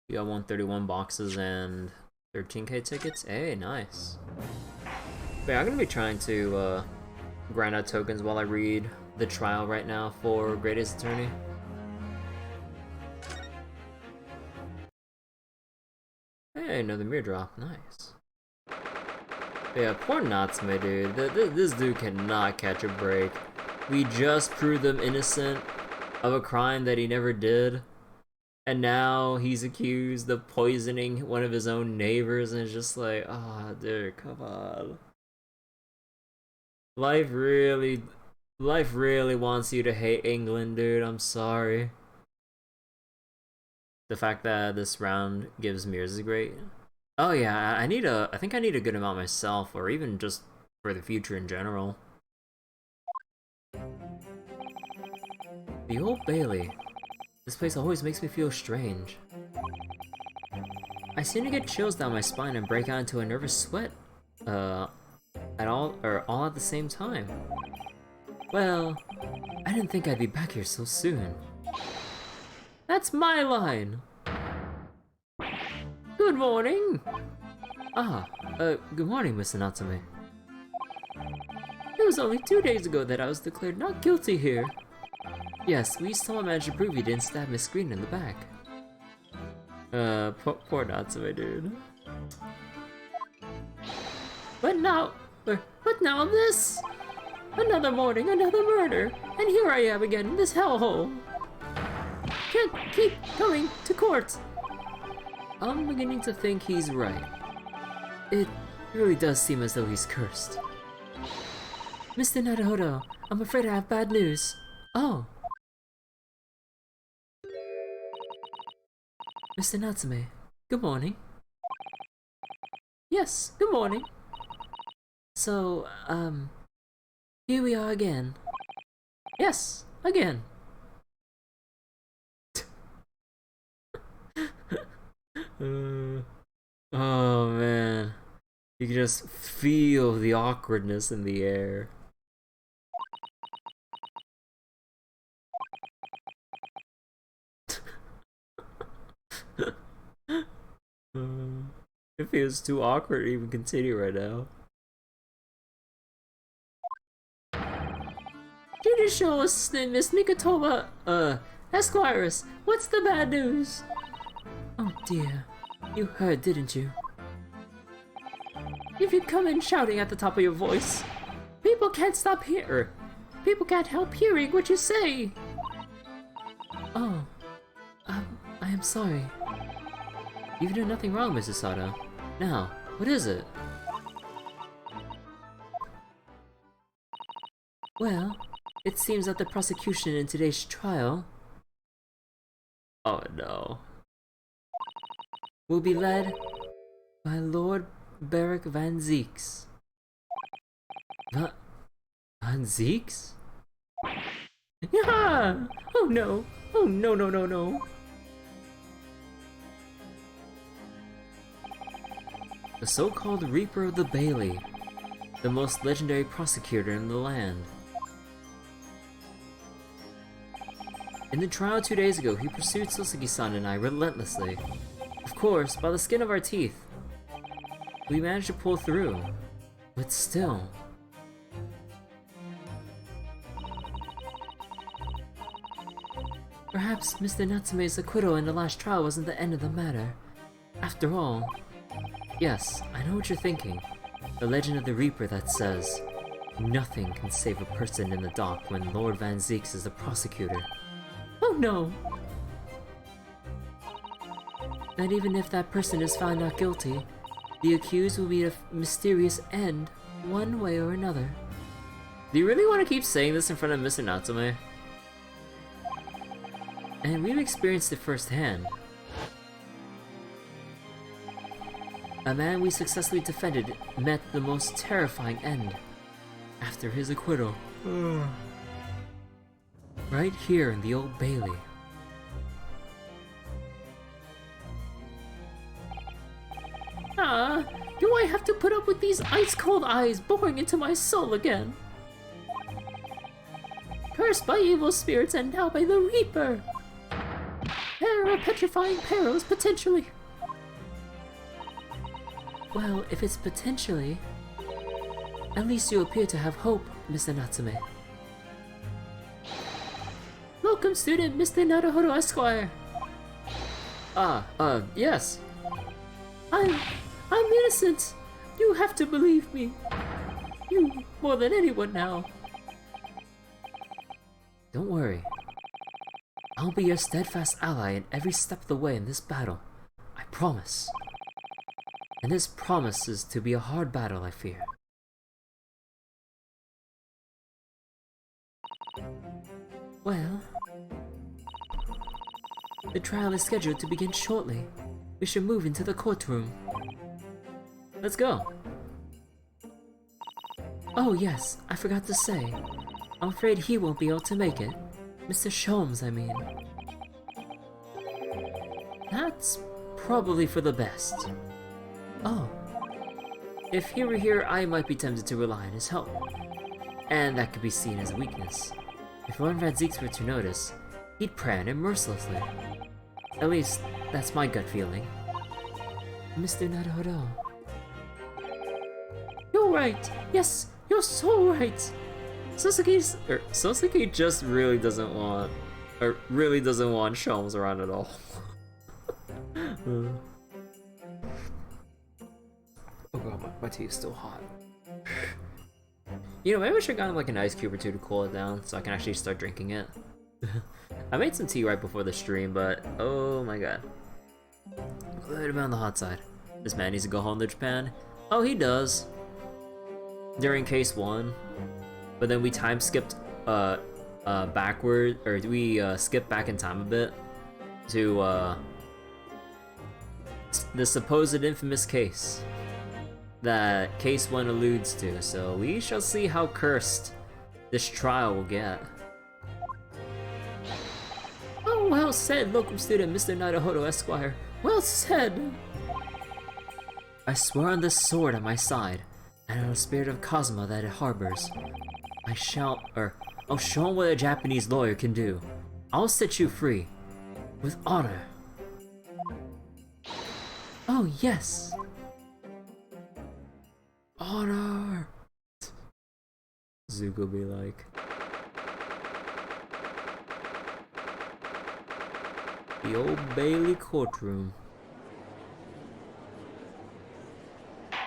You got 131 boxes and 13k tickets. Hey, nice. But yeah, I'm gonna be trying to grind out tokens while I read the trial right now for Greatest Attorney. Hey, another mirror drop. Nice. But yeah, poor Natsume, dude. This dude cannot catch a break. We just proved him innocent of a crime that he never did. And now he's accused of poisoning one of his own neighbors, and it's just like, oh, dude, come on. Life really wants you to hate England, dude. I'm sorry. The fact that this round gives mirrors is great. Oh yeah, I think I need a good amount myself, or even just for the future in general. The Old Bailey. This place always makes me feel strange. I seem to get chills down my spine and break out into a nervous sweat. All at the same time. Well, I didn't think I'd be back here so soon. That's my line! Good morning! Good morning, Mr. Natsume. It was only 2 days ago that I was declared not guilty here. Yes, we somehow managed to prove you didn't stab Miss Green in the back. Poor Natsume, dude. But now this! Another morning, another murder, and here I am again in this hellhole. Can't keep going to court. I'm beginning to think he's right. It really does seem as though he's cursed. Mr. Naruhodo, I'm afraid I have bad news. Oh. Mr. Natsume, good morning. Yes, good morning. So, here we are again. Yes, again. Oh man. You can just feel the awkwardness in the air. It feels too awkward to even continue right now. Judicial Assistant Miss Nikotova, Esquires, what's the bad news? Oh dear, you heard, didn't you? If you come in shouting at the top of your voice, people can't people can't help hearing what you say. Oh, I am sorry. You've done nothing wrong, Mrs. Sato. Now, what is it? Well, it seems that the prosecution in today's trial... Oh no. Will be led by Lord Beric Van Zieks. Van Zieks? Yeah! Oh no! Oh no no no no! The so-called Reaper of the Bailey, the most legendary prosecutor in the land. In the trial 2 days ago, he pursued Soseki-san and I relentlessly. Of course, by the skin of our teeth. We managed to pull through, but still. Perhaps Mr. Natsume's acquittal in the last trial wasn't the end of the matter. After all, yes, I know what you're thinking. The legend of the Reaper that says, nothing can save a person in the dock when Lord Van Zieks is the prosecutor. Oh no! That even if that person is found not guilty, the accused will meet a mysterious end, one way or another. Do you really want to keep saying this in front of Mr. Natsume? And we've experienced it firsthand. A man we successfully defended met the most terrifying end after his acquittal. Right here in the Old Bailey. Do I have to put up with these ice-cold eyes boring into my soul again? Cursed by evil spirits and now by the Reaper! There are petrifying perils, potentially. Well, if it's potentially, at least you appear to have hope, Mr. Natsume. Welcome, student Mr. Naruhodo Esquire. Yes. I'm innocent. You have to believe me. You more than anyone now. Don't worry. I'll be your steadfast ally in every step of the way in this battle. I promise. And this promises to be a hard battle, I fear. Well, the trial is scheduled to begin shortly. We should move into the courtroom. Let's go. Oh yes, I forgot to say. I'm afraid he won't be able to make it. Mr. Sholmes, I mean. That's probably for the best. Oh. If he were here, I might be tempted to rely on his help. And that could be seen as a weakness. If Lord Van Zieks were to notice, he'd prey on him mercilessly. At least, that's my gut feeling. Mr. Naruhodo. You're right! Yes, you're so right! Sasuke just really doesn't want Sholmes around at all. Oh god, my tea is still hot. You know, maybe I should have gotten like an ice cube or two to cool it down so I can actually start drinking it. I made some tea right before the stream, but oh my god. A little bit on the hot side. This man needs to go home to Japan. Oh, he does. During case 1. But then we time skipped backward, or we skipped back in time a bit to the supposed infamous case that case 1 alludes to, so we shall see how cursed this trial will get. Oh, well said, local student Mr. Naruhodo Esquire. Well said! I swear on this sword at my side, and on the spirit of Cosmo that it harbors, I'll show him what a Japanese lawyer can do. I'll set you free. With honor. Oh, yes! Honor! Zuko be like. The Old Bailey courtroom.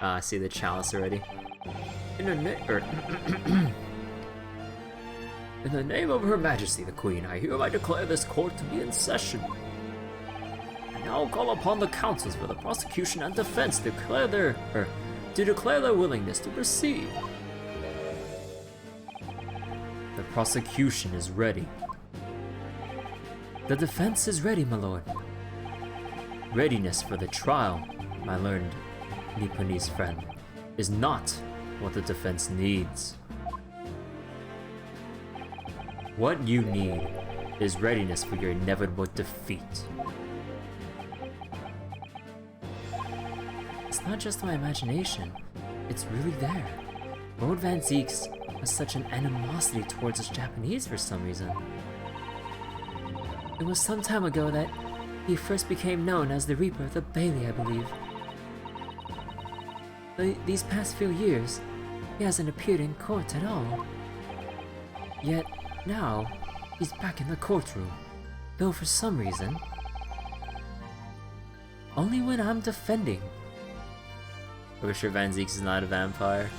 I see the chalice already. In the name of Her Majesty the Queen, I hereby declare this court to be in session. I now call upon the counsels for the prosecution and defense to declare their willingness to proceed. The prosecution is ready. The defense is ready, my lord. Readiness for the trial, my learned Nipponese friend, is not what the defense needs. What you need is readiness for your inevitable defeat. It's not just my imagination, it's really there. Lord Van Zieks has such an animosity towards us Japanese for some reason. It was some time ago that he first became known as the Reaper of the Bailey, I believe. These past few years, he hasn't appeared in court at all. Yet, now, he's back in the courtroom, though for some reason, only when I'm defending. Are we sure Van Zieks is not a vampire?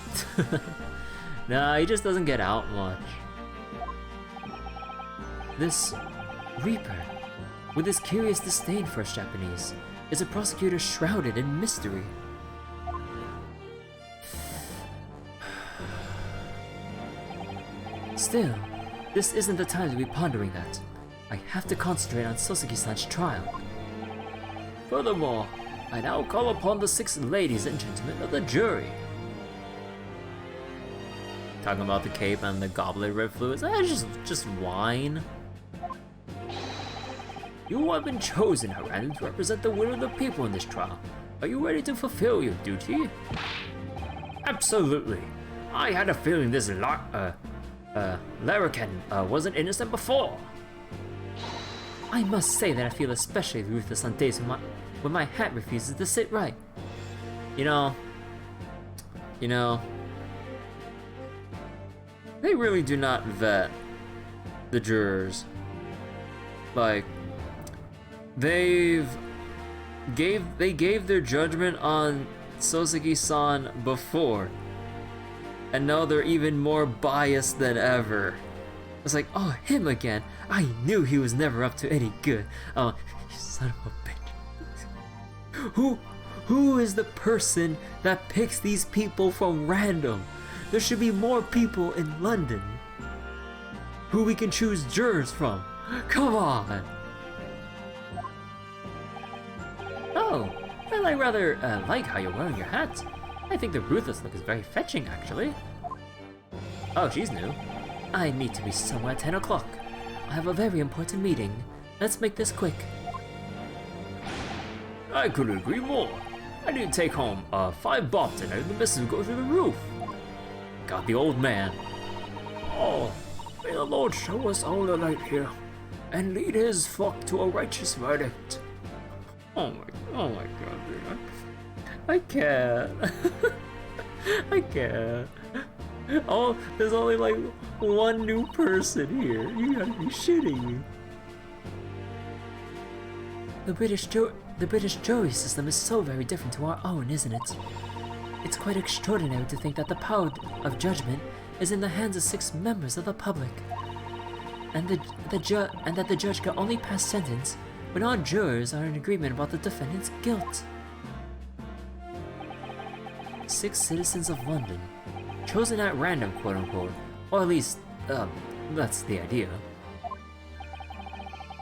Nah, he just doesn't get out much. This Reaper, with his curious disdain for us Japanese, is a prosecutor shrouded in mystery. Still, this isn't the time to be pondering that. I have to concentrate on Sasuke-san's trial. Furthermore, I now call upon the 6 ladies and gentlemen of the jury. Talking about the cape and the goblet red fluids, just wine. You have been chosen, Haran, to represent the will of the people in this trial. Are you ready to fulfill your duty? Absolutely. I had a feeling this Larrikin wasn't innocent before. I must say that I feel especially ruthless on days when my hat refuses to sit right. You know, they really do not vet the jurors. Like, they gave their judgment on Soseki-san before, and now they're even more biased than ever. It's like, oh, him again. I knew he was never up to any good. Oh, you son of a bitch. Who is the person that picks these people from random? There should be more people in London who we can choose jurors from. Come on. Oh, well, I rather like how you're wearing your hat. I think the ruthless look is very fetching, actually. Oh, she's new. I need to be somewhere at 10 o'clock. I have a very important meeting. Let's make this quick. I couldn't agree more. I need to take home 5 bob tonight and the missus will go through the roof. Got the old man. Oh, may the Lord show us all the light here and lead his flock to a righteous verdict. Oh my god, dude. I can't. I can't. Oh, there's only like one new person here. You gotta be shitting me. The British jury system is so very different to our own, isn't it? It's quite extraordinary to think that the power of judgment is in the hands of 6 members of the public, and that the judge can only pass sentence when all jurors are in agreement about the defendant's guilt. 6 citizens of London, chosen at random, quote-unquote, or at least, that's the idea.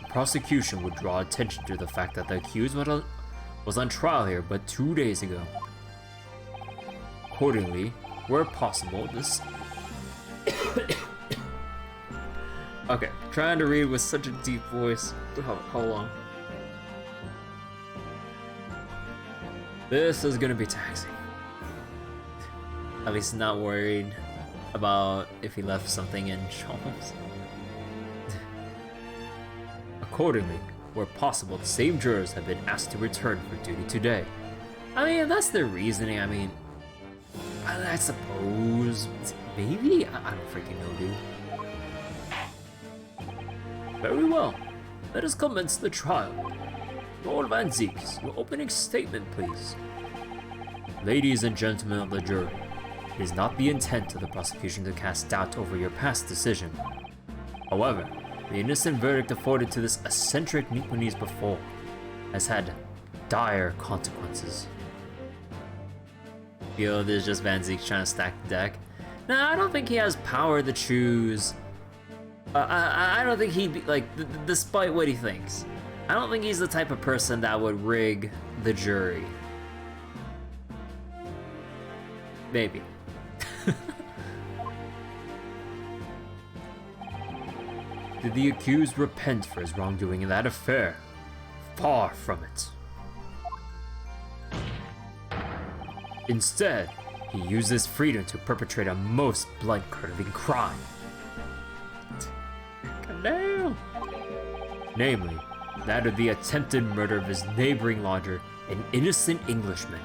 The prosecution would draw attention to the fact that the accused was on trial here but 2 days ago. Accordingly, where possible, this... Okay, trying to read with such a deep voice. Hold on. This is gonna be taxing. At least not worried about if he left something in Chalmers. Accordingly, where possible, the same jurors have been asked to return for duty today. I mean, that's their reasoning. I mean, I suppose, maybe? I don't freaking know, dude. Very well. Let us commence the trial. Lord Van Zeeks, your opening statement, please. Ladies and gentlemen of the jury, it is not the intent of the prosecution to cast doubt over your past decision. However, the innocent verdict afforded to this eccentric Nipponese before has had dire consequences. Yo, this is just Van Zeek trying to stack the deck. Nah, I don't think he has power to choose. I don't think he'd be, like, despite what he thinks, I don't think he's the type of person that would rig the jury. Maybe. Did the accused repent for his wrongdoing in that affair? Far from it. Instead, he used his freedom to perpetrate a most blood-curdling crime. Damn. Namely, that of the attempted murder of his neighboring lodger, an innocent Englishman.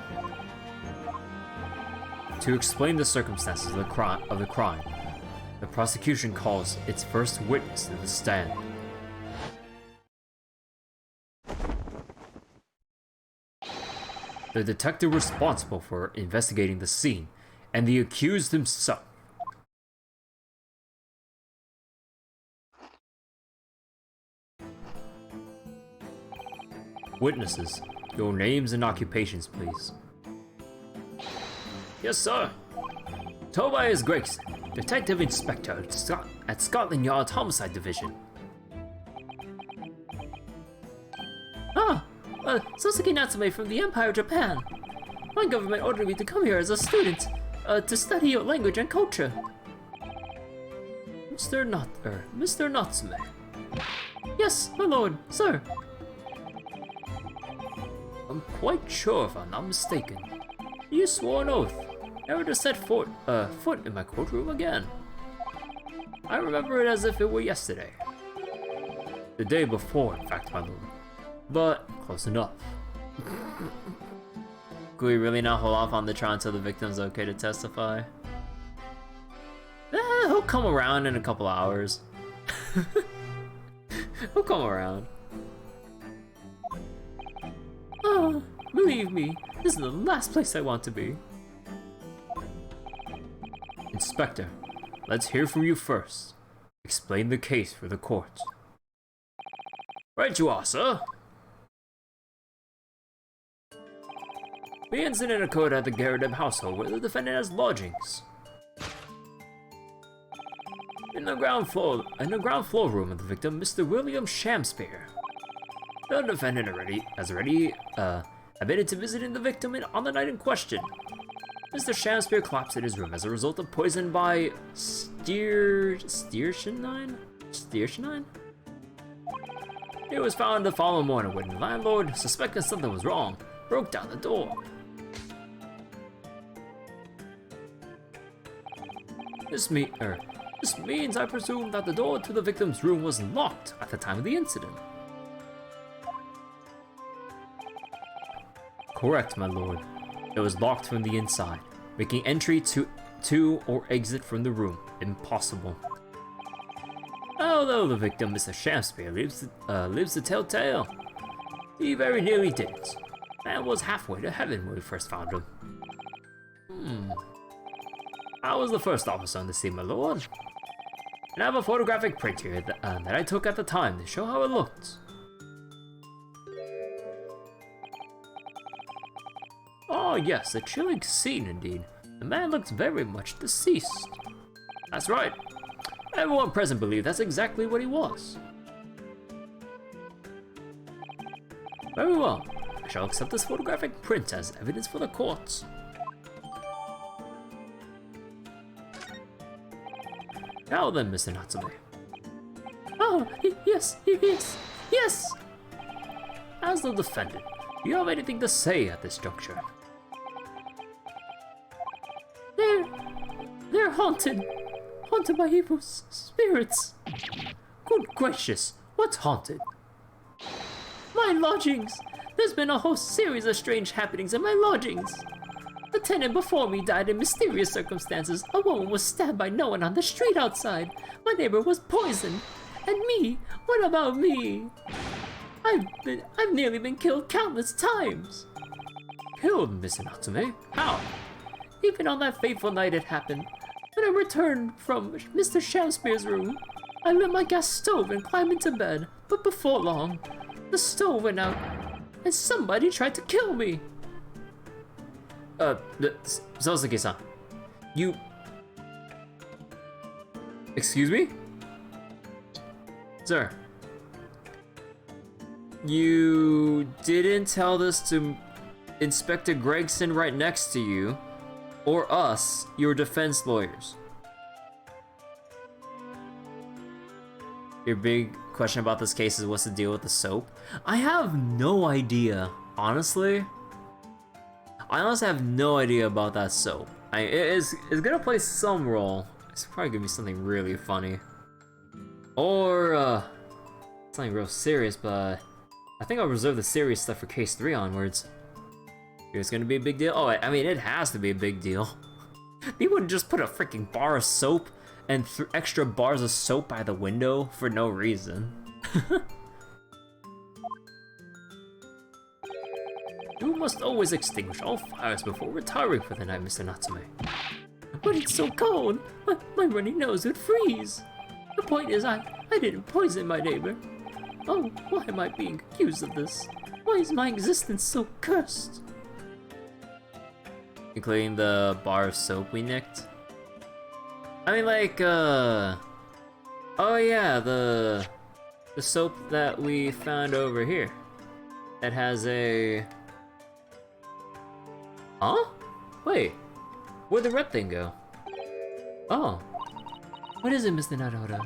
To explain the circumstances of the crime, the prosecution calls its first witness to the stand. The detective responsible for investigating the scene, and the accused himself. Witnesses, your names and occupations, please. Yes, sir. Tobias Gregson, Detective Inspector at Scotland Yard's Homicide Division. Ah, Soseki Natsume from the Empire of Japan. My government ordered me to come here as a student, to study your language and culture. Mr. Natsume. Yes, my lord, sir. I'm quite sure if I'm not mistaken. You swore an oath never to set foot in my courtroom again. I remember it as if it were yesterday. The day before, in fact, my lord. But close enough. Could we really not hold off on the trial until the victim's okay to testify? He'll come around in a couple hours. He'll come around. Oh, believe me, this is the last place I want to be. Inspector, let's hear from you first. Explain the case for the court. Right you are, sir. The incident occurred at the Garrideb household where the defendant has lodgings. In the ground floor room of the victim, Mr. William Shamspeare. The defendant has already admitted to visiting the victim on the night in question. Mr. Shamspeare collapsed in his room as a result of poison by strychnine? It was found the following morning when the landlord, suspecting something was wrong, broke down the door. This means I presume that the door to the victim's room was locked at the time of the incident. Correct, my lord. It was locked from the inside, making entry to or exit from the room impossible. Although the victim, Mr. Shamspeare, lives to tell tale, he very nearly didn't, and was halfway to heaven when we first found him. I was the first officer on the scene, my lord, and I have a photographic print here that I took at the time to show how it looked. Oh yes, a chilling scene indeed. The man looks very much deceased. That's right. Everyone present believed that's exactly what he was. Very well. I shall accept this photographic print as evidence for the court. Now then, Mr. Natsume. Oh, yes. As the defendant, do you have anything to say at this juncture? They're haunted by evil spirits. Good gracious, what's haunted? My lodgings! There's been a whole series of strange happenings in my lodgings. The tenant before me died in mysterious circumstances. A woman was stabbed by no one on the street outside. My neighbor was poisoned. And me? What about me? I've nearly been killed countless times. Killed, Mr. Natsume? How? Even on that fateful night it happened. When I returned from Mr. Shamspeare's room, I lit my gas stove and climbed into bed. But before long, the stove went out, and somebody tried to kill me. Sasuke-san, you... Excuse me? Sir. You didn't tell this to Inspector Gregson right next to you, or us, your defense lawyers. Your big question about this case is what's the deal with the soap? I have no idea, honestly. I honestly have no idea about that soap. It's gonna play some role. It's probably gonna be something really funny. Or, something real serious, but I think I'll reserve the serious stuff for case 3 onwards. It's gonna be a big deal? Oh, I mean, it has to be a big deal. They wouldn't just put a freaking bar of soap and extra bars of soap by the window for no reason. You must always extinguish all fires before retiring for the night, Mr. Natsume. But it's so cold! My runny nose would freeze! The point is, I didn't poison my neighbor. Oh, why am I being accused of this? Why is my existence so cursed? Including the bar of soap we nicked? I mean, like, oh yeah, the soap that we found over here. That has a... Huh? Wait, where'd the red thing go? Oh. What is it, Mr. Naruto?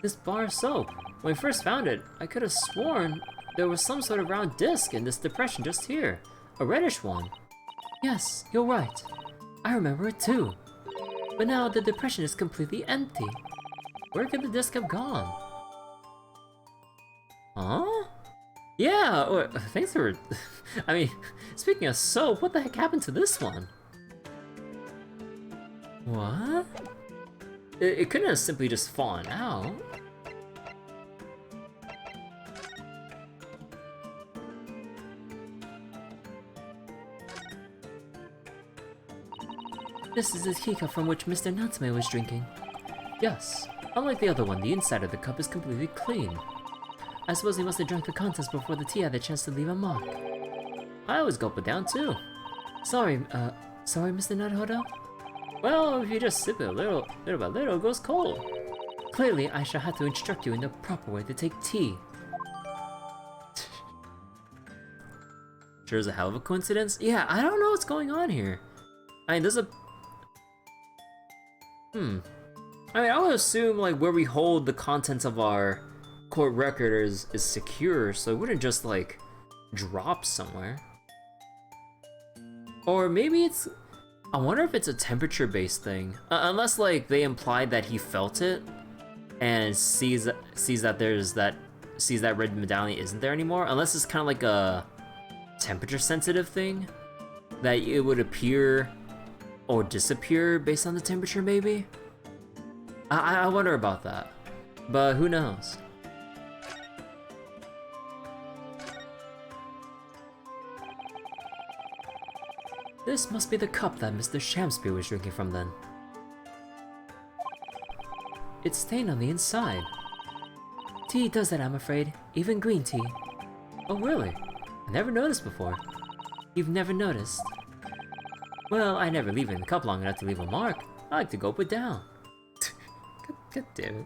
This bar of soap. When I first found it, I could have sworn there was some sort of round disc in this depression just here. A reddish one. Yes, you're right. I remember it too. But now the depression is completely empty. Where could the disc have gone? Huh? Yeah, thanks for... I mean, speaking of soap, what the heck happened to this one? What? It couldn't have simply just fallen out. This is the teacup from which Mr. Natsume was drinking. Yes, unlike the other one, the inside of the cup is completely clean. I suppose he must have drank the contents before the tea had the chance to leave a mark. I always gulp it down too. Sorry, Mr. Naruhodo? Well, if you just sip it little by little, it goes cold. Clearly, I shall have to instruct you in the proper way to take tea. Sure is a hell of a coincidence? Yeah, I don't know what's going on here. I mean, there's a... I mean, I would assume, like, where we hold the contents of our court record is secure, so it wouldn't just, like, drop somewhere. Or maybe it's... I wonder if it's a temperature-based thing. Unless, like, they implied that he felt it and sees that red medallion isn't there anymore. Unless it's kind of like a temperature-sensitive thing that it would appear or disappear based on the temperature, maybe. I wonder about that, but who knows? This must be the cup that Mr. Shamspear was drinking from then. It's stained on the inside. Tea does that, I'm afraid. Even green tea. Oh, really? I never noticed before. You've never noticed? Well, I never leave it in the cup long enough to leave a mark. I like to gulp it down. God damn it.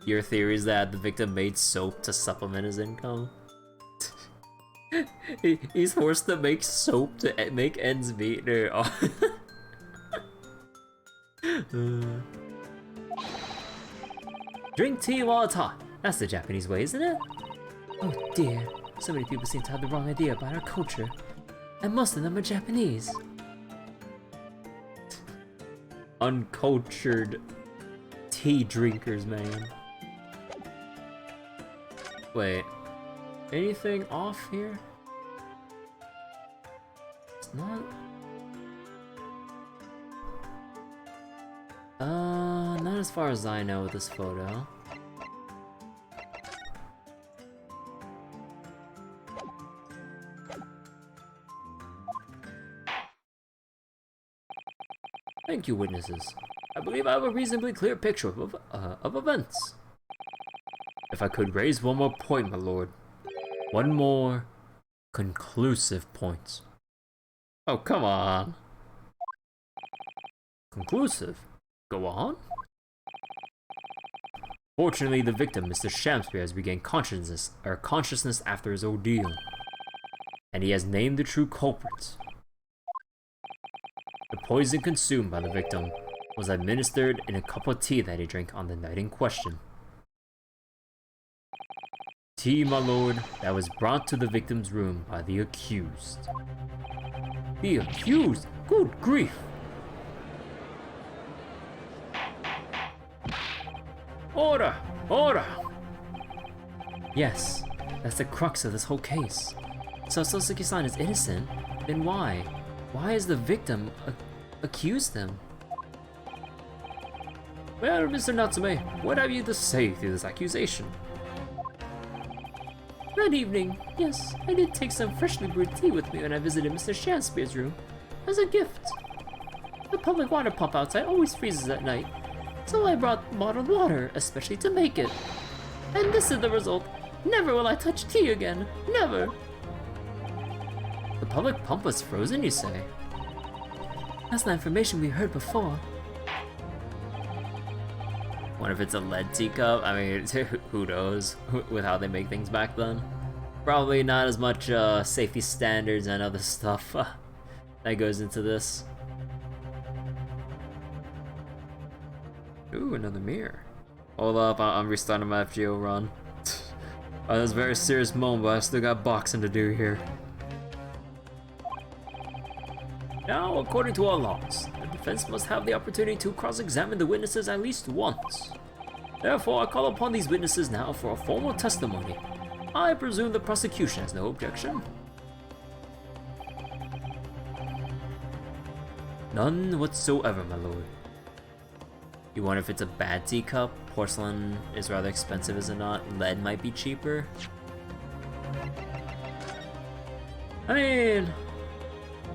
Your theory is that the victim made soap to supplement his income? He's forced to make soap to make ends meet. Drink tea while it's hot. That's the Japanese way, isn't it? Oh dear, so many people seem to have the wrong idea about our culture. And most of them are Japanese. Uncultured tea drinkers, man. Wait. Anything off here? It's not... not as far as I know with this photo. Thank you, witnesses. I believe I have a reasonably clear picture of events. If I could raise one more point, my lord. One more conclusive point. Oh, come on. Conclusive? Go on? Fortunately, the victim, Mr. Shamspear, has regained consciousness after his ordeal. And he has named the true culprit. The poison consumed by the victim was administered in a cup of tea that he drank on the night in question. Tea, my lord, that was brought to the victim's room by the accused. The accused? Good grief! Order! Order! Yes, that's the crux of this whole case. So Sosuke-san is innocent, then why? Why has the victim accused him? Well, Mr. Natsume, what have you to say to this accusation? That evening, yes, I did take some freshly brewed tea with me when I visited Mr. Shamspear's room, as a gift. The public water pump outside always freezes at night, so I brought bottled water, especially to make it. And this is the result. Never will I touch tea again. Never. The public pump was frozen, you say? That's not information we heard before. Wonder if it's a lead teacup? I mean, who knows with how they make things back then. Probably not as much safety standards and other stuff that goes into this. Ooh, another mirror. Hold up, I'm restarting my FGO run. That was a very serious moment, but I still got boxing to do here. Now, according to our laws, the defense must have the opportunity to cross-examine the witnesses at least once. Therefore, I call upon these witnesses now for a formal testimony. I presume the prosecution has no objection. None whatsoever, my lord. You wonder if it's a bad teacup? Porcelain is rather expensive, is it not? Lead might be cheaper. I mean,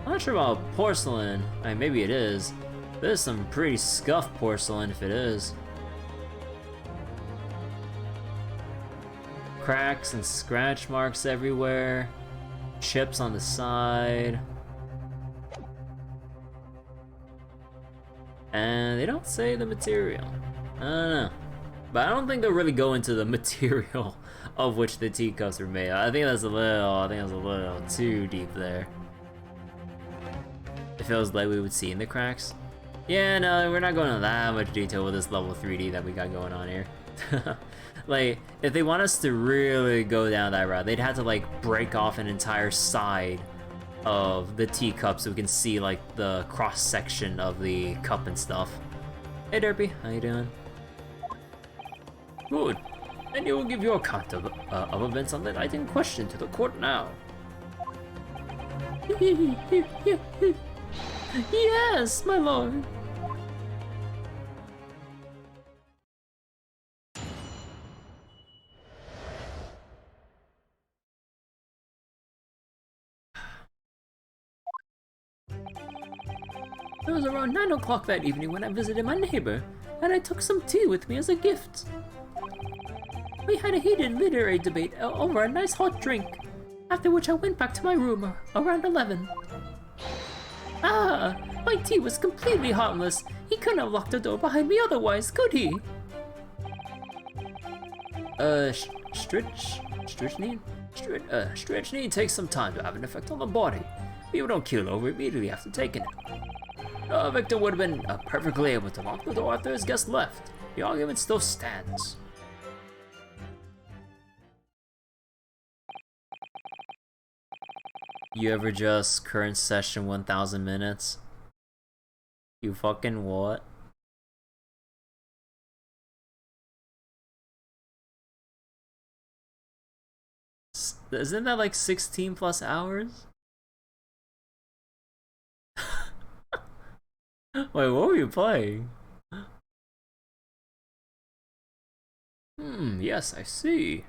I'm not sure about porcelain. I mean, maybe it is. There's some pretty scuffed porcelain if it is. Cracks and scratch marks everywhere. Chips on the side. And they don't say the material. I don't know. But I don't think they'll really go into the material of which the teacups are made. I think that's a little too deep there. It feels like we would see in the cracks. Yeah, no, we're not going into that much detail with this level 3D that we got going on here. Like, if they want us to really go down that route, they'd have to like break off an entire side of the teacup so we can see like the cross section of the cup and stuff. Hey Derpy, how you doing? Good. Then you will give your account of events on the night in question to the court now. Yes, my lord. It was around 9 o'clock that evening when I visited my neighbor, and I took some tea with me as a gift. We had a heated literary debate over a nice hot drink, after which I went back to my room around 11. Ah, my tea was completely harmless. He couldn't have locked the door behind me otherwise, could he? Strychnine takes some time to have an effect on the body. People don't keel over immediately after taking it. Victor would have been perfectly able to lock the door after his guest left. The argument still stands. You ever just current session 1000 minutes? You fucking what? Isn't that like 16 plus hours? Wait, what were you playing? Yes, I see.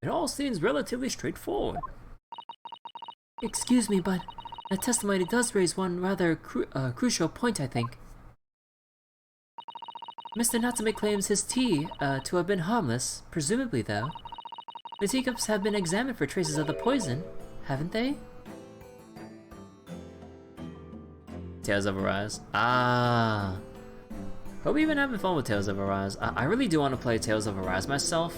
It all seems relatively straightforward. Excuse me, but that testimony does raise one rather crucial point, I think. Mr. Natsume claims his tea to have been harmless, presumably though. The teacups have been examined for traces of the poison, haven't they? Tales of Arise. Ah. Hope you've been having fun with Tales of Arise. I really do want to play Tales of Arise myself,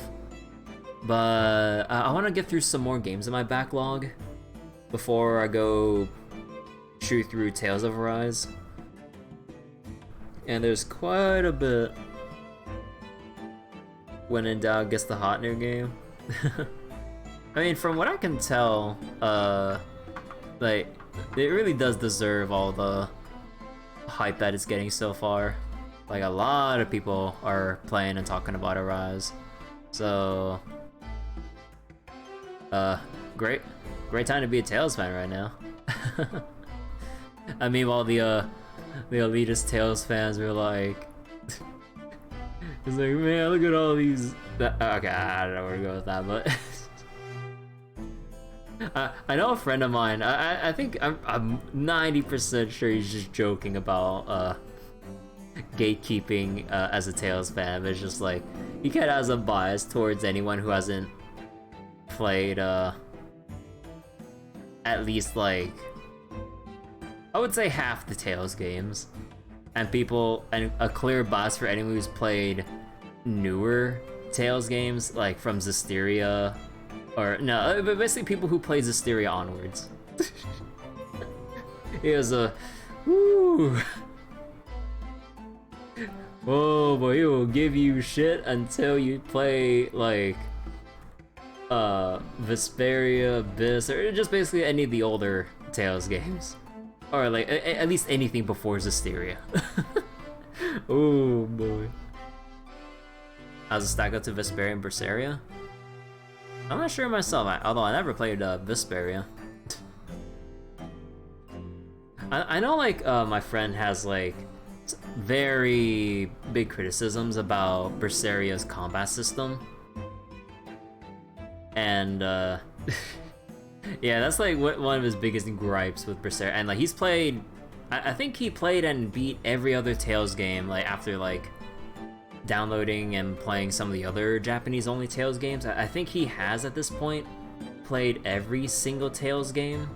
but I want to get through some more games in my backlog before I go shoot through Tales of Arise. And there's quite a bit when in doubt gets the hot new game. I mean, from what I can tell, like, it really does deserve all the hype that it's getting so far. Like, a lot of people are playing and talking about Arise. So, great time to be a Tales fan right now. I mean, while the elitist Tales fans were like, it's like, man, look at all these. Okay, I don't know where to go with that, but I know a friend of mine. I think I'm 90% sure he's just joking about gatekeeping as a Tales fan. But it's just like he kind of has a bias towards anyone who hasn't played at least like I would say half the Tales games, and a clear bias for anyone who's played newer Tales games like from Zestiria. Or, no, but basically people who play Zestiria onwards. He was a... Woo! Oh boy, he will give you shit until you play, like... Vesperia, Abyss, or just basically any of the older Tales games. Or, like, at least anything before Zestiria. Oh boy. As a stack up to Vesperia and Berseria? I'm not sure myself, although I never played Vesperia. I know like my friend has like very big criticisms about Berseria's combat system. And yeah, that's like one of his biggest gripes with Berseria. And like he's played, I think he played and beat every other Tales game like after like downloading and playing some of the other Japanese only Tales games. I think he has at this point played every single Tales game,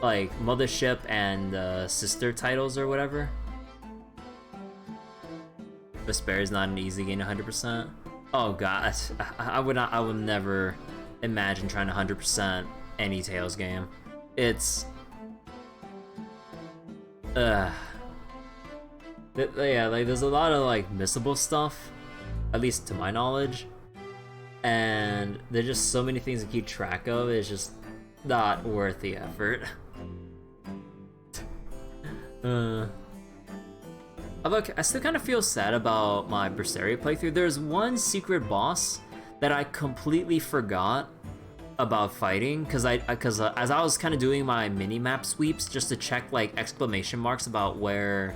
like Mothership and sister titles or whatever. Vesperia is not an easy game to 100%. Oh god, I would never imagine trying to 100% any Tales game. It's yeah, like there's a lot of like missable stuff, at least to my knowledge, and there's just so many things to keep track of. It's just not worth the effort. Look, I still kind of feel sad about my Berseria playthrough. There's one secret boss that I completely forgot about fighting because as I was kind of doing my mini-map sweeps just to check like exclamation marks about where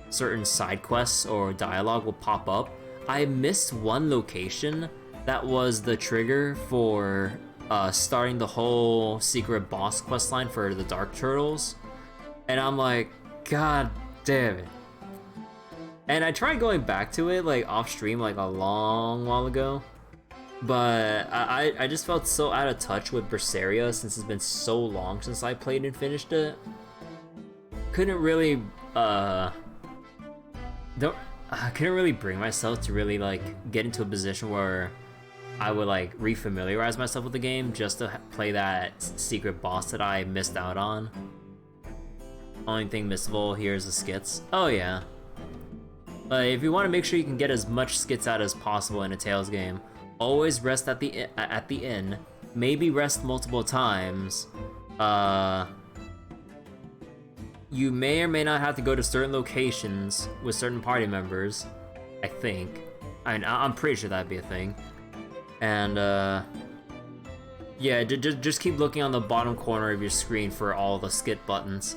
certain side quests or dialogue will pop up, I missed one location that was the trigger for starting the whole secret boss questline for the Dark Turtles, and I'm like, god damn it. And I tried going back to it like off stream like a long while ago, but I just felt so out of touch with Berseria since it's been so long since I played and finished it. Couldn't really I couldn't really bring myself to really like get into a position where I would like refamiliarize myself with the game just to play that secret boss that I missed out on. Only thing missable here is the skits. Oh yeah. If you want to make sure you can get as much skits out as possible in a Tales game, always rest at the inn. Maybe rest multiple times. You may or may not have to go to certain locations with certain party members. I think. I'm pretty sure that'd be a thing. And yeah, just keep looking on the bottom corner of your screen for all the skit buttons.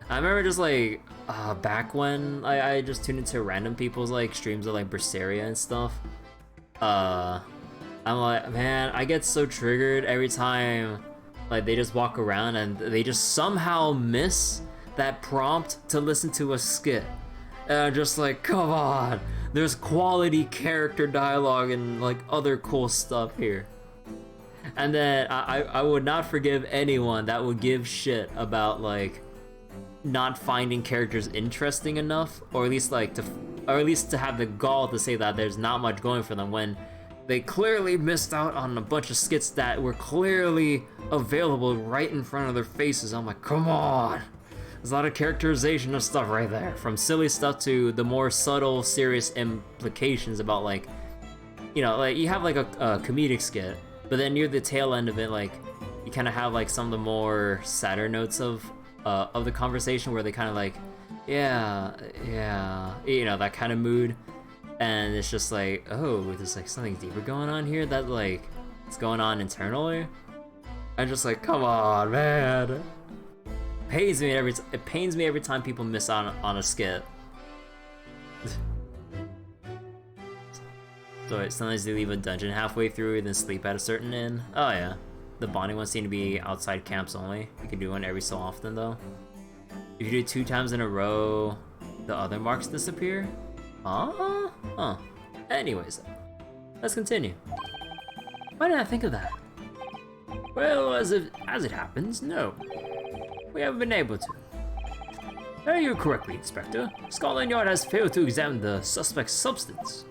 I remember just like back when I just tuned into random people's like streams of like Berseria and stuff. I'm like, man, I get so triggered every time like they just walk around and they just somehow miss that prompt to listen to a skit. And I'm just like, come on, there's quality character dialogue and like other cool stuff here. And then I would not forgive anyone that would give shit about like not finding characters interesting enough, or at least to have the gall to say that there's not much going for them when they clearly missed out on a bunch of skits that were clearly available right in front of their faces. I'm like, come on! There's a lot of characterization of stuff right there, from silly stuff to the more subtle, serious implications about like, you know, like you have like a comedic skit, but then near the tail end of it, like you kind of have like some of the more sadder notes of the conversation where they kind of like, yeah, you know, that kind of mood. And it's just like, oh, there's like something deeper going on here that like it's going on internally. I'm just like, come on, man. It pains me every time people miss out on a skit. So sometimes they leave a dungeon halfway through and then sleep at a certain inn. Oh yeah. The bonding ones seem to be outside camps only. You can do one every so often though. If you do it 2 times in a row, the other marks disappear? Huh. Anyways, let's continue. Why didn't I think of that? Well, as it happens, no. We haven't been able to. Hear you correctly, Inspector. Scotland Yard has failed to examine the suspect's substance.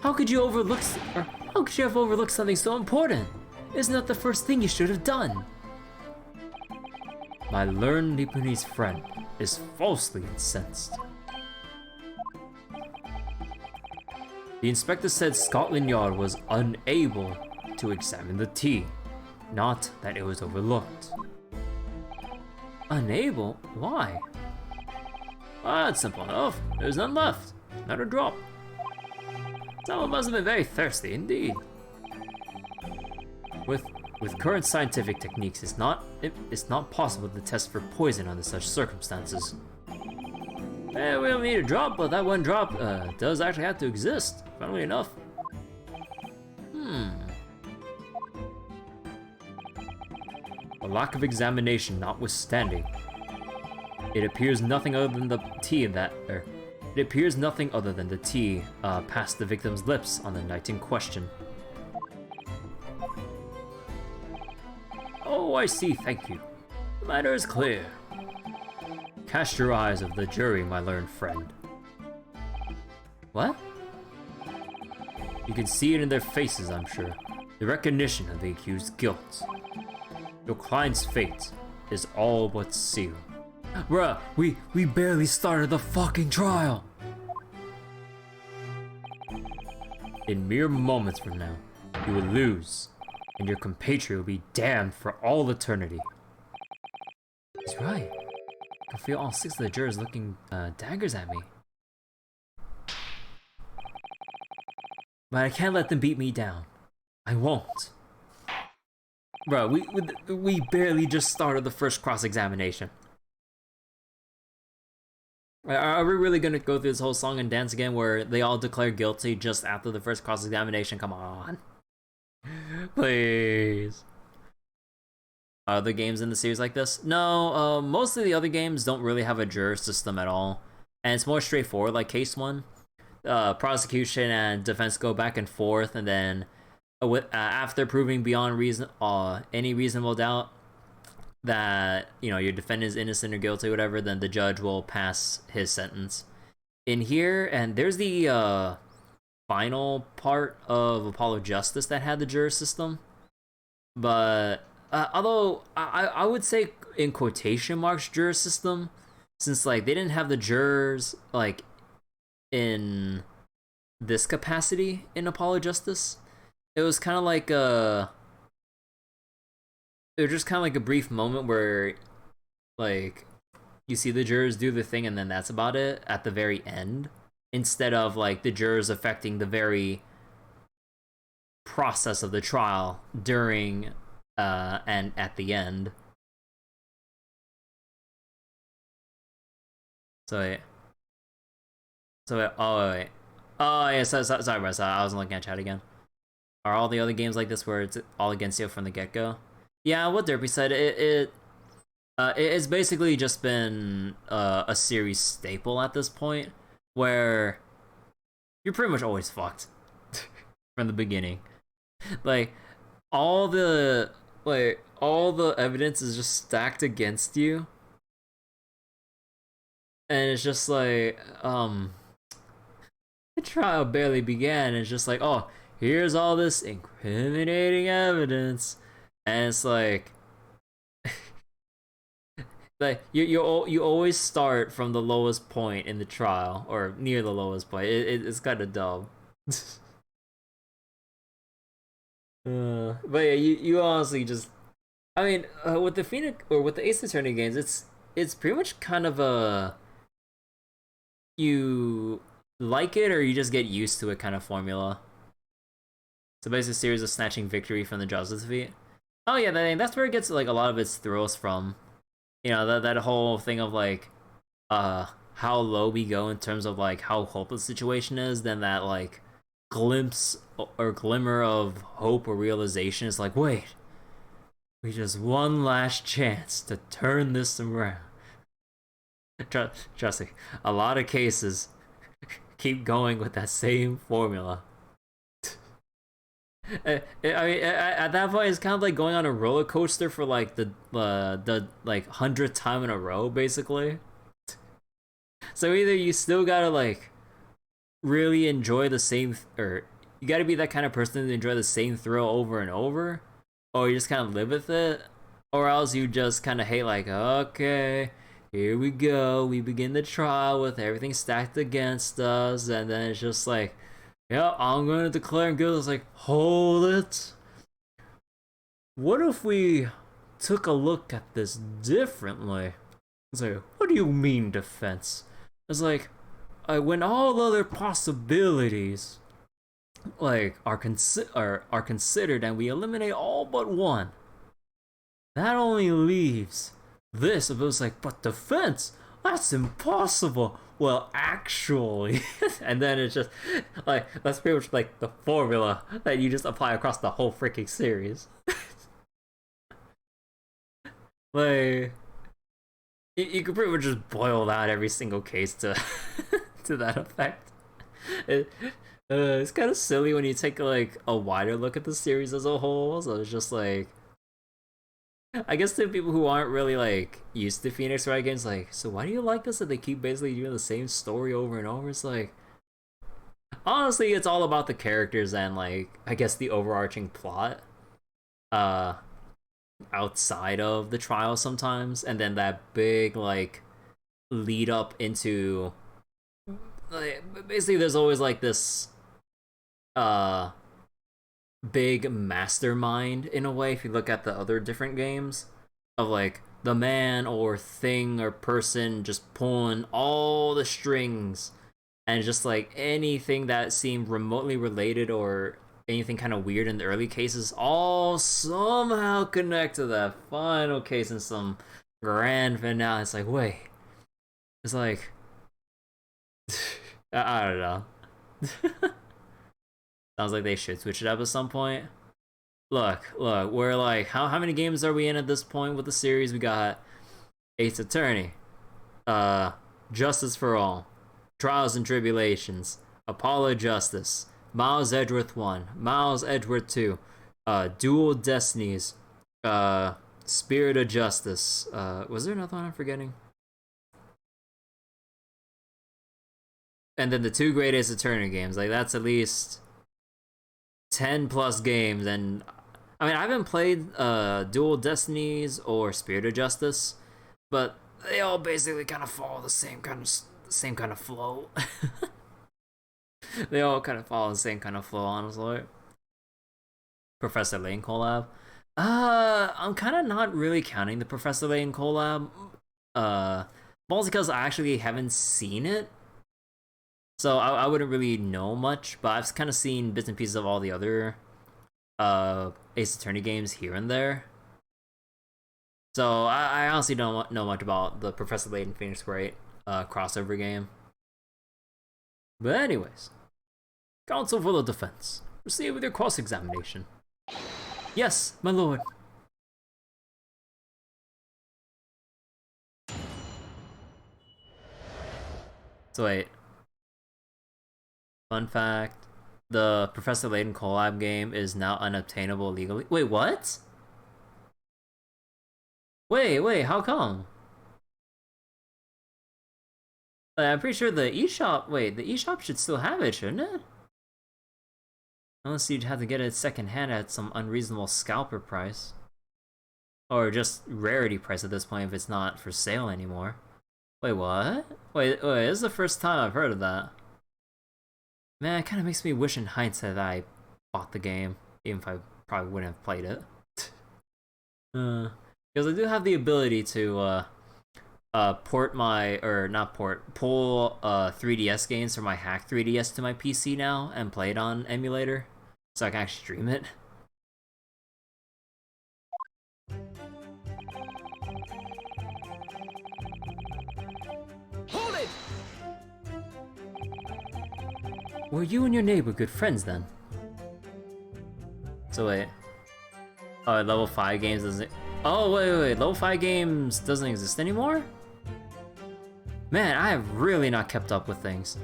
How could you have overlooked something so important? Isn't that the first thing you should have done? My learned Nipponese friend is falsely incensed. The inspector said Scotland Yard was unable to examine the tea, not that it was overlooked. Unable? Why? Well, that's simple enough. There's none left. Not a drop. Someone must have been very thirsty indeed. With current scientific techniques, it's not possible to test for poison under such circumstances. We don't need a drop, but that one drop does actually have to exist, funnily enough. A lack of examination notwithstanding, it appears nothing other than the tea passed the victim's lips on the night in question. Oh, I see, thank you. The matter is clear. Cast your eyes of the jury, my learned friend. What? You can see it in their faces, I'm sure. The recognition of the accused's guilt. Your client's fate is all but sealed. Bruh, we barely started the fucking trial! In mere moments from now, you will lose, and your compatriot will be damned for all eternity. He's right. I can feel all 6 of the jurors looking daggers at me. But I can't let them beat me down. I won't. Bro, we barely just started the first cross-examination. Are we really gonna go through this whole song and dance again where they all declare guilty just after the first cross-examination? Come on. Please. Are other games in the series like this? No, most of the other games don't really have a juror system at all. And it's more straightforward, like case 1. Prosecution and defense go back and forth, and then after proving beyond any reasonable doubt that, you know, your defendant is innocent or guilty or whatever, then the judge will pass his sentence. In here, and there's the final part of Apollo Justice that had the juror system, but although I would say in quotation marks juror system, since like they didn't have the jurors like in this capacity in Apollo Justice. It was kind of like it was just kind of like a brief moment where, like, you see the jurors do the thing and then that's about it at the very end, instead of like the jurors affecting the very process of the trial during and at the end. Oh yeah, sorry bro, I wasn't looking at chat again. Are all the other games like this where it's all against you from the get-go? Yeah, what Derpy said, it's basically just been a series staple at this point, where you're pretty much always fucked from the beginning. Like all the evidence is just stacked against you, and it's just like the trial barely began, and it's just like, oh, here's all this incriminating evidence, and it's like, like you always start from the lowest point in the trial, or near the lowest point. It's kind of dumb. But yeah, you honestly just, I mean, with the Phoenix or with the Ace Attorney games, it's pretty much kind of a, you like it or you just get used to it kind of formula. So basically a series of snatching victory from the jaws of defeat. Oh yeah, that's where it gets like a lot of its thrills from. You know, that whole thing of like how low we go in terms of like how hopeless the situation is, then that like glimpse or glimmer of hope or realization is like, wait, we just one last chance to turn this around. Trust me, a lot of cases keep going with that same formula. I mean, at that point, it's kind of like going on a roller coaster for like the like 100th time in a row, basically. So either you still gotta like really enjoy the same, or you gotta be that kind of person to enjoy the same thrill over and over, or you just kind of live with it, or else you just kind of hate, like, okay, here we go, we begin the trial with everything stacked against us, and then it's just like, yeah, I'm gonna declare him guilty. It's like, hold it. What if we took a look at this differently? It's like, what do you mean, defense? It's like, when all other possibilities like are considered and we eliminate all but one, that only leaves this. If it was like, but defense, that's impossible. Well, actually, and then it's just like that's pretty much like the formula that you just apply across the whole freaking series. Like you could pretty much just boil out every single case to to that effect. It, it's kind of silly when you take like a wider look at the series as a whole. So it's just like, I guess to people who aren't really like used to Phoenix Wright games, like, so why do you like this? That they keep basically doing the same story over and over? It's like, honestly, it's all about the characters and like I guess the overarching plot. Uh, outside of the trial sometimes, and then that big like lead up into like, basically there's always like this uh big mastermind in a way if you look at the other different games of like the man or thing or person just pulling all the strings, and just like anything that seemed remotely related or anything kind of weird in the early cases all somehow connect to that final case in some grand finale. It's like, wait, it's like I don't know. Sounds like they should switch it up at some point. Look, we're like, how many games are we in at this point with the series? We got Ace Attorney, Justice for All, Trials and Tribulations, Apollo Justice, Miles Edgeworth 1, Miles Edgeworth 2, Dual Destinies, Spirit of Justice. Was there another one I'm forgetting? And then the two great Ace Attorney games. Like, that's at least 10 plus games. And I mean, I haven't played Dual Destinies or Spirit of Justice, but they all basically kind of follow the same kind of flow. They all kind of follow the same kind of flow, honestly. Professor Layton collab. I'm kind of not really counting the Professor Layton collab. Mostly because I actually haven't seen it, so I wouldn't really know much. But I've kind of seen bits and pieces of all the other Ace Attorney games here and there. So I honestly don't know much about the Professor Layton Phoenix Wright crossover game. But anyways, counsel for the defense, proceed with your cross-examination. Yes, my lord. So wait. Fun fact, the Professor Layton collab game is now unobtainable legally. Wait, what? Wait, how come? I'm pretty sure the eShop, the eShop should still have it, shouldn't it? Unless you'd have to get it secondhand at some unreasonable scalper price. Or just rarity price at this point if it's not for sale anymore. Wait, what? Wait, this is the first time I've heard of that. Man, it kind of makes me wish in hindsight that I bought the game, even if I probably wouldn't have played it. Because I do have the ability to port my, or not port, pull 3DS games from my hack 3DS to my PC now and play it on emulator, so I can actually stream it. Hold it! Were you and your neighbor good friends then? So wait. Oh, level 5 games doesn't... Oh, wait, level 5 games doesn't exist anymore? Man, I have really not kept up with things.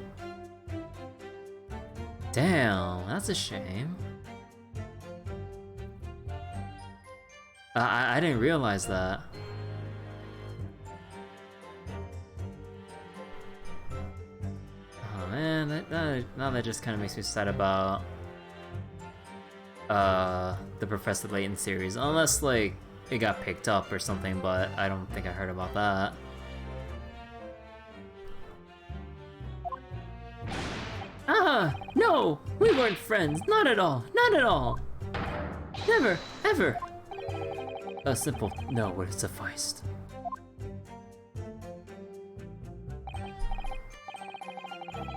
Damn, that's a shame. I didn't realize that. Oh man, now that just kind of makes me sad about the Professor Layton series. Unless like it got picked up or something, but I don't think I heard about that. Ah, no! We weren't friends, not at all, not at all! Never, ever! A simple no would have sufficed.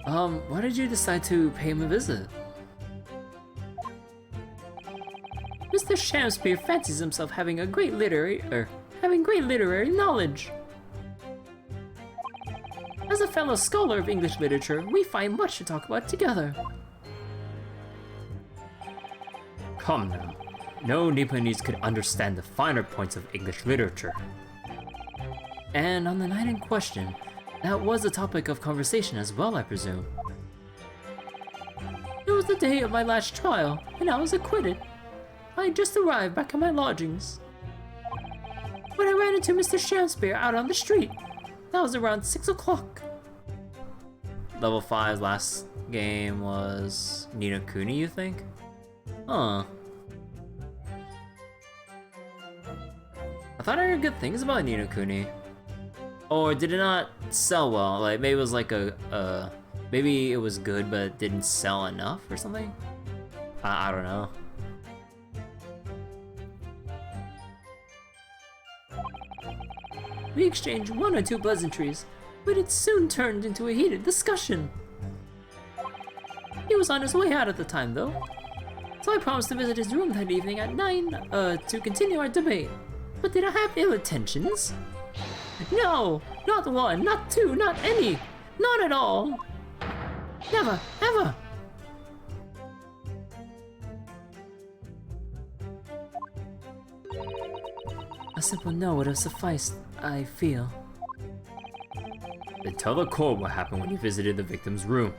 Why did you decide to pay him a visit? Mr. Shamspeare fancies himself having great literary knowledge. As a fellow scholar of English literature, we find much to talk about together. Come now. No Nipponese could understand the finer points of English literature. And on the night in question, that was the topic of conversation as well, I presume. It was the day of my last trial, and I was acquitted. I had just arrived back at my lodgings when I ran into Mr. Shamspeare out on the street. That was around 6 o'clock. Level 5's last game was Ni no Kuni, you think? Huh. I thought I heard good things about Ni no Kuni. Or did it not sell well? Like, maybe it was like maybe it was good but it didn't sell enough or something? I don't know. We exchanged 1 or 2 pleasantries, but it soon turned into a heated discussion. He was on his way out at the time, though, so I promised to visit his room that evening at 9 to continue our debate. But did I have ill intentions? No! Not 1, not 2, not any! Not at all! Never, ever! A simple no would have sufficed, I feel. Then tell the court what happened when you visited the victim's room.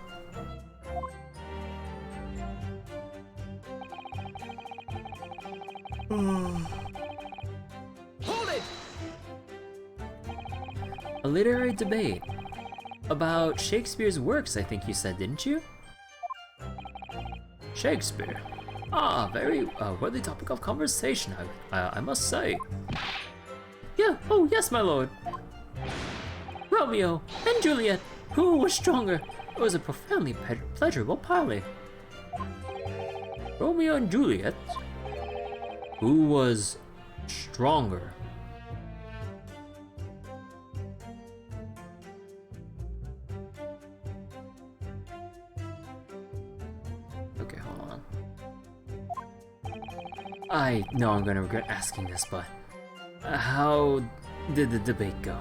Hold it! A literary debate. About Shakespeare's works, I think you said, didn't you? Shakespeare. Ah, very worthy topic of conversation, I must say. Yeah, oh yes, my lord. Romeo and Juliet, who was stronger? It was a profoundly pleasurable parley. Romeo and Juliet? Who was stronger? Okay, hold on. I know I'm gonna regret asking this, but how did the debate go?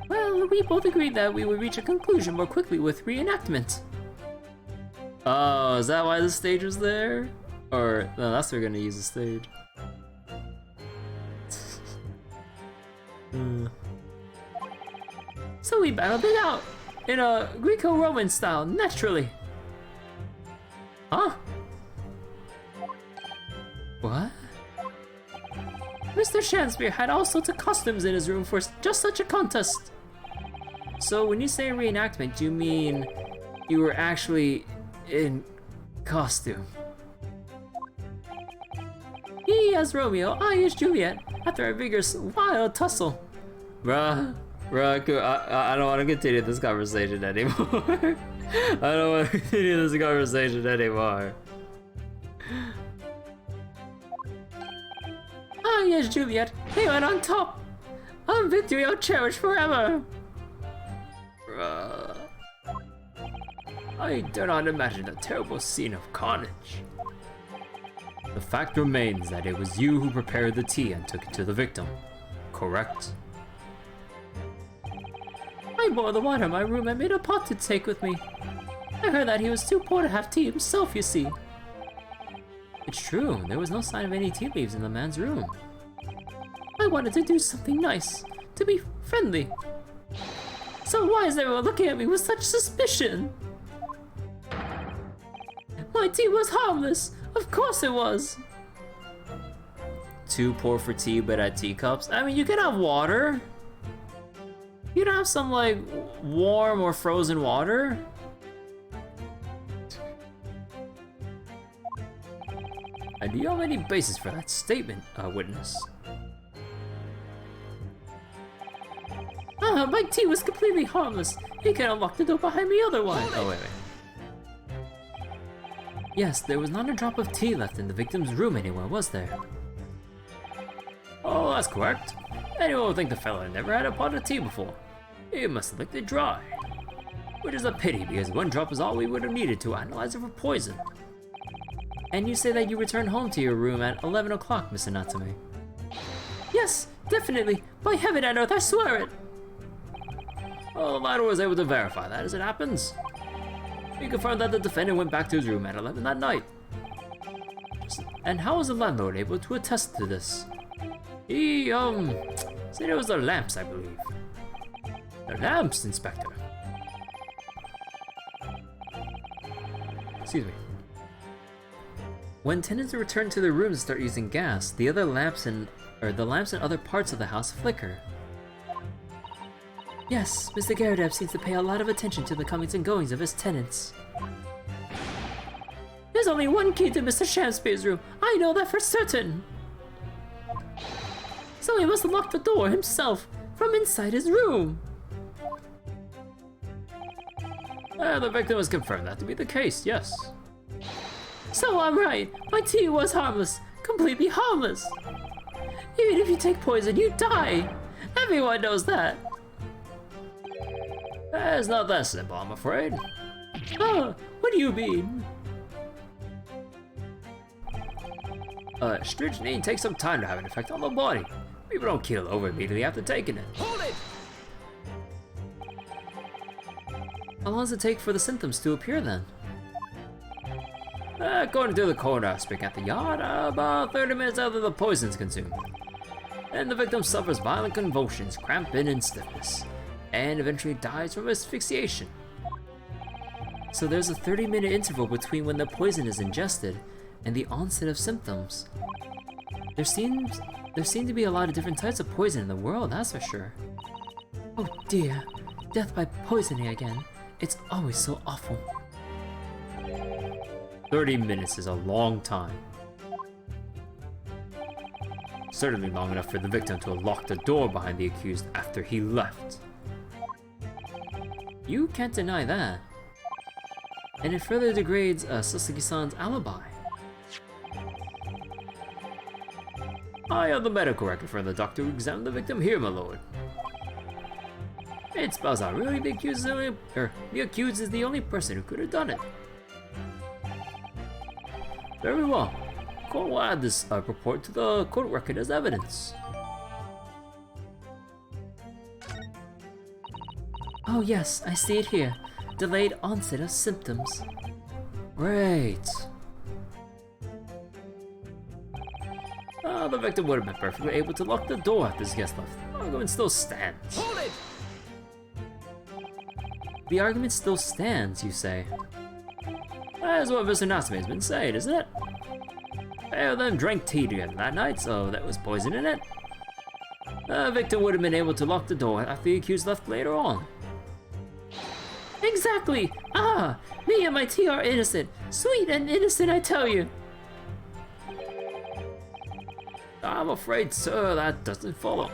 Well, we both agreed that we would reach a conclusion more quickly with reenactment. Oh, is that why the stage was there? Or, no, that's they're gonna use the stage. So we battled it out in a Greco-Roman style, naturally. Huh? What? Mr. Shamspeare had all sorts of costumes in his room for just such a contest. So when you say reenactment, you mean you were actually in costume? He as Romeo, I as Juliet, after a vigorous, wild tussle. Bruh, I don't want to continue this conversation anymore. I don't want to continue this conversation anymore. I as Juliet, he went on top. On victory I'll cherish forever. Bruh. I dare not imagine a terrible scene of carnage. The fact remains that it was you who prepared the tea and took it to the victim, correct? I boiled the water in my room and made a pot to take with me. I heard that he was too poor to have tea himself, you see. It's true, there was no sign of any tea leaves in the man's room. I wanted to do something nice, to be friendly. So why is everyone looking at me with such suspicion? My tea was harmless, of course it was. Too poor for tea but at teacups? I mean, you could have water. You could have some like warm or frozen water. And do you have any basis for that statement, witness? My tea was completely harmless. You can't unlock the door behind me otherwise. Oh, wait. Yes, there was not a drop of tea left in the victim's room anywhere, was there? Oh, that's correct. Anyone would think the fella never had a pot of tea before. He must have licked it dry. Which is a pity, because one drop is all we would have needed to analyze it for poison. And you say that you return home to your room at 11 o'clock, Mr. Natsume. Yes, definitely. By heaven and earth, I swear it. Well, the latter was able to verify that as it happens. He confirmed that the defendant went back to his room at 11 that night. And how was the landlord able to attest to this? He, said it was the lamps, I believe. The lamps, Inspector. Excuse me. When tenants return to their rooms and start using gas, the lamps in other parts of the house flicker. Yes, Mr. Garadeb seems to pay a lot of attention to the comings and goings of his tenants. There's only one key to Mr. Shamspeare's room. I know that for certain. So he must lock the door himself from inside his room. The victim has confirmed that to be the case, yes. So I'm right. My tea was harmless. Completely harmless. Even if you take poison, you die. Everyone knows that. It's not that simple, I'm afraid. Oh, what do you mean? Strychnine takes some time to have an effect on the body. People don't keel over immediately after taking it. Hold it! How long does it take for the symptoms to appear then? According to the coroner speaking at the yard, about 30 minutes after the poison is consumed. And the victim suffers violent convulsions, cramping, and stiffness, and eventually dies from asphyxiation. So there's a 30-minute interval between when the poison is ingested and the onset of symptoms. There seem to be a lot of different types of poison in the world, that's for sure. Oh dear, death by poisoning again. It's always so awful. 30 minutes is a long time. Certainly long enough for the victim to have locked the door behind the accused after he left. You can't deny that. And it further degrades Sasaki-san's alibi. I have the medical record for the doctor who examined the victim here, my lord. It spells out really the accused is the only person who could have done it. Very well. Court will add this report to the court record as evidence. Oh yes, I see it here. Delayed onset of symptoms. Great. The victim would have been perfectly able to lock the door after his guest left. The argument still stands. Hold it! The argument still stands, you say? That's what Mr. Natsume has been saying, isn't it? Pair of them drank tea together that night, so that was poison in it. The victim would have been able to lock the door after the accused left later on. Exactly! Ah! Me and my tea are innocent. Sweet and innocent, I tell you. I'm afraid, sir, that doesn't follow.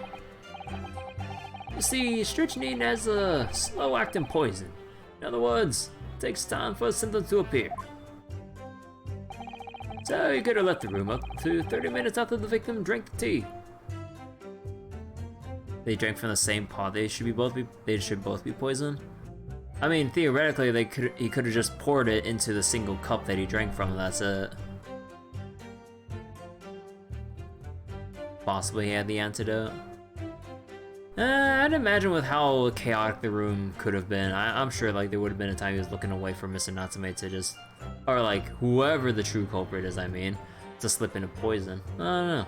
You see, strychnine has a slow-acting poison. In other words, it takes time for symptoms to appear. So you could have left the room up to 30 minutes after the victim drank the tea. They drank from the same pot. They should both be poisoned. I mean, theoretically, he could have just poured it into the single cup that he drank from, and that's it. Possibly he had the antidote. I'd imagine with how chaotic the room could have been, I'm sure like there would have been a time he was looking away from Mr. Natsume to just, or like whoever the true culprit is, I mean, to slip into poison. I don't know.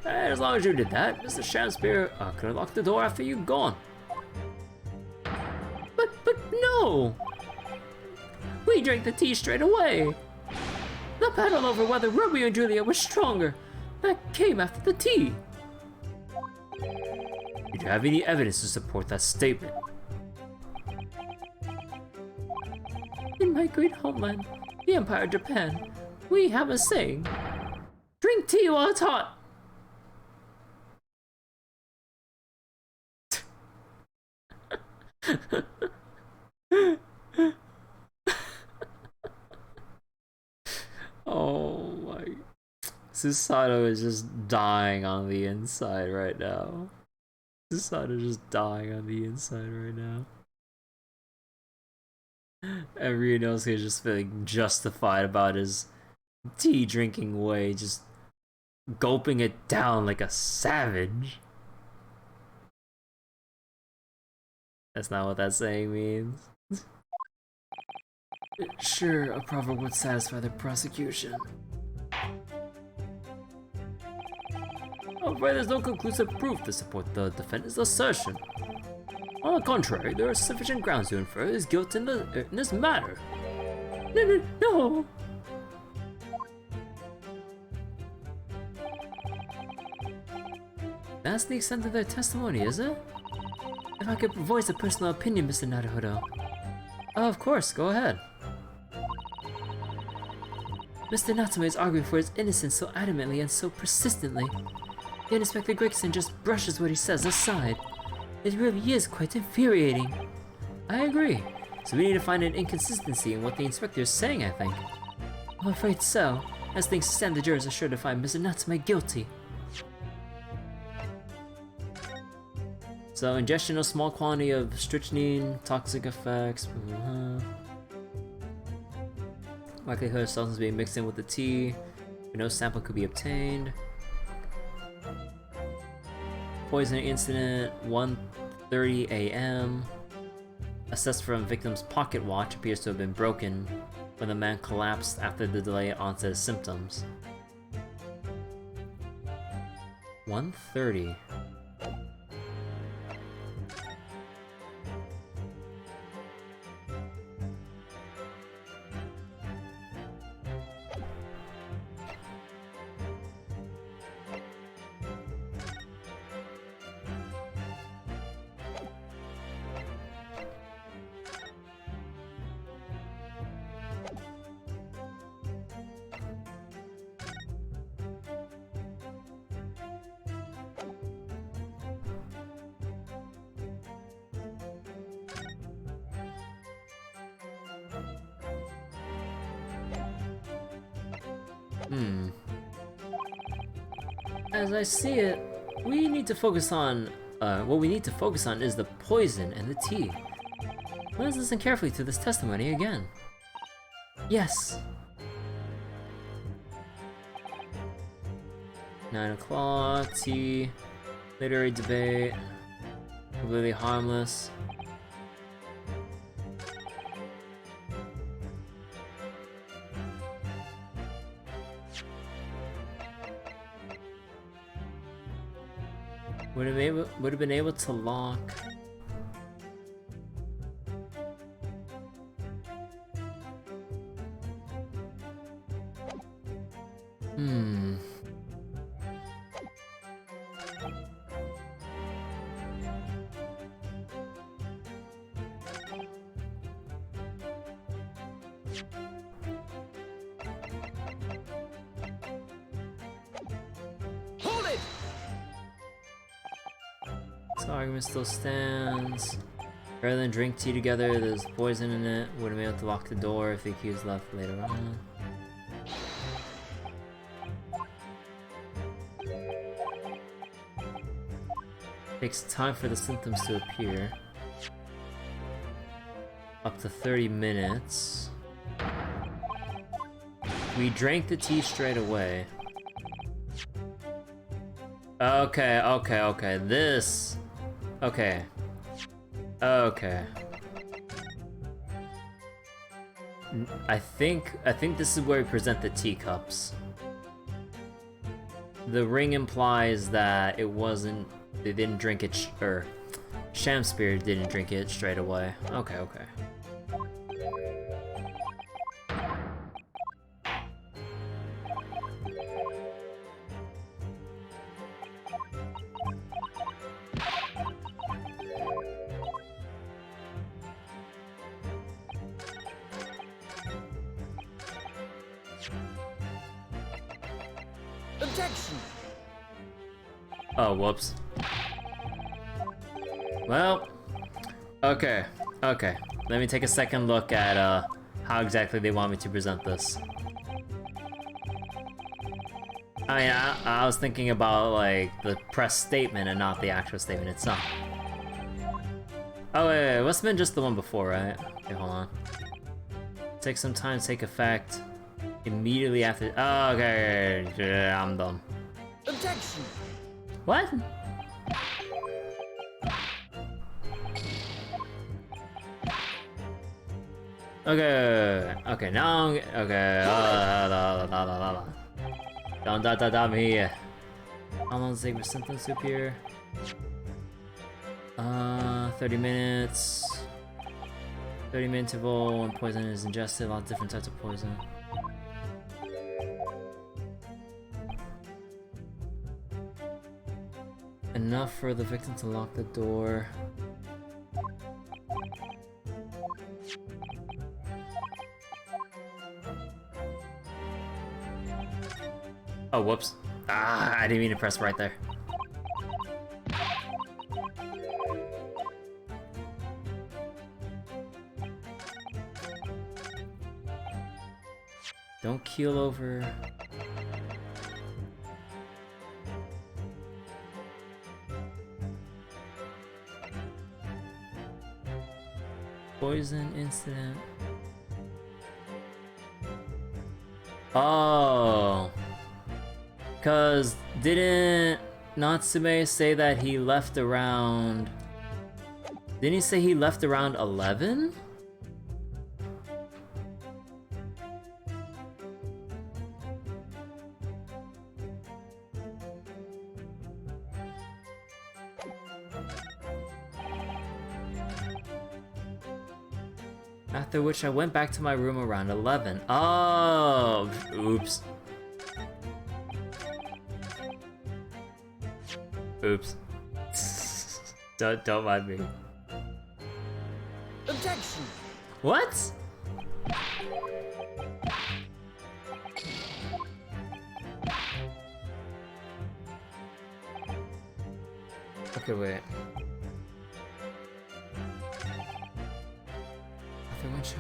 Hey, as long as you did that, Mr. Shamspeare could have locked the door after you'd gone. But no! We drank the tea straight away. The battle over whether Romeo and Juliet was stronger, that came after the tea. Did you have any evidence to support that statement? In my great homeland, the Empire of Japan, we have a saying, drink tea while it's hot. Oh my... Susato is just dying on the inside right now. Sada's just dying on the inside right now. And Ryunosuke is just feeling justified about his tea drinking way, just gulping it down like a savage. That's not what that saying means. Sure, a proverb would satisfy the prosecution. However, there's no conclusive proof to support the defendant's assertion. On the contrary, there are sufficient grounds to infer his guilt in this matter. No! That's the extent of their testimony, is it? If I could voice a personal opinion, Mr. Naruhodo. Oh, of course, go ahead. Mr. Natsume is arguing for his innocence so adamantly and so persistently. Yet Inspector Gregson just brushes what he says aside. It really is quite infuriating. I agree. So we need to find an inconsistency in what the inspector is saying, I think. I'm afraid so. As things stand, the jurors are sure to find Mr. Natsume guilty. So, ingestion of small quantity of strychnine, toxic effects, likelihood of substance being mixed in with the tea, but no sample could be obtained. Poisoning incident, 1:30 a.m. Assessed from victim's pocket watch appears to have been broken when the man collapsed after the delayed onset of symptoms. 1:30. As I see it, we need to focus on, what we need to focus on is the poison and the tea. Let's listen carefully to this testimony again. Yes. 9 o'clock, tea, literary debate, completely harmless. Would have been able to lock. This argument still stands. Rather than drink tea together, there's poison in it. Would have been able to lock the door if the accused left later on. Takes time for the symptoms to appear. Up to 30 minutes. We drank the tea straight away. Okay. This. Okay. I think this is where we present the teacups. The ring implies that it wasn't. They didn't drink it, or Sham Spirit didn't drink it straight away. Okay. Objection! Oh, whoops. Well, okay. Let me take a second look at how exactly they want me to present this. I mean, I was thinking about, like, the press statement and not the actual statement itself. Oh, wait, it must have been just the one before, right? Okay, hold on. Take some time to take effect immediately after. Oh, okay, yeah, I'm dumb. Objection! What? Okay, now I'm, okay, don't me. How long does it take for symptom soup here? 30 minutes. 30-minute interval when poison is ingested, lots of different types of poison. Enough for the victim to lock the door. Oh, whoops. Ah, I didn't mean to press right there. Don't keel over. Poison incident. Oh. Cause didn't Natsume say that he left around... Didn't he say he left around 11? After which I went back to my room around 11. Oh, oops. Oops. Don't mind me. Objection! What? Okay, wait. After which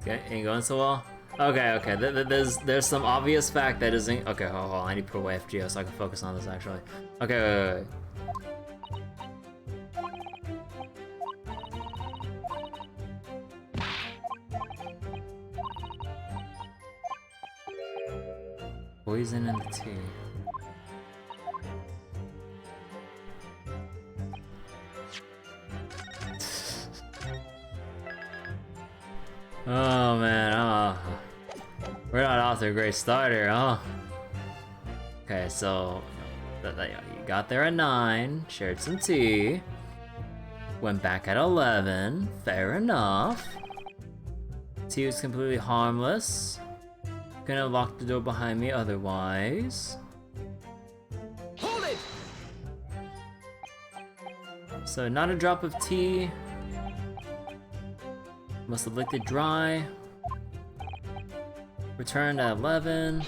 okay, ain't going so well. Okay. There's some obvious fact that isn't. Okay, hold on. I need to put away FGO so I can focus on this actually. Okay, wait. Poison in the tea. Oh man, we're not off to a great start here, huh? Okay, so you got there at 9, shared some tea, went back at 11, fair enough. Tea was completely harmless. Couldn't have locked the door behind me otherwise. Hold it! So not a drop of tea. Must have licked it dry. Returned at 11.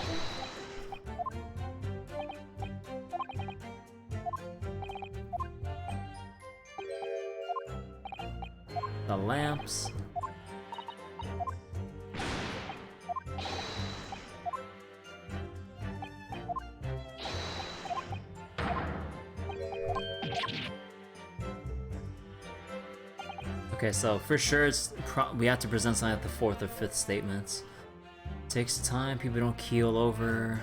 The lamps. Okay, so for sure we have to present something at the 4th or 5th statements. Takes time, people don't keel over.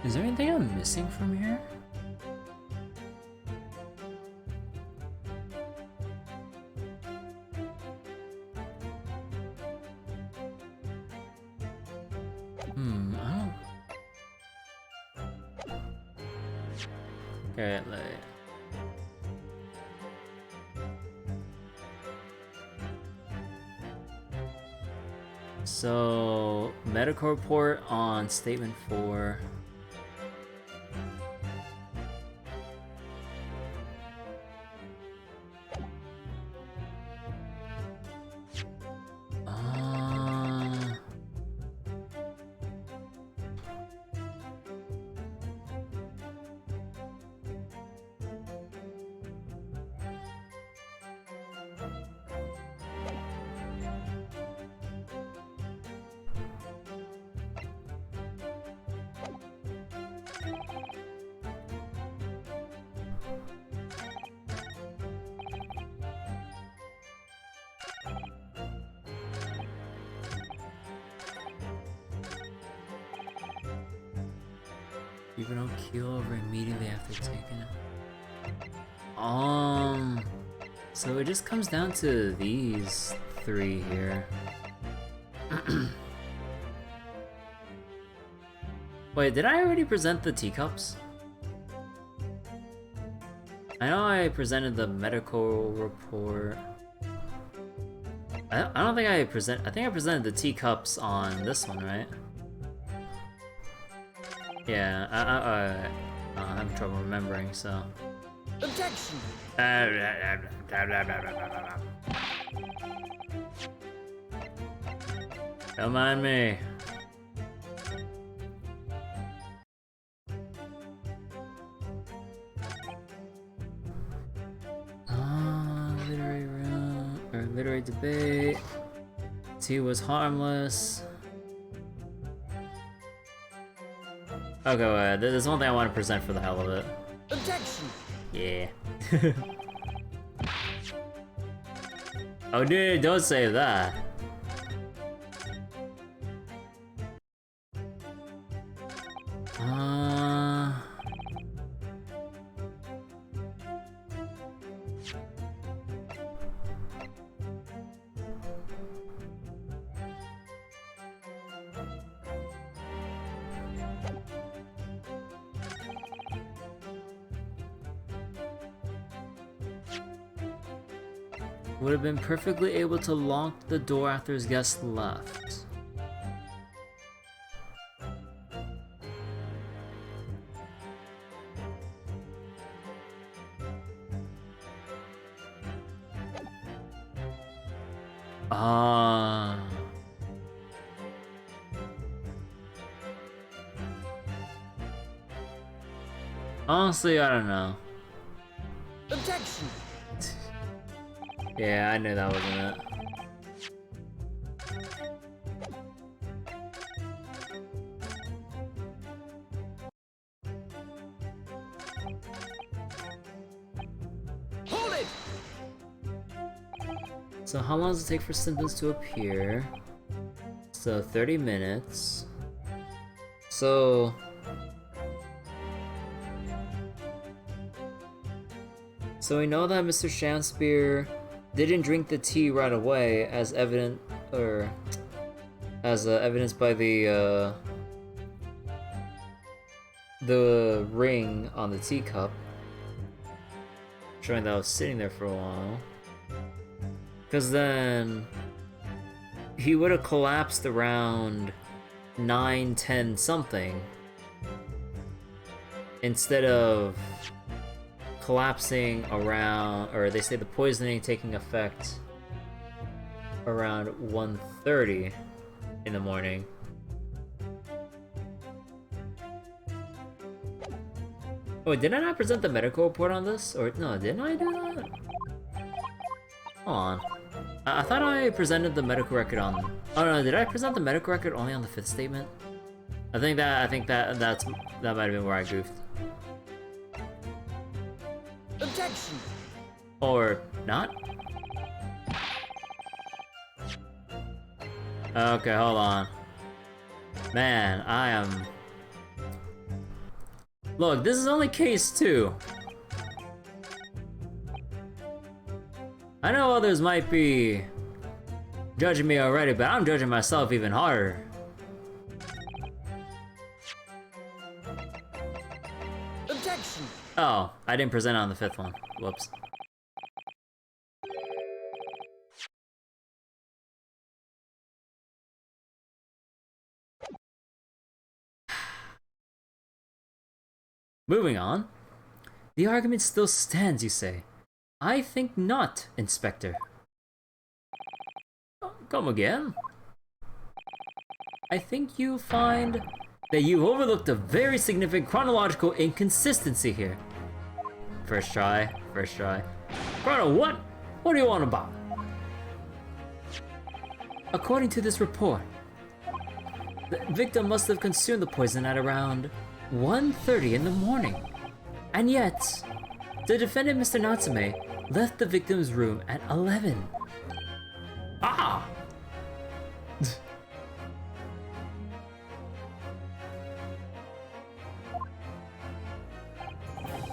Is there anything I'm missing from here? I don't... Okay, so, medical report on statement 4. Even no keel over immediately after taking it. So it just comes down to these three here. Wait, did I already present the teacups? I know I presented the medical report. I don't think I think I presented the teacups on this one, right? Yeah, I'm having trouble remembering, so. Objection! Don't mind me. Literary room, or literary debate. Tea was harmless. Okay, wait, there's one thing I want to present for the hell of it. Objection! Yeah. Oh, dude, don't say that. Would have been perfectly able to lock the door after his guest left. Honestly, I don't know. Objection! Yeah, I knew that wasn't it. Hold it! So how long does it take for symptoms to appear? So 30 minutes. So we know that Mr. Shakespeare didn't drink the tea right away, as evident, or as evidenced by the ring on the teacup, showing that I was sitting there for a while. Because then he would have collapsed around 9:10 something, instead of collapsing around, or they say the poisoning taking effect around 1:30 in the morning. Oh, did I not present the medical report on this? Or no, didn't I do that? Hold on. I thought I presented the medical record on. Oh no, did I present the medical record only on the 5th statement? I think that might have been where I goofed. Objection! Or not? Okay, hold on. Man, I am... Look, this is only case 2. I know others might be judging me already, but I'm judging myself even harder. Objection! Oh, I didn't present on the 5th one. Whoops. Moving on. The argument still stands, you say. I think not, Inspector. Come again? I think you find that you overlooked a very significant chronological inconsistency here. First try, first try. Chrono, what? What do you want about? According to this report, the victim must have consumed the poison at around 1:30 in the morning. And yet, the defendant, Mr. Natsume, left the victim's room at 11. Ah!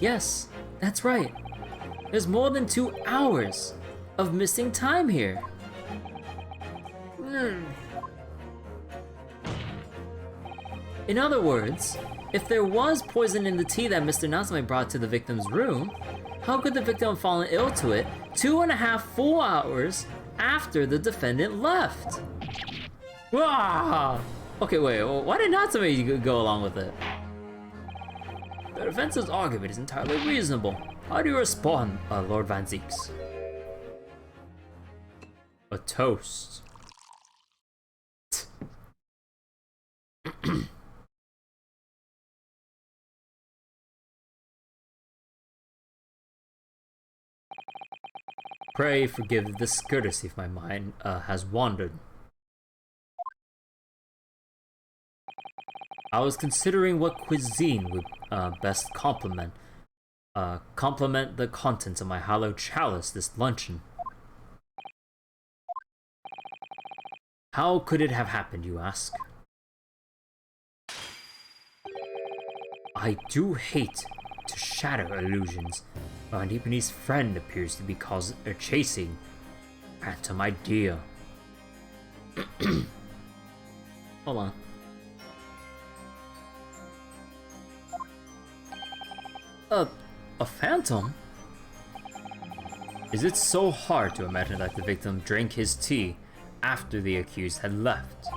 Yes, that's right. There's more than 2 hours of missing time here. In other words, if there was poison in the tea that Mr. Natsume brought to the victim's room, how could the victim have fallen ill to it 2.5 full hours after the defendant left? Wah! Okay, wait, why did Natsume go along with it? The defense's argument is entirely reasonable. How do you respond, Lord Van Zieks? A toast. Pray forgive the discourtesy if my mind has wandered. I was considering what cuisine would best complement the contents of my hallowed chalice this luncheon. How could it have happened, you ask? I do hate to shatter illusions. My Japanese friend appears to be chasing a phantom idea. Hold on. A phantom? Is it so hard to imagine that the victim drank his tea after the accused had left?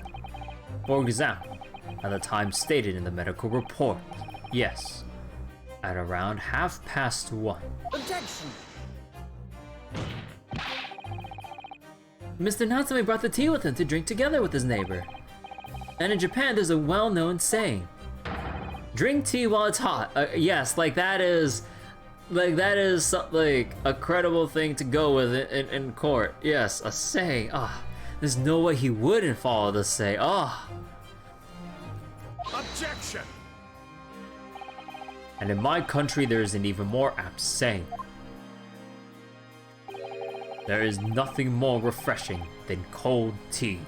For example, at the time stated in the medical report, yes, at around 1:30. Objection! Mr. Natsume brought the tea with him to drink together with his neighbor. And in Japan, there's a well-known saying, drink tea while it's hot. Yes, like that is like a credible thing to go with in court. Yes, a saying. There's no way he wouldn't follow the say. Objection! And in my country, there is an even more apt saying. There is nothing more refreshing than cold tea.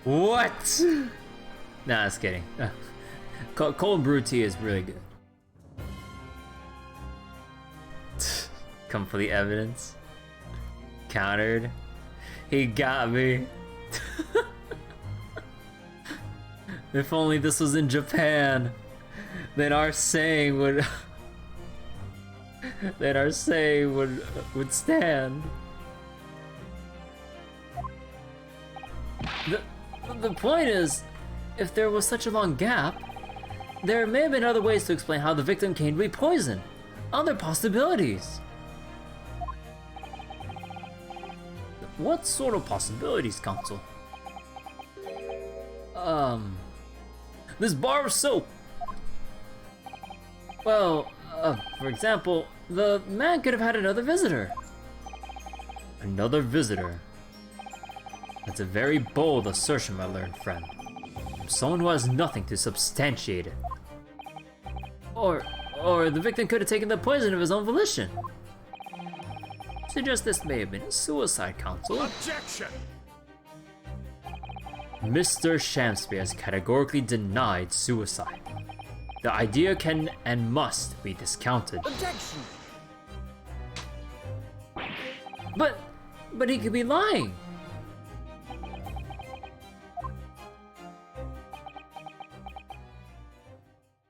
What? Nah, just kidding. Cold brew tea is really good. Complete evidence. Countered. He got me. If only this was in Japan, then our saying would would stand. The point is, if there was such a long gap, there may have been other ways to explain how the victim came to be poisoned. Other possibilities. What sort of possibilities, Counsel? This bar of soap. Well, for example, the man could have had another visitor. Another visitor? That's a very bold assertion, my learned friend. From someone who has nothing to substantiate it. Or the victim could have taken the poison of his own volition. Suggest this may have been a suicide, Counsel. Objection! Mr. Shamsby has categorically denied suicide. The idea can and must be discounted. Objection! But he could be lying.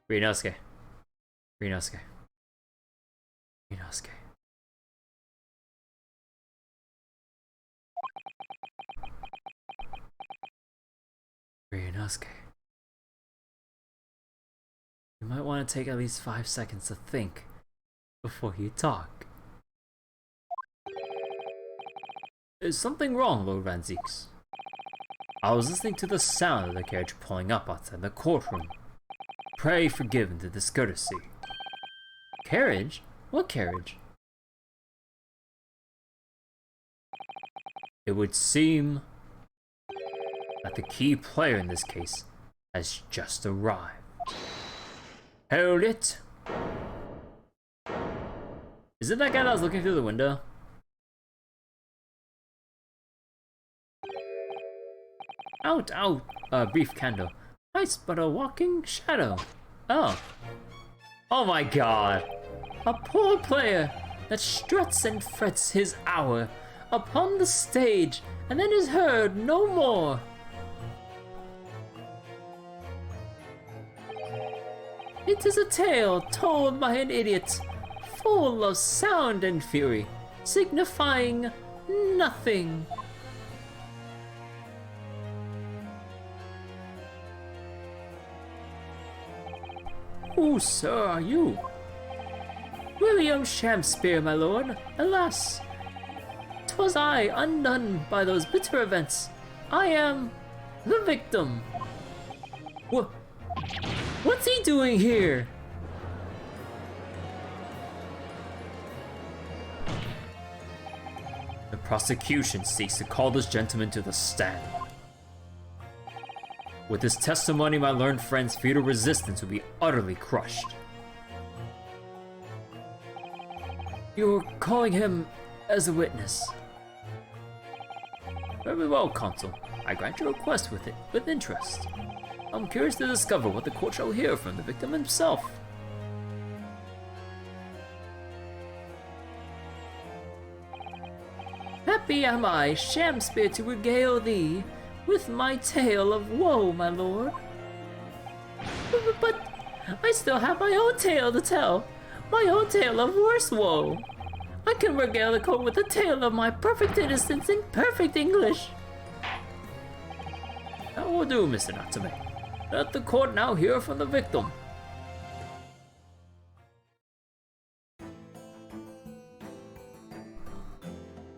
Ryunosuke. Ryunosuke. Ryunosuke. Ryunosuke. You might want to take at least 5 seconds to think before you talk. Is something wrong, Lord Van Zieks? I was listening to the sound of the carriage pulling up outside the courtroom. Pray forgive the discourtesy. Carriage? What carriage? It would seem that the key player in this case has just arrived. Hold it! Is it that guy that was looking through the window? Out, brief candle. Nice, but a walking shadow. Oh. Oh my god! A poor player that struts and frets his hour upon the stage and then is heard no more. It is a tale told by an idiot, full of sound and fury, signifying nothing. Who, sir, are you? William Shakespeare, my lord. Alas, 'twas I, undone by those bitter events. I am the victim. What's he doing here? The prosecution seeks to call this gentleman to the stand. With his testimony, my learned friend's feudal resistance will be utterly crushed. You're calling him as a witness. Very well, Consul. I grant your request with interest. I'm curious to discover what the court shall hear from the victim himself. Happy am I, Shakespeare, to regale thee with my tale of woe, my lord. But I still have my own tale to tell. My own tale of worse woe. I can regale the court with a tale of my perfect innocence in perfect English. That will do, Mr. Natsume. Let the court now hear from the victim.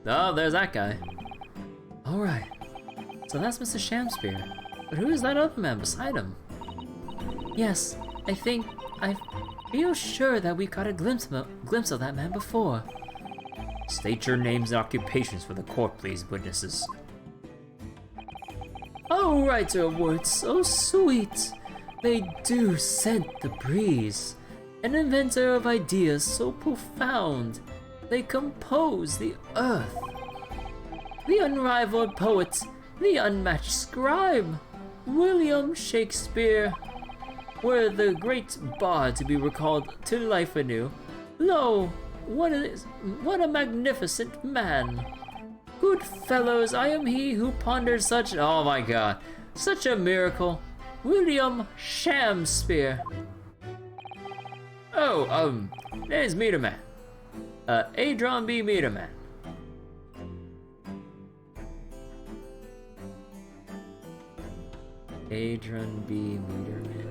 Oh, there's that guy. Alright. So that's Mr. Shakespeare. But who is that other man beside him? Yes, I feel sure that we got a glimpse of that man before. State your names and occupations for the court, please, witnesses. Oh, writer of words so sweet, they do scent the breeze. An inventor of ideas so profound, they compose the earth. The unrivaled poet, the unmatched scribe, William Shakespeare, were the great bard to be recalled to life anew. Lo, what a magnificent man! Good fellows, I am he who pondered such— oh my god, such a miracle. William Shakespeare. Oh, name's Meterman. Adron B. Meterman. Adron B. Meterman.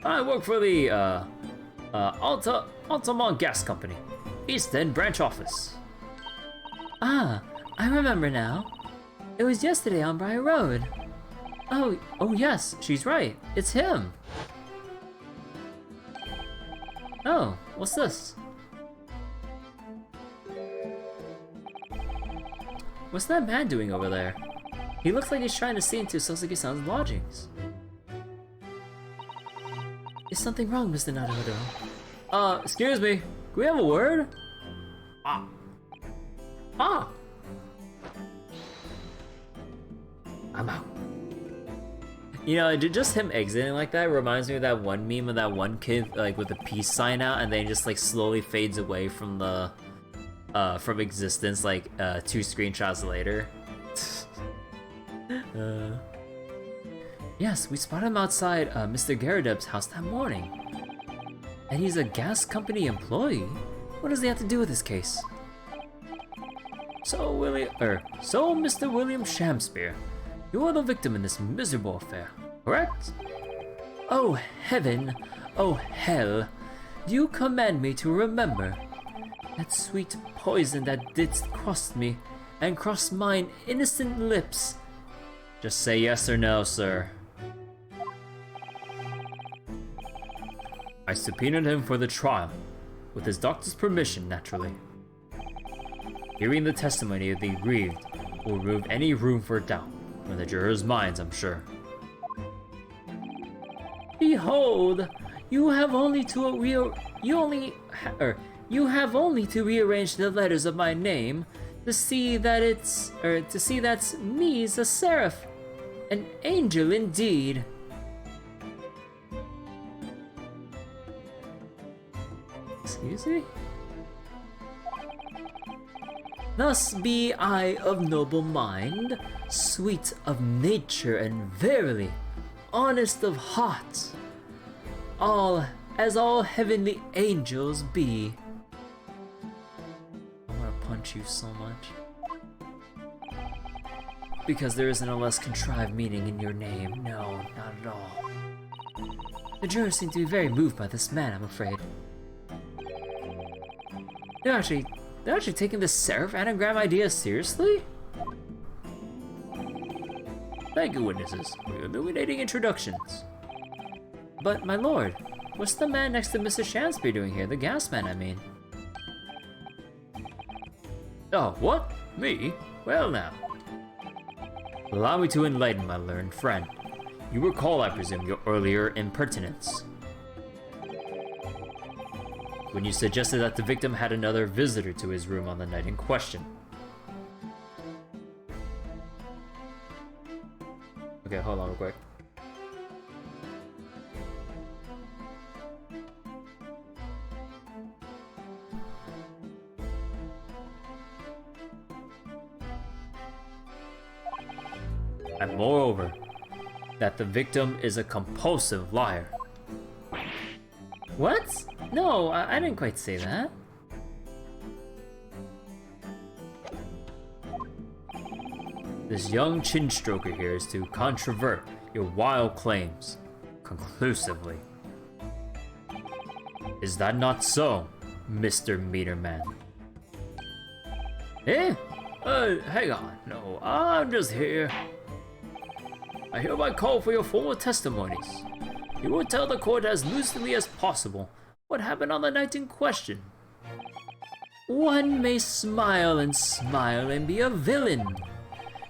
I work for the Altamont Gas Company, East End branch office. Ah, I remember now. It was yesterday on Briar Road. Oh yes, she's right. It's him. Oh, what's this? What's that man doing over there? He looks like he's trying to see into Sosuke-san's lodgings. Is something wrong, Mr. Naruto? Excuse me. Can we have a word? I'm out. You know, just him exiting like that reminds me of that one meme of that one kid, like, with a peace sign out and then just, like, slowly fades away from the, from existence, like, 2 screenshots later. Yes, we spotted him outside Mr. Garadeb's house that morning. And he's a gas company employee? What does he have to do with this case? So, Mr. William Shakespeare, you are the victim in this miserable affair, correct? Oh heaven, oh hell, do you command me to remember that sweet poison that didst cross me and cross mine innocent lips? Just say yes or no, sir. I subpoenaed him for the trial, with his doctor's permission, naturally. Hearing the testimony of the aggrieved will remove any room for doubt from the jurors' minds, I'm sure. behold, you have only to rearrange the letters of my name to see that's me, a seraph, an angel indeed. Excuse me? Thus be I of noble mind, sweet of nature, and verily honest of heart, all as all heavenly angels be. I want to punch you so much. Because there isn't a less contrived meaning in your name. No, not at all. The jurors seem to be very moved by this man, I'm afraid. They're actually taking this seraph anagram idea seriously? Thank you, witnesses, for your illuminating introductions. But, my lord, what's the man next to Mrs. Shanspeare doing here? The gas man, I mean. Oh, what? Me? Well now. Allow me to enlighten my learned friend. You recall, I presume, your earlier impertinence when you suggested that the victim had another visitor to his room on the night in question. Okay, hold on real quick. And moreover, that the victim is a compulsive liar. What? No, I didn't quite say that. This young chin stroker here is to controvert your wild claims conclusively. Is that not so, Mr. Meterman? Eh? Hang on. No, I'm just here. I hereby call for your formal testimonies. You will tell the court as lucidly as possible what happened on the night in question. One may smile and be a villain.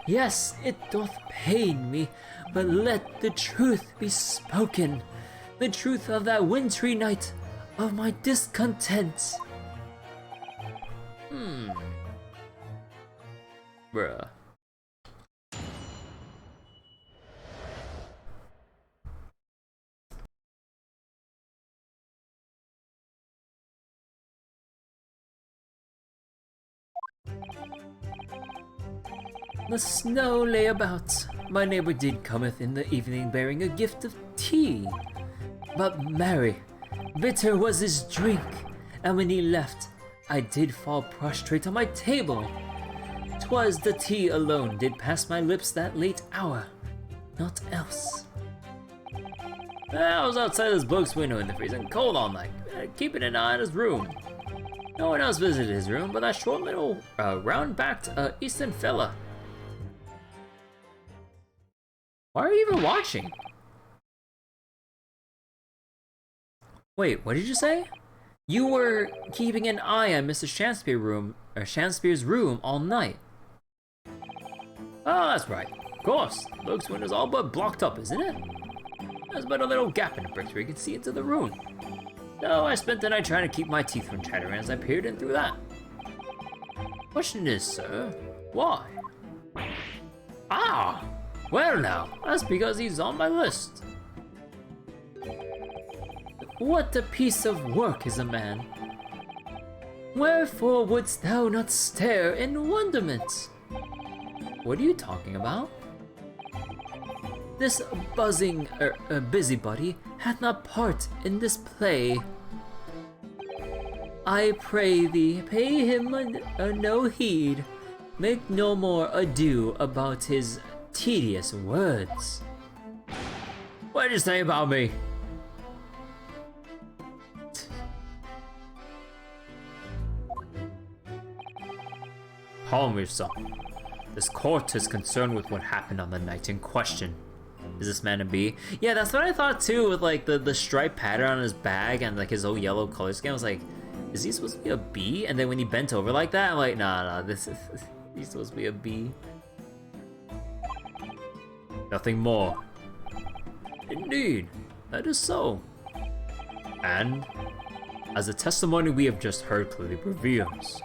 Yes, it doth pain me, but let the truth be spoken. The truth of that wintry night of my discontent. Bruh. The snow lay about. My neighbor did cometh in the evening bearing a gift of tea. But marry, bitter was his drink, and when he left, I did fall prostrate on my table. 'Twas the tea alone did pass my lips that late hour, not else. I was outside this bloke's window in the freezing cold all night, keeping an eye on his room. No one else visited his room but that short little round-backed Eastern fella. Why are you even watching? Wait, what did you say? You were keeping an eye on Mr. Shanspeare's room all night. Oh, that's right. Of course. The bloke's window's all but blocked up, isn't it? There's but a little gap in the bricks where you can see into the room. So I spent the night trying to keep my teeth from chattering as I peered in through that. Question is, sir, why? Ah! Well now, that's because he's on my list. What a piece of work is a man. Wherefore wouldst thou not stare in wonderment? What are you talking about? This buzzing, busybody hath not part in this play. I pray thee, pay him no heed. Make no more ado about his tedious words. What did you say about me? Calm yourself. This court is concerned with what happened on the night in question. Is this man a bee? Yeah, that's what I thought too, with like the striped pattern on his bag and like his old yellow color scheme. I was like, is he supposed to be a bee? And then when he bent over like that, I'm like, nah, he's supposed to be a bee. Nothing more. Indeed. That is so. And, as the testimony we have just heard clearly reveals,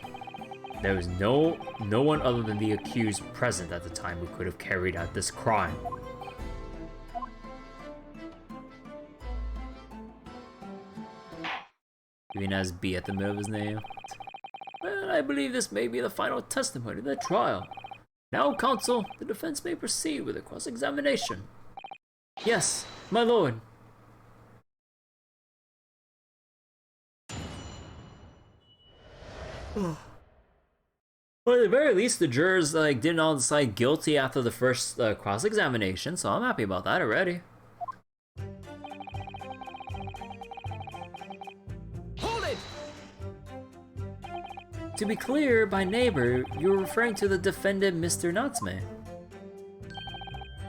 there was no one other than the accused present at the time who could have carried out this crime. Even has B at the middle of his name. Well, I believe this may be the final testimony of the trial. Now, counsel, the defense may proceed with the cross-examination. Yes, my lord. Well, at the very least, the jurors didn't all decide guilty after the first cross-examination, so I'm happy about that already. To be clear, by neighbor, you're referring to the defendant, Mr. Natsume.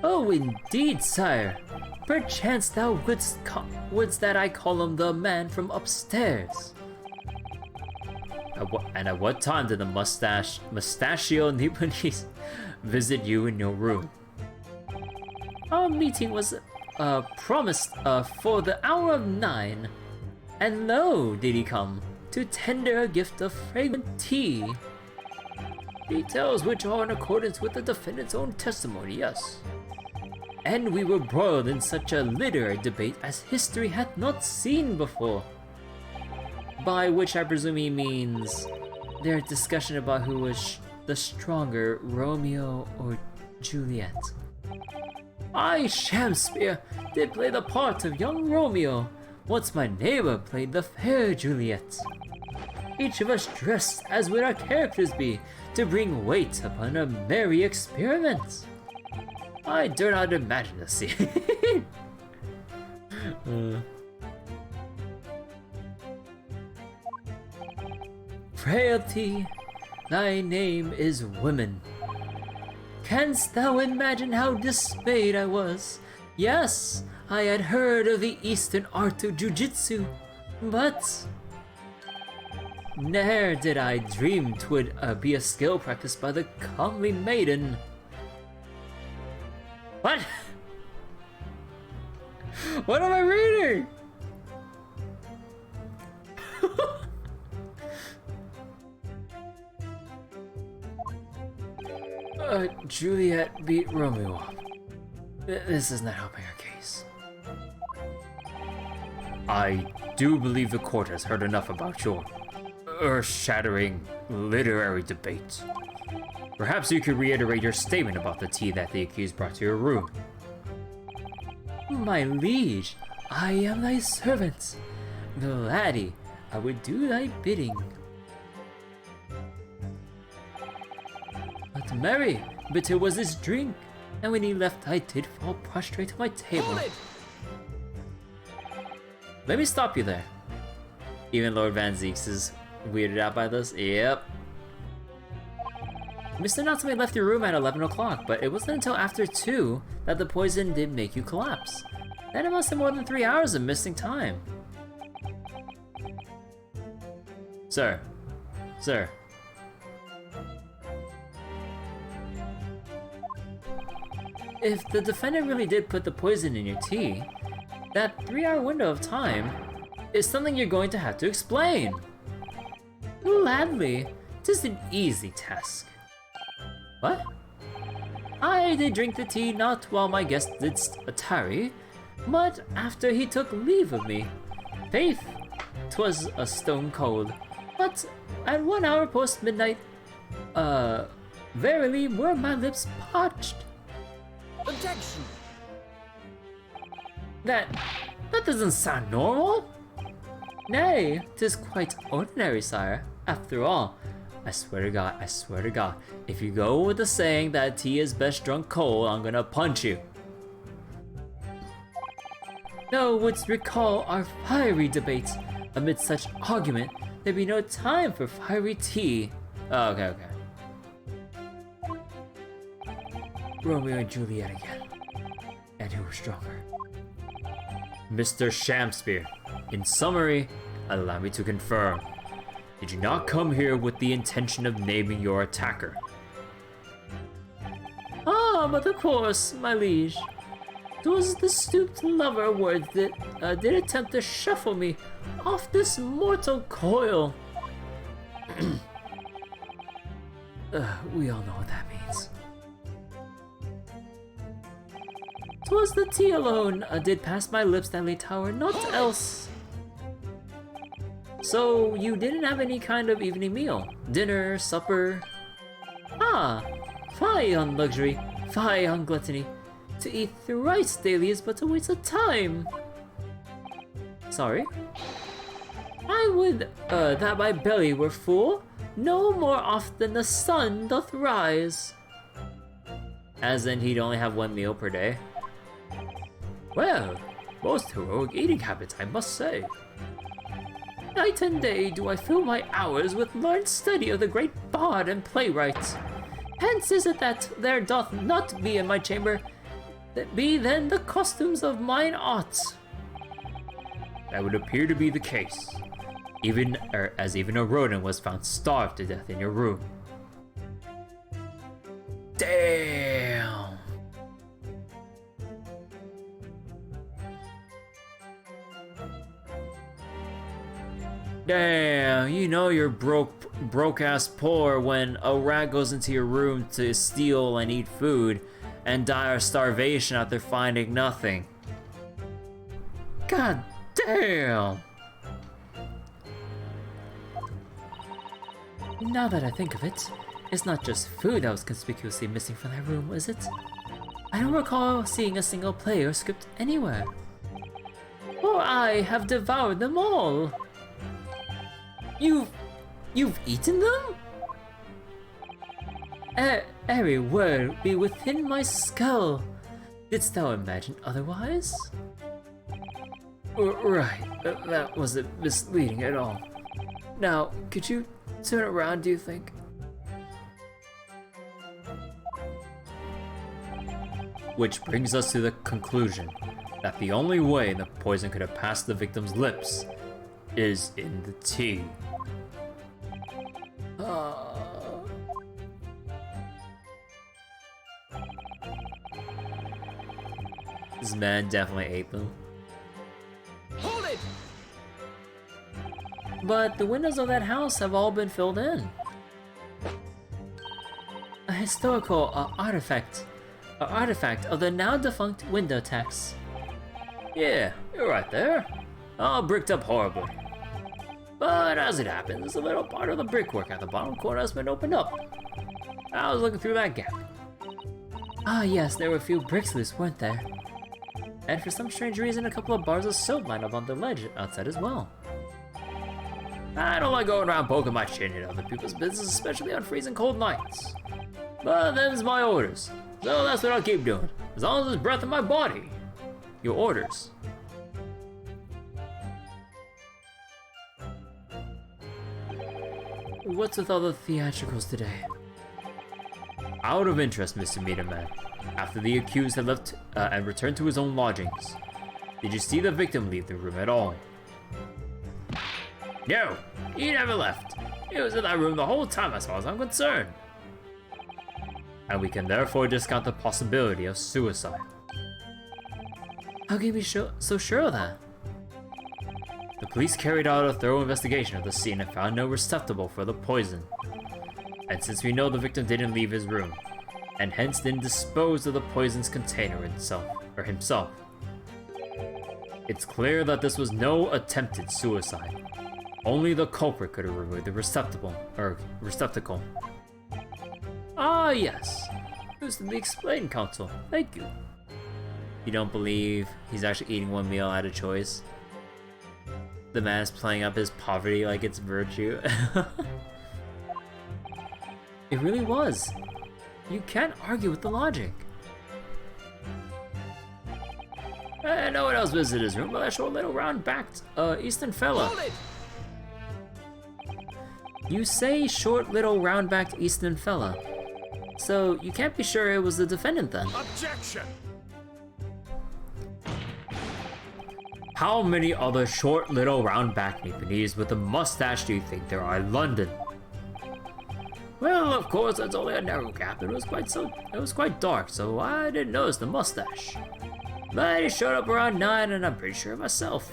Oh, indeed, sire. Perchance thou wouldst that I call him the man from upstairs. At what time did the mustachio Nipponese visit you in your room? Our meeting was promised for the hour of 9, and lo, did he come to tender a gift of fragrant tea. Details which are in accordance with the defendant's own testimony, yes. And we were broiled in such a literary debate as history hath not seen before. By which I presume he means their discussion about who was the stronger, Romeo or Juliet. I, Shakespeare, did play the part of young Romeo, once my neighbor played the fair Juliet. Each of us dressed as would our characters be, to bring weight upon a merry experiment. I dare not imagine the scene. Frailty, thy name is woman. Canst thou imagine how dismayed I was? Yes, I had heard of the Eastern art of jujitsu, but ne'er did I dream 'twould be a skill practiced by the comely maiden. What? What am I reading? Juliet beat Romeo. This is not helping our case. I do believe the court has heard enough about your earth-shattering literary debate. Perhaps you could reiterate your statement about the tea that the accused brought to your room. My liege, I am thy servant. Laddie, I would do thy bidding. But Mary, bitter was his drink, and when he left I did fall prostrate to my table. Let me stop you there. Even Lord Van Zeeks is weirded out by this. Yep. Mr. Natsume left your room at 11 o'clock, but it wasn't until after 2 that the poison did make you collapse. Then it must have more than 3 hours of missing time. Sir. Sir. If the defendant really did put the poison in your tea, that 3-hour window of time is something you're going to have to explain. Gladly, 'tis an easy task. What? I did drink the tea not while my guest did tarry, but after he took leave of me. Faith, 'twas a stone cold, but at 1 hour post midnight, verily were my lips parched. Objection! That doesn't sound normal. Nay, 'tis quite ordinary, sire. After all, I swear to God, if you go with the saying that tea is best drunk cold, I'm gonna punch you. Thou wouldst recall our fiery debate. Amid such argument, there'd be no time for fiery tea. Oh, okay. Romeo and Juliet again. And who was stronger? Mr. Shakespeare, in summary, allow me to confirm. Did you not come here with the intention of naming your attacker? Ah, but of course, my liege. 'twas the stooped lover words that did attempt to shuffle me off this mortal coil. We all know what that means. 'Twas the tea alone did pass my lips that lay tower, naught else. So you didn't have any kind of evening meal? Dinner, supper? Ah, fie on luxury, fie on gluttony. To eat thrice daily is but a waste of time. Sorry? I would that my belly were full, no more oft than the sun doth rise. As in he'd only have one meal per day? Well, most heroic eating habits, I must say. Night and day do I fill my hours with learned study of the great bard and playwright. Hence is it that there doth not be in my chamber that be then the costumes of mine art. That would appear to be the case, as even a rodent was found starved to death in your room. Damn! Damn, you know you're broke ass poor when a rat goes into your room to steal and eat food and die of starvation after finding nothing. God damn! Now that I think of it, it's not just food that was conspicuously missing from that room, is it? I don't recall seeing a single play or script anywhere. Or I have devoured them all. You've eaten them? Every word be within my skull. Didst thou imagine otherwise? Right, that wasn't misleading at all. Now, could you turn around, do you think? Which brings us to the conclusion that the only way the poison could have passed the victim's lips is in the tea. This man definitely ate them. Hold it! But the windows of that house have all been filled in. A historical artifact of the now defunct window tax. Yeah, you're right there. All bricked up horribly. But as it happens, a little part of the brickwork at the bottom corner has been opened up. I was looking through that gap. Ah yes, there were a few bricks loose, weren't there? And for some strange reason, a couple of bars of soap lined up on the ledge outside as well. I don't like going around poking my chin in other people's business, especially on freezing cold nights. But them's my orders, so that's what I'll keep doing, as long as there's breath in my body. Your orders. What's with all the theatricals today? Out of interest, Mr. Meterman, after the accused had left and returned to his own lodgings, did you see the victim leave the room at all? No, he never left. He was in that room the whole time as far as I'm concerned. And we can therefore discount the possibility of suicide. How can you be so sure of that? The police carried out a thorough investigation of the scene and found no receptacle for the poison. And since we know the victim didn't leave his room, and hence didn't dispose of the poison's container himself, it's clear that this was no attempted suicide. Only the culprit could have removed the receptacle. Ah, yes. It was to be explained, Counsel. Thank you. You don't believe he's actually eating one meal out of choice? The man is playing up his poverty like it's virtue. It really was. You can't argue with the logic. No one else visited his room but that short little round-backed Eastern fella. Hold it! You say short little round-backed Eastern fella. So you can't be sure it was the defendant then. Objection! How many other short little round-backed Nipponese with a mustache do you think there are in London? Well, of course, that's only a narrow gap. It was quite dark, so I didn't notice the mustache. But he showed up around 9 and I'm pretty sure of myself.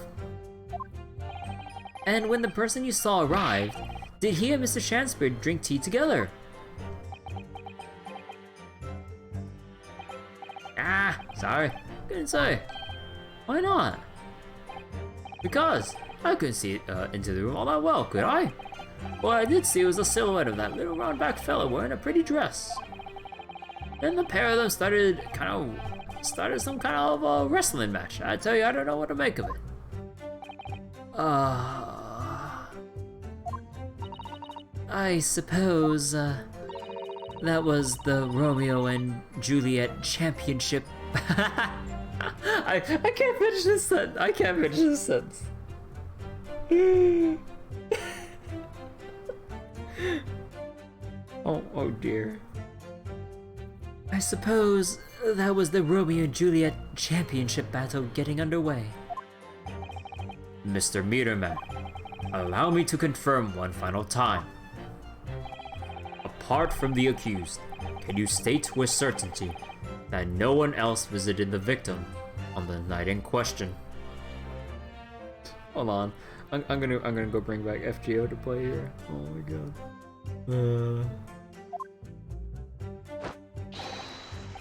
And when the person you saw arrived, did he and Mr. Shanspeare drink tea together? Ah, sorry, couldn't say. Why not? Because I couldn't see into the room all that well, could I? What I did see was the silhouette of that little round-backed fella wearing a pretty dress. Then the pair of them started some kind of a wrestling match. I tell you, I don't know what to make of it. I suppose that was the Romeo and Juliet championship. I can't finish this sentence. I can't finish this sentence. Oh dear. I suppose that was the Romeo and Juliet championship battle getting underway. Mr. Meterman, allow me to confirm one final time. Apart from the accused, can you state with certainty that no one else visited the victim on the night in question? Hold on, I'm gonna go bring back FGO to play here. Oh my god.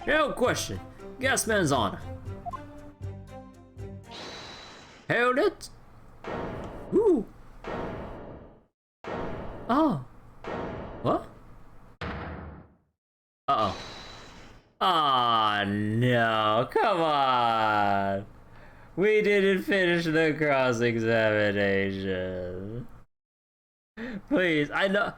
No question. Gasman's honor. Held it. Ooh. Oh. What? Uh-oh. Aw, no. Come on. We didn't finish the cross-examination. Please, I know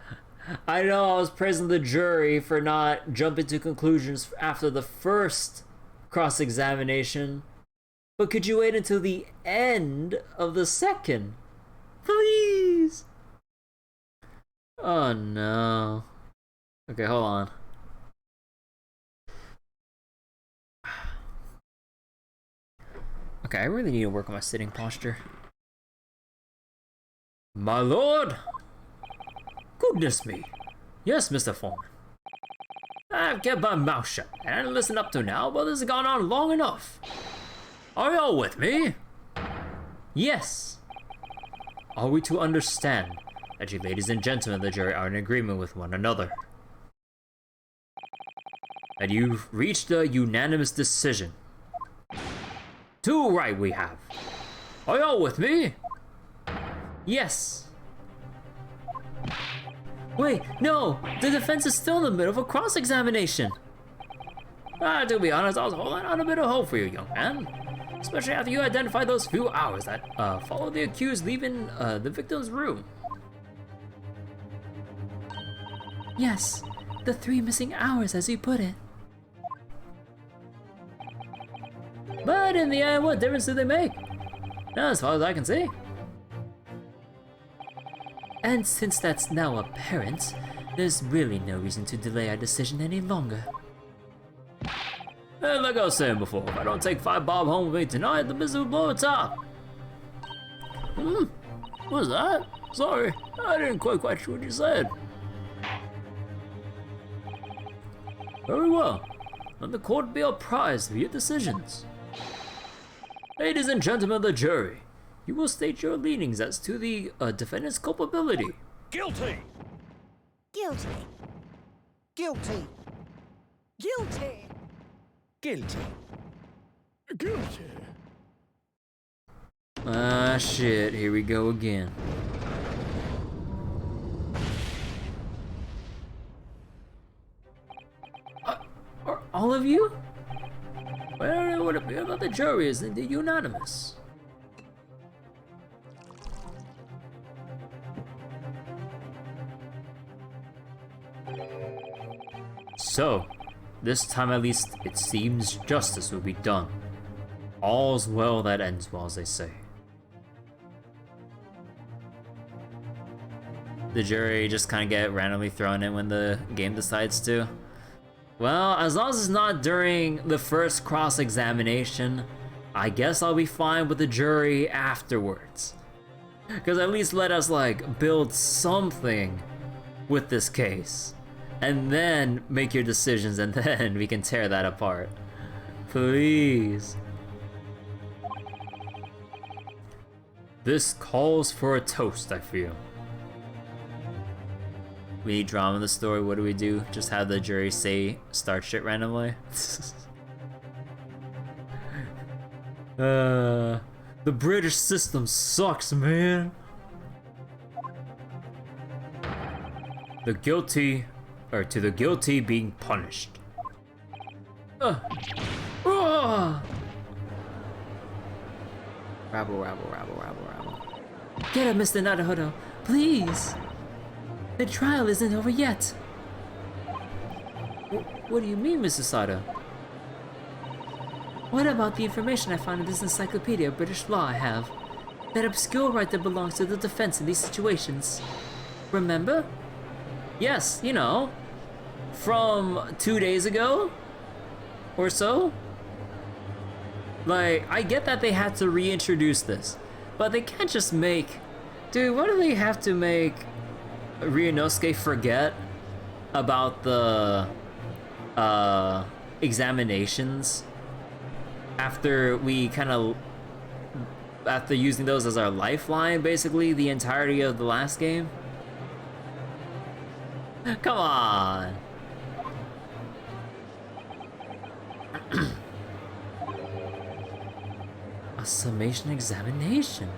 I was praising the jury for not jumping to conclusions after the first cross-examination, but could you wait until the end of the second? Please! Oh no. Okay, hold on. Okay, I really need to work on my sitting posture. My lord! Goodness me. Yes, Mr. Foreman. I've kept my mouth shut and listened up to now, but this has gone on long enough. Are y'all with me? Yes. Are we to understand that you ladies and gentlemen of the jury are in agreement with one another? That you've reached a unanimous decision? Too right we have. Are y'all with me? Yes. Wait, no! The defense is still in the middle of a cross-examination! To be honest, I was holding out a bit of hope for you, young man. Especially after you identified those few hours that followed the accused leaving the victim's room. Yes, the 3 missing hours, as you put it. But in the end, what difference do they make? Not as far as I can see. And since that's now apparent, there's really no reason to delay our decision any longer. And like I was saying before, if I don't take 5 bob home with me tonight, the business will blow its top. What was that? Sorry, I didn't quite catch what you said. Very well, let the court be apprised of your decisions. Ladies and gentlemen of the jury, you will state your leanings as to the defendant's culpability. Guilty! Guilty. Guilty. Guilty. Guilty. Guilty. Ah, shit, here we go again. Are all of you? Well, it would appear that the jury is indeed unanimous. So, this time at least it seems justice will be done. All's well that ends well, as they say. The jury just kind of get randomly thrown in when the game decides to. Well, as long as it's not during the first cross-examination, I guess I'll be fine with the jury afterwards. Because at least let us, like, build something with this case. And then make your decisions, and then we can tear that apart. Please. This calls for a toast, I feel. We need drama in the story. What do we do? Just have the jury start shit randomly? The British system sucks, man. To the guilty being punished. Rabble. Get up, Mr. Naruhodo, please. The trial isn't over yet. What do you mean, Mr. Sato? What about the information I found in this encyclopedia of British law I have? That obscure right that belongs to the defense in these situations. Remember? Yes, you know. From 2 days ago? Or so? Like, I get that they had to reintroduce this, but they can't just make... Dude, why do they have to make Ryunosuke forget about the examinations after we after using those as our lifeline basically the entirety of the last game? Come on. A summation examination.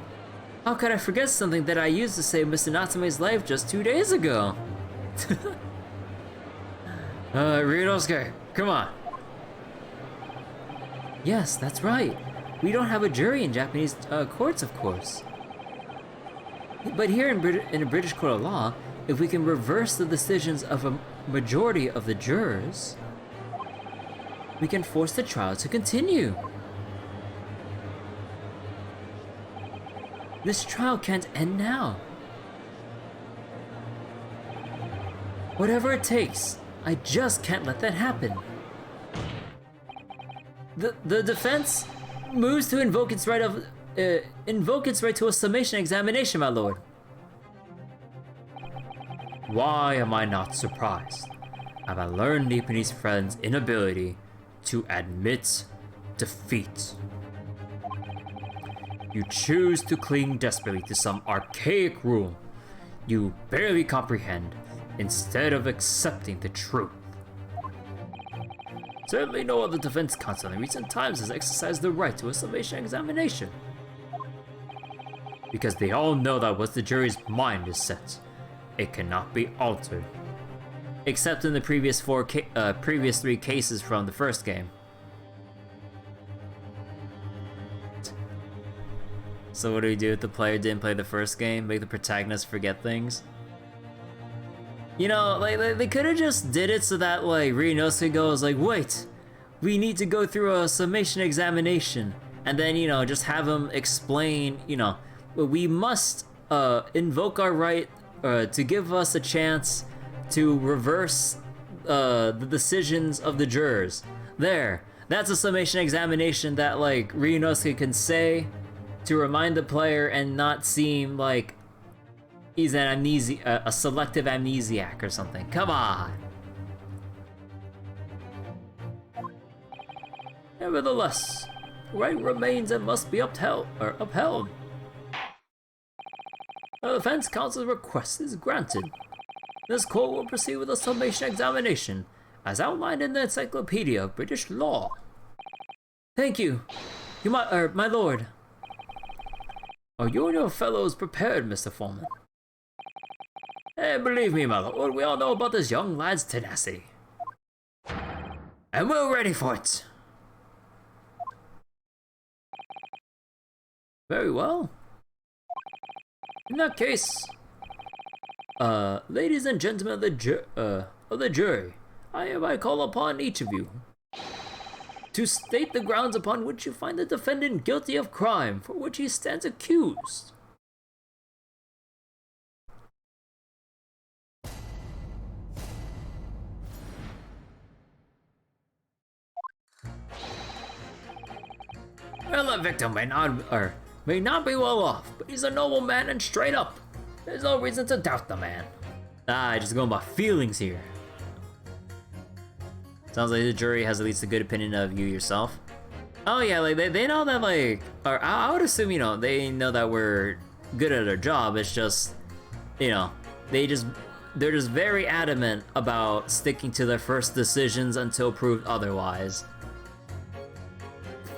How could I forget something that I used to save Mr. Natsume's life just 2 days ago? Ryunosuke, come on. Yes, that's right. We don't have a jury in Japanese courts, of course. But here in a British court of law, if we can reverse the decisions of a majority of the jurors, we can force the trial to continue. This trial can't end now. Whatever it takes, I just can't let that happen. The defense moves to invoke its right to a summation examination, my lord. Why am I not surprised? Have I learned Nipponi's friend's inability to admit defeat? You choose to cling desperately to some archaic rule you barely comprehend instead of accepting the truth. Certainly no other defense counsel in recent times has exercised the right to a summation examination. Because they all know that once the jury's mind is set, it cannot be altered. Except in the previous three cases from the first game. So what do we do if the player didn't play the first game? Make the protagonist forget things? You know, like they could have just did it so that like Ryunosuke goes like, wait, we need to go through a summation examination, and then you know just have him explain, you know, we must invoke our right to give us a chance to reverse the decisions of the jurors. There, that's a summation examination that like Ryunosuke can say to remind the player and not seem like he's an a selective amnesiac or something. Come on. Nevertheless, right remains and must be upheld. The defense counsel's request is granted. This court will proceed with a summation examination, as outlined in the Encyclopedia of British Law. Thank you, my lord. Are you and your fellows prepared, Mr. Foreman? Hey, believe me, my lord, we all know about this young lad's tenacity. And we're ready for it. Very well. In that case, ladies and gentlemen of the jury, I hereby call upon each of you to state the grounds upon which you find the defendant guilty of crime for which he stands accused. Well, the victim may not be well off, but he's a noble man and straight up. There's no reason to doubt the man. Just going by feelings here. Sounds like the jury has at least a good opinion of you yourself. Oh yeah, like they know that like, or I would assume, you know, they know that we're good at our job. It's just, you know, they're just very adamant about sticking to their first decisions until proved otherwise.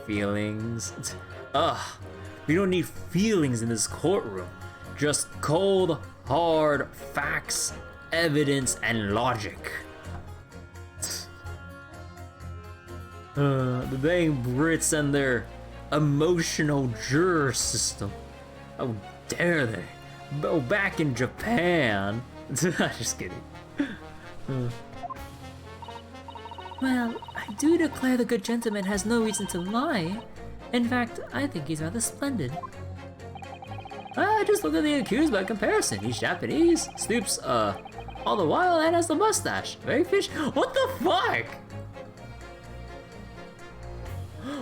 Feelings. Ugh. We don't need feelings in this courtroom. Just cold, hard facts, evidence, and logic. The dang Brits and their emotional juror system. How dare they? Oh, back in Japan. Just kidding. Well, I do declare the good gentleman has no reason to lie. In fact, I think he's rather splendid. Just look at the accused by comparison. He's Japanese, stoops, all the while, and has the mustache. Very fish. What the fuck?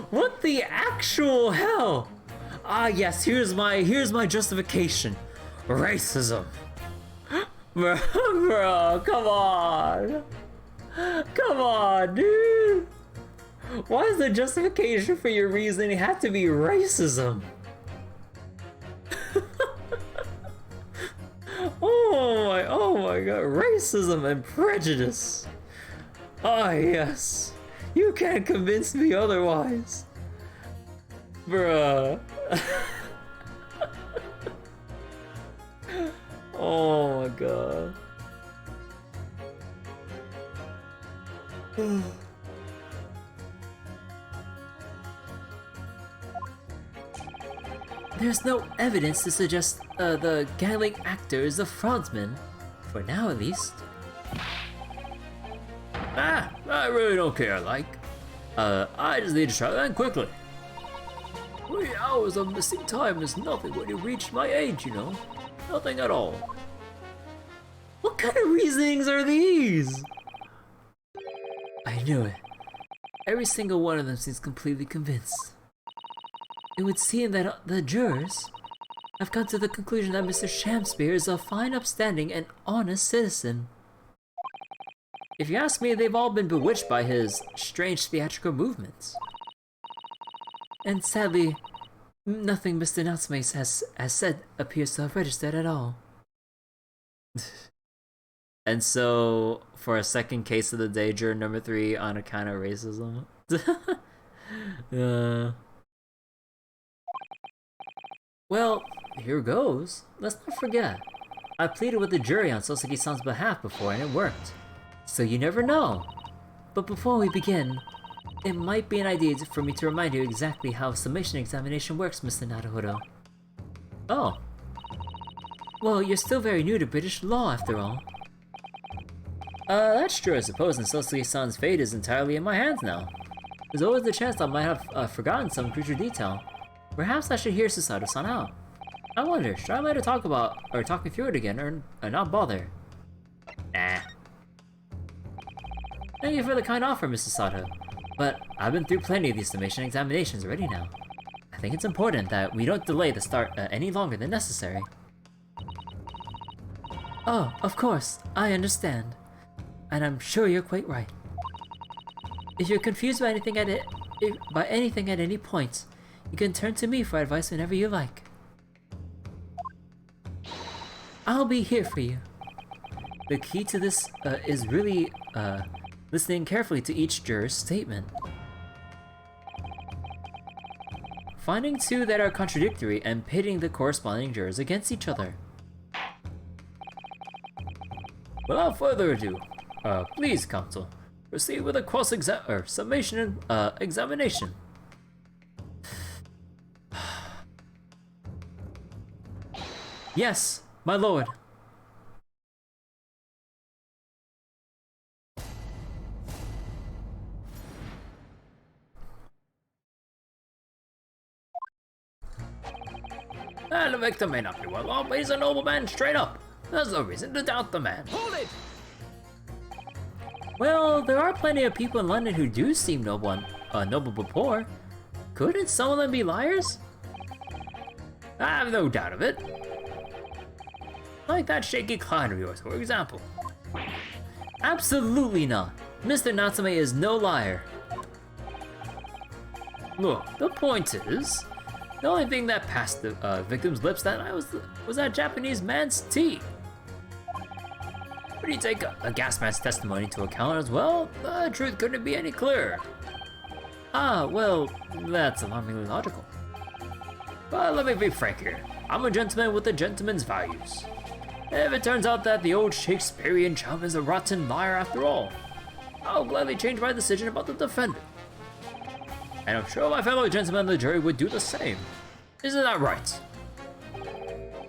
What the actual hell? Ah, yes, here's my justification. Racism. Bro, come on. Come on, dude. Why is the justification for your reasoning have to be racism? Oh my god, racism and prejudice. Ah, yes. You can't convince me otherwise. Bruh. Oh my god. There's no evidence to suggest the Gaelic actor is a fraudsman. For now, at least. I really don't care, like. I just need to try that quickly. 3 hours of missing time is nothing when you reach my age, you know? Nothing at all. What kind of reasonings are these? I knew it. Every single one of them seems completely convinced. It would seem that the jurors have come to the conclusion that Mr. Shamspeare is a fine, upstanding, and honest citizen. If you ask me, they've all been bewitched by his strange theatrical movements. And sadly, nothing Mr. Natsume has said appears to have registered at all. And so, for a second case of the day, juror number 3 on account of racism. Well, here goes. Let's not forget. I pleaded with the jury on Soseki-san's behalf before and it worked. So you never know. But before we begin, it might be an idea for me to remind you exactly how summation examination works, Mr. Naruhodo. Oh. Well, you're still very new to British law, after all. That's true, I suppose, and Soseki-san's fate is entirely in my hands now. There's always the chance I might have forgotten some crucial detail. Perhaps I should hear Susato-san out. I wonder, should I let her talk me through it again, or not bother? Nah. Thank you for the kind offer, Mrs. Sato. But I've been through plenty of these summation examinations already now. I think it's important that we don't delay the start any longer than necessary. Oh, of course, I understand. And I'm sure you're quite right. If you're confused by anything at any point, you can turn to me for advice whenever you like. I'll be here for you. The key to this is really listening carefully to each juror's statement. Finding two that are contradictory and pitting the corresponding jurors against each other. Without further ado, please, counsel, proceed with a summation examination. Yes, my lord. And the victim may not be well off, but he's a noble man straight up. There's no reason to doubt the man. Hold it! Well, there are plenty of people in London who do seem noble but poor. Couldn't some of them be liars? I have no doubt of it. Like that shaky client of yours, for example. Absolutely not. Mr. Natsume is no liar. Look, the point is, the only thing that passed the victim's lips that night was that Japanese man's tea. When you take a gas man's testimony into account as well, the truth couldn't be any clearer. Ah, well, that's alarmingly logical. But let me be frank here. I'm a gentleman with a gentleman's values. If it turns out that the old Shakespearean chum is a rotten liar after all, I'll gladly change my decision about the defendant. And I'm sure my fellow gentlemen of the jury would do the same. Isn't that right?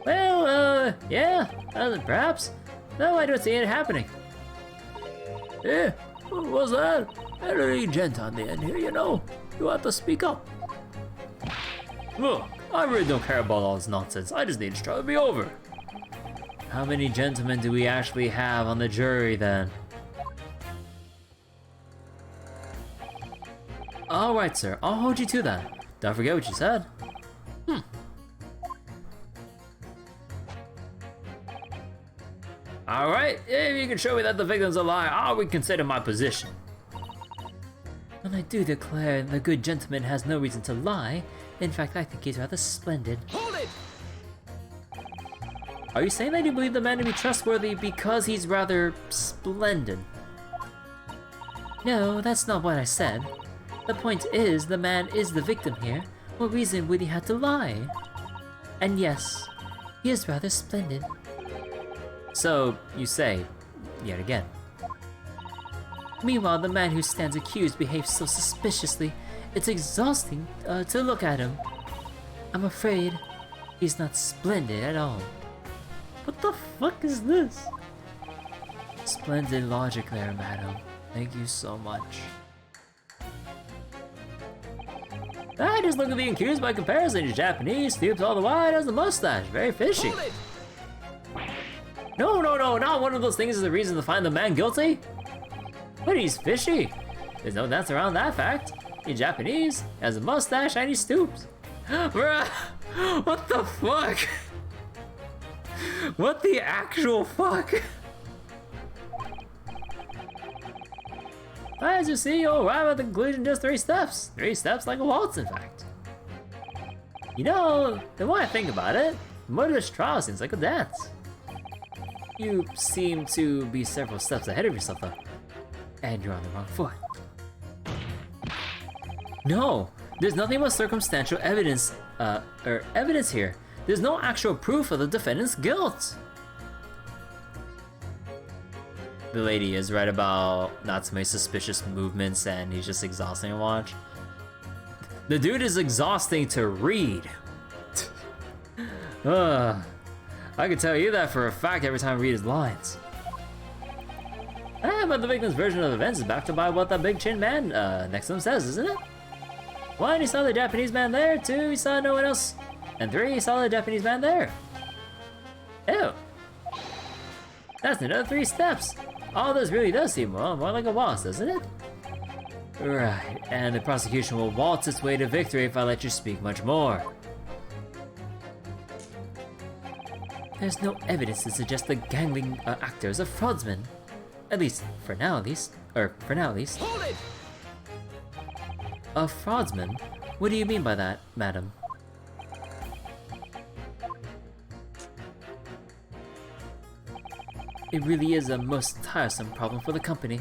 Well, yeah, perhaps. No, I don't see it happening. Eh, what was that? Elderly gent on the end here, you know. You have to speak up. Look, I really don't care about all this nonsense. I just need this trial to be over. How many gentlemen do we actually have on the jury then? Alright, sir. I'll hold you to that. Don't forget what you said. Alright, if you can show me that the victim's a liar, I'll reconsider my position. And I do declare the good gentleman has no reason to lie. In fact, I think he's rather splendid. Hold it! Are you saying that you believe the man to be trustworthy because he's rather splendid? No, that's not what I said. The point is, the man is the victim here. What reason would he have to lie? And yes, he is rather splendid. So, you say, yet again. Meanwhile, the man who stands accused behaves so suspiciously, it's exhausting to look at him. I'm afraid he's not splendid at all. What the fuck is this? Splendid logic there, madam. Thank you so much. I just look at the accused by comparison. He's Japanese, stoops all the while, has the mustache, very fishy. No, not one of those things is the reason to find the man guilty. But he's fishy. There's no doubt around that fact. He's Japanese, has a mustache, and he stoops. Bruh, what the fuck? What the actual fuck? As you see, you'll arrive at the conclusion in just 3 steps. 3 steps like a waltz, in fact. You know, the more I think about it, the more this trial seems like a dance. You seem to be several steps ahead of yourself, though. And you're on the wrong foot. No, there's nothing but circumstantial evidence, evidence here. There's no actual proof of the defendant's guilt. The lady is right about not so many suspicious movements and he's just exhausting to watch. The dude is exhausting to read. I can tell you that for a fact every time I read his lines. But the victim's version of events is backed up by what that big chin man next to him says, isn't it? 1, he saw the Japanese man there. 2, he saw no one else. And 3, he saw the Japanese man there. Ew. That's another 3 steps. All this really does seem more like a waltz, doesn't it? Right, and the prosecution will waltz its way to victory if I let you speak much more. There's no evidence to suggest the gangling actor is a fraudsman. At least, for now at least. Hold it! A fraudsman? What do you mean by that, madam? It really is a most tiresome problem for the company.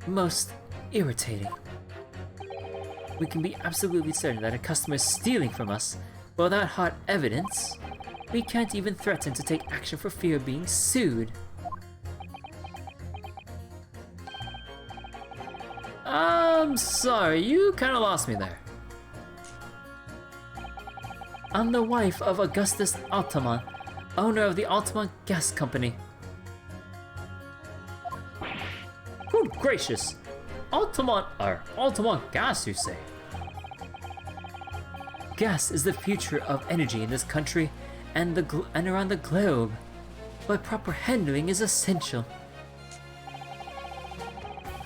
Most irritating. We can be absolutely certain that a customer is stealing from us, but without hard evidence, we can't even threaten to take action for fear of being sued. I'm sorry, you kinda lost me there. I'm the wife of Augustus Altamont, owner of the Altamont Gas Company. Good gracious! Altamont Gas, you say? Gas is the future of energy in this country and around the globe, but proper handling is essential.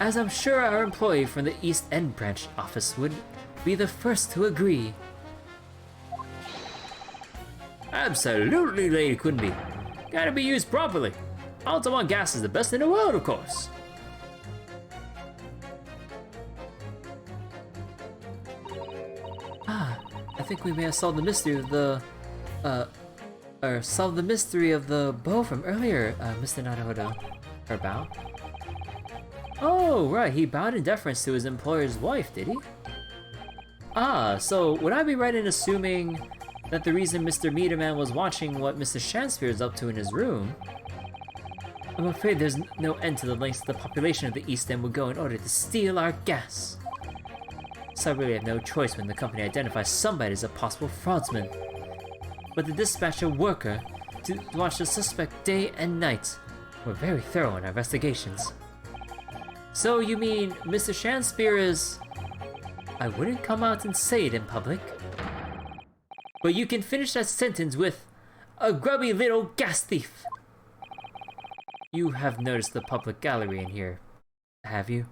As I'm sure our employee from the East End branch office would be the first to agree. Absolutely, Lady Quimby. Gotta be used properly. Altamont Gas is the best in the world, of course. think we may have solved the mystery of the, solved the mystery of the bow from earlier, Mr. Naruhodo. Or bow? Oh, right, he bowed in deference to his employer's wife, did he? Ah, so would I be right in assuming that the reason Mr. Meterman was watching what Mr. Shanspeare is up to in his room? I'm afraid there's no end to the lengths the population of the East End would go in order to steal our gas. So I really have no choice when the company identifies somebody as a possible fraudsman. But to dispatch a worker to watch the suspect day and night. We're very thorough in our investigations. So you mean Mr. Shanspeare is... I wouldn't come out and say it in public. But you can finish that sentence with a grubby little gas thief. You have noticed the public gallery in here, have you?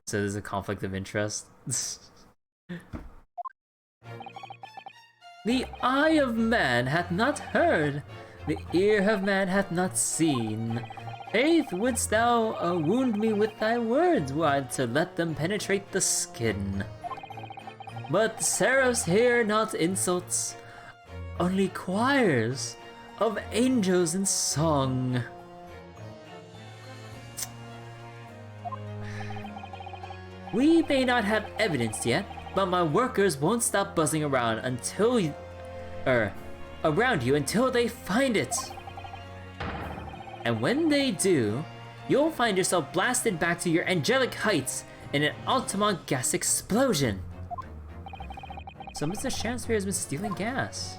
So there's a conflict of interest. The eye of man hath not heard, the ear of man hath not seen. Faith, wouldst thou wound me with thy words, wide to let them penetrate the skin. But seraphs hear not insults, only choirs of angels in song. We may not have evidence yet, but my workers won't stop buzzing around around you until they find it. And when they do, you'll find yourself blasted back to your angelic heights in an Altamont gas explosion. So Mr. Shanspeare has been stealing gas.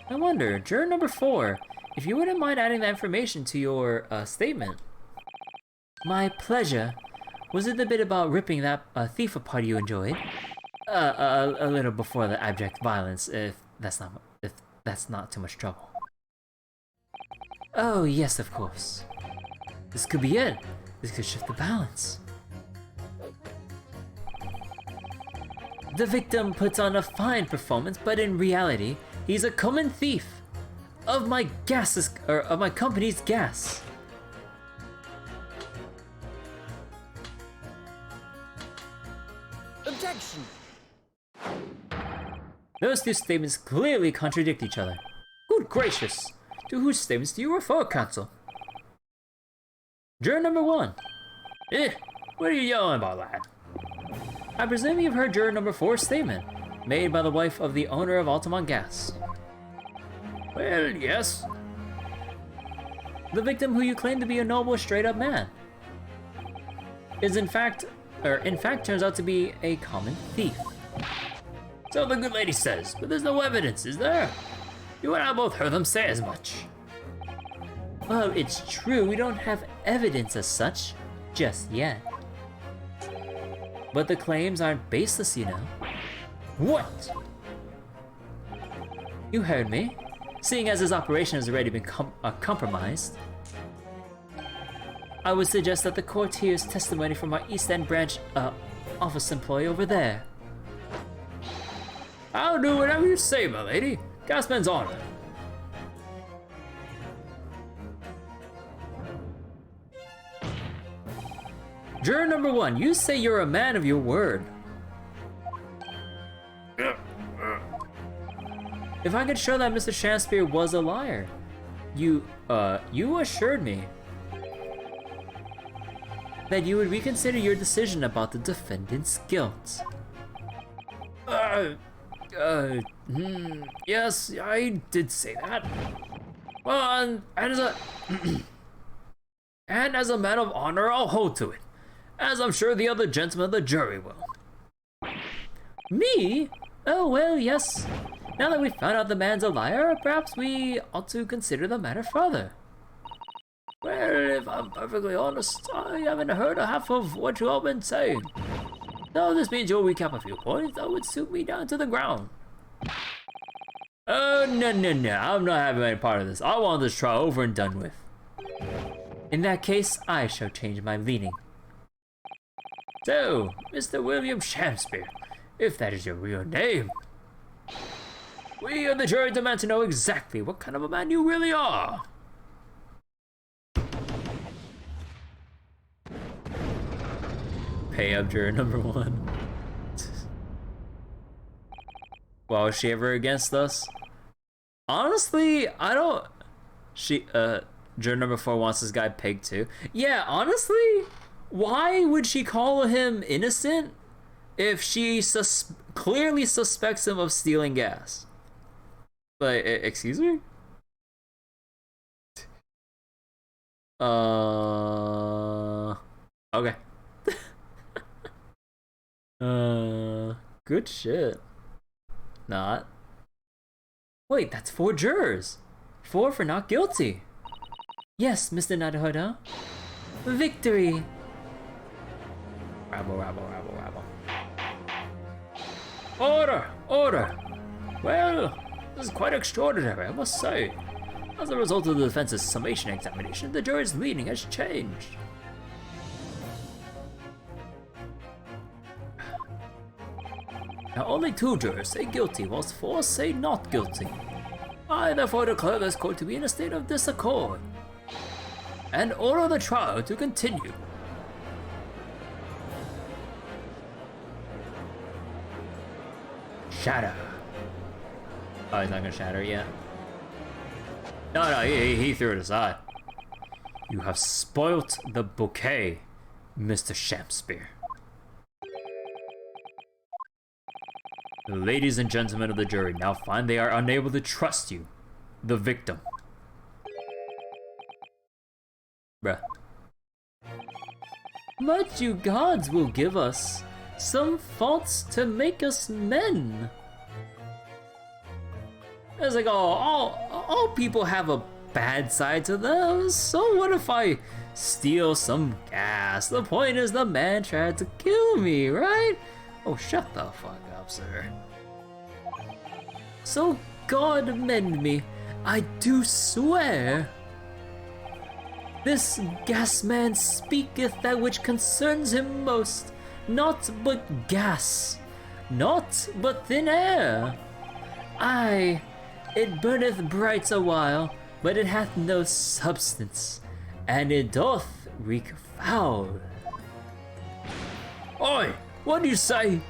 I wonder, juror number 4, if you wouldn't mind adding that information to your statement. My pleasure. Was it the bit about ripping that thief apart you enjoyed? A little before the abject violence, if that's not too much trouble. Oh yes, of course. This could be it. This could shift the balance. The victim puts on a fine performance, but in reality, he's a common thief of my of my company's gas. Objection! Those two statements clearly contradict each other. Good gracious! To whose statements do you refer, counsel? Juror number 1. What are you yelling about, lad? I presume you've heard juror number 4's statement, made by the wife of the owner of Altamont Gas. Well, yes. The victim, who you claim to be a noble, straight-up man, is in fact turns out to be a common thief. So the good lady says, but there's no evidence, is there? You and I both heard them say as much. Well, it's true, we don't have evidence as such, just yet. But the claims aren't baseless, you know. What? You heard me. Seeing as his operation has already been compromised, I would suggest that the court hears testimony from our East End branch office employee over there. I'll do whatever you say, my lady. Gasman's honor. Juror number 1, you say you're a man of your word. If I could show that Mr. Shanspeare was a liar, you assured me that you would reconsider your decision about the defendant's guilt. Yes, I did say that. Well, and as a and as a man of honor, I'll hold to it, as I'm sure the other gentlemen of the jury will. Me? Oh well, yes. Now that we've found out the man's a liar, perhaps we ought to consider the matter further. Well, if I'm perfectly honest, I haven't heard a half of what you all been saying. So this means you'll recap a few points that would suit me down to the ground. Oh, no, I'm not having any part of this. I want this trial over and done with. In that case, I shall change my leaning. So, Mr. William Shanspeare, if that is your real name, we of the jury demand to know exactly what kind of a man you really are. Pay up, juror number 1. Well, was she ever against us? Honestly, I don't... Juror number 4 wants this guy pegged too. Yeah, honestly, why would she call him innocent if she clearly suspects him of stealing gas? Like, excuse me? Okay. Good shit. Not. Wait, that's 4 jurors. 4 for not guilty. Yes, Mr. Naruhodo. Victory! Rabble, rabble, rabble, rabble. Order! Order! Well, this is quite extraordinary, I must say. As a result of the defense's summation examination, the jury's leaning has changed. Now only 2 jurors say guilty, whilst 4 say not guilty. I therefore declare this court to be in a state of disaccord, and order the trial to continue. Shatter. Oh, he's not gonna shatter yet. No, he threw it aside. You have spoilt the bouquet, Mr. Shakespeare. The ladies and gentlemen of the jury now find they are unable to trust you, the victim. Bruh. But you gods will give us some faults to make us men. It's like, all people have a bad side to them, so what if I steal some gas? The point is the man tried to kill me, right? Oh, shut the fuck up, sir. So God mend me, I do swear. This gas man speaketh that which concerns him most, naught but gas, naught but thin air. Aye, it burneth bright a while, but it hath no substance, and it doth reek foul. Oi, what do you say?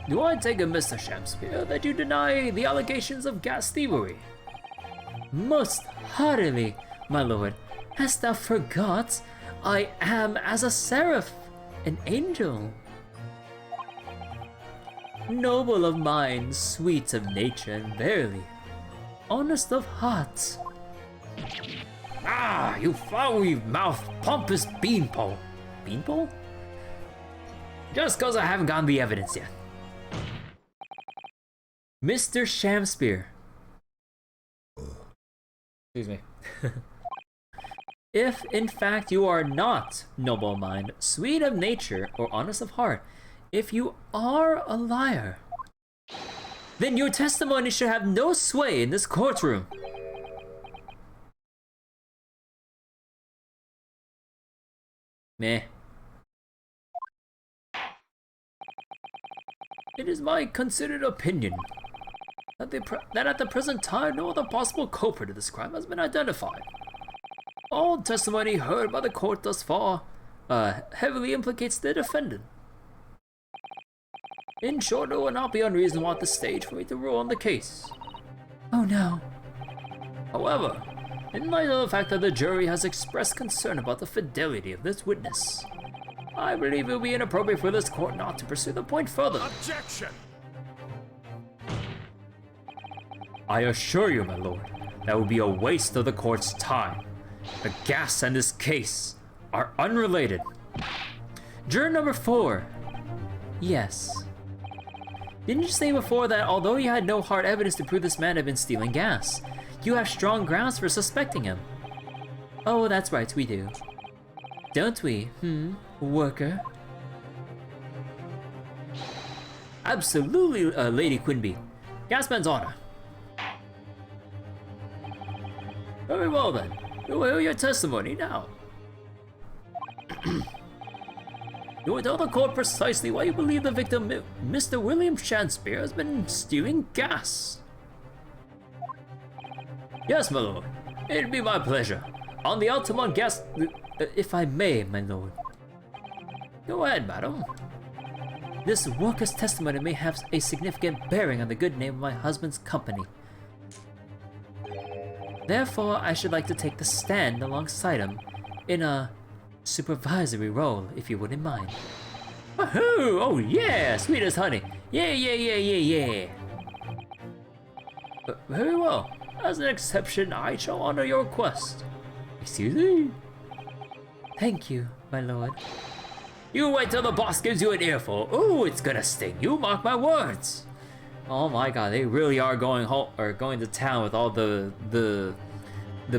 Do I take it, Mr. Shakespeare, that you deny the allegations of gas thievery? Most heartily, my lord. Hast thou forgot? I am as a seraph, an angel. Noble of mind, sweet of nature, and verily, honest of heart. Ah, you flowery-mouthed, pompous beanpole. Beanpole? Just cause I haven't gotten the evidence yet. Mr. Shakespeare. Excuse me. If, in fact, you are not noble of mind, sweet of nature, or honest of heart, if you are a liar, then your testimony should have no sway in this courtroom. Meh. It is my considered opinion that at the present time no other possible culprit of this crime has been identified. All testimony heard by the court thus far heavily implicates the defendant. In short, it will not be unreasonable at this stage for me to rule on the case. Oh no. However, in light of the fact that the jury has expressed concern about the fidelity of this witness, I believe it will be inappropriate for this court not to pursue the point further. Objection! I assure you, my lord, that would be a waste of the court's time. The gas and this case are unrelated. Juror number 4. Yes. Didn't you say before that although you had no hard evidence to prove this man had been stealing gas, you have strong grounds for suspecting him? Oh, that's right, we do. Don't we, worker? Absolutely, Lady Quinby. Gasman's honor. Very well then, we will hear your testimony now. You will tell the court precisely why you believe the victim, Mr. William Shakespeare, has been stealing gas. Yes, my lord. It'd be my pleasure. On the Altamont gas... if I may, my lord. Go ahead, madam. This worker's testimony may have a significant bearing on the good name of my husband's company. Therefore, I should like to take the stand alongside him in a supervisory role, if you wouldn't mind. Woohoo! Oh yeah! Sweet as honey! Yeah, yeah, yeah, yeah, yeah! Very well. As an exception, I shall honor your request. Excuse me? Thank you, my lord. You wait till the boss gives you an earful. Ooh, it's gonna sting. You mark my words. Oh my god, they really are going going to town with all the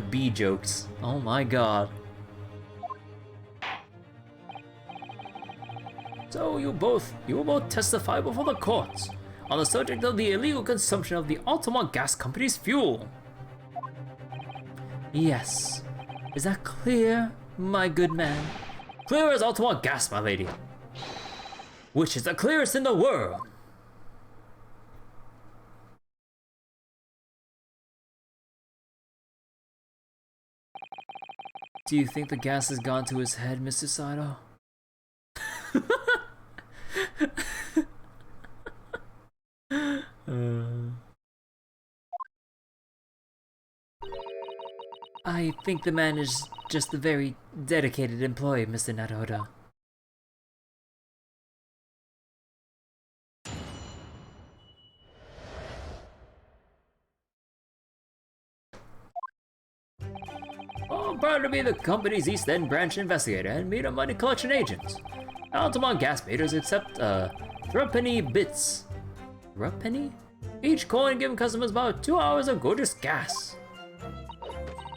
B jokes. Oh my god. So you will both testify before the courts on the subject of the illegal consumption of the Altamont Gas Company's fuel. Yes. Is that clear, my good man? Clear as Altamont Gas, my lady. Which is the clearest in the world. Do you think the gas has gone to his head, Mr. Sato? I think the man is just a very dedicated employee, Mr. Naruto. I'm proud to be the company's East End branch investigator and meet a money collection agent. Altamont gas meters accept threepenny bits. Threepenny? Each coin giving customers about 2 hours of gorgeous gas.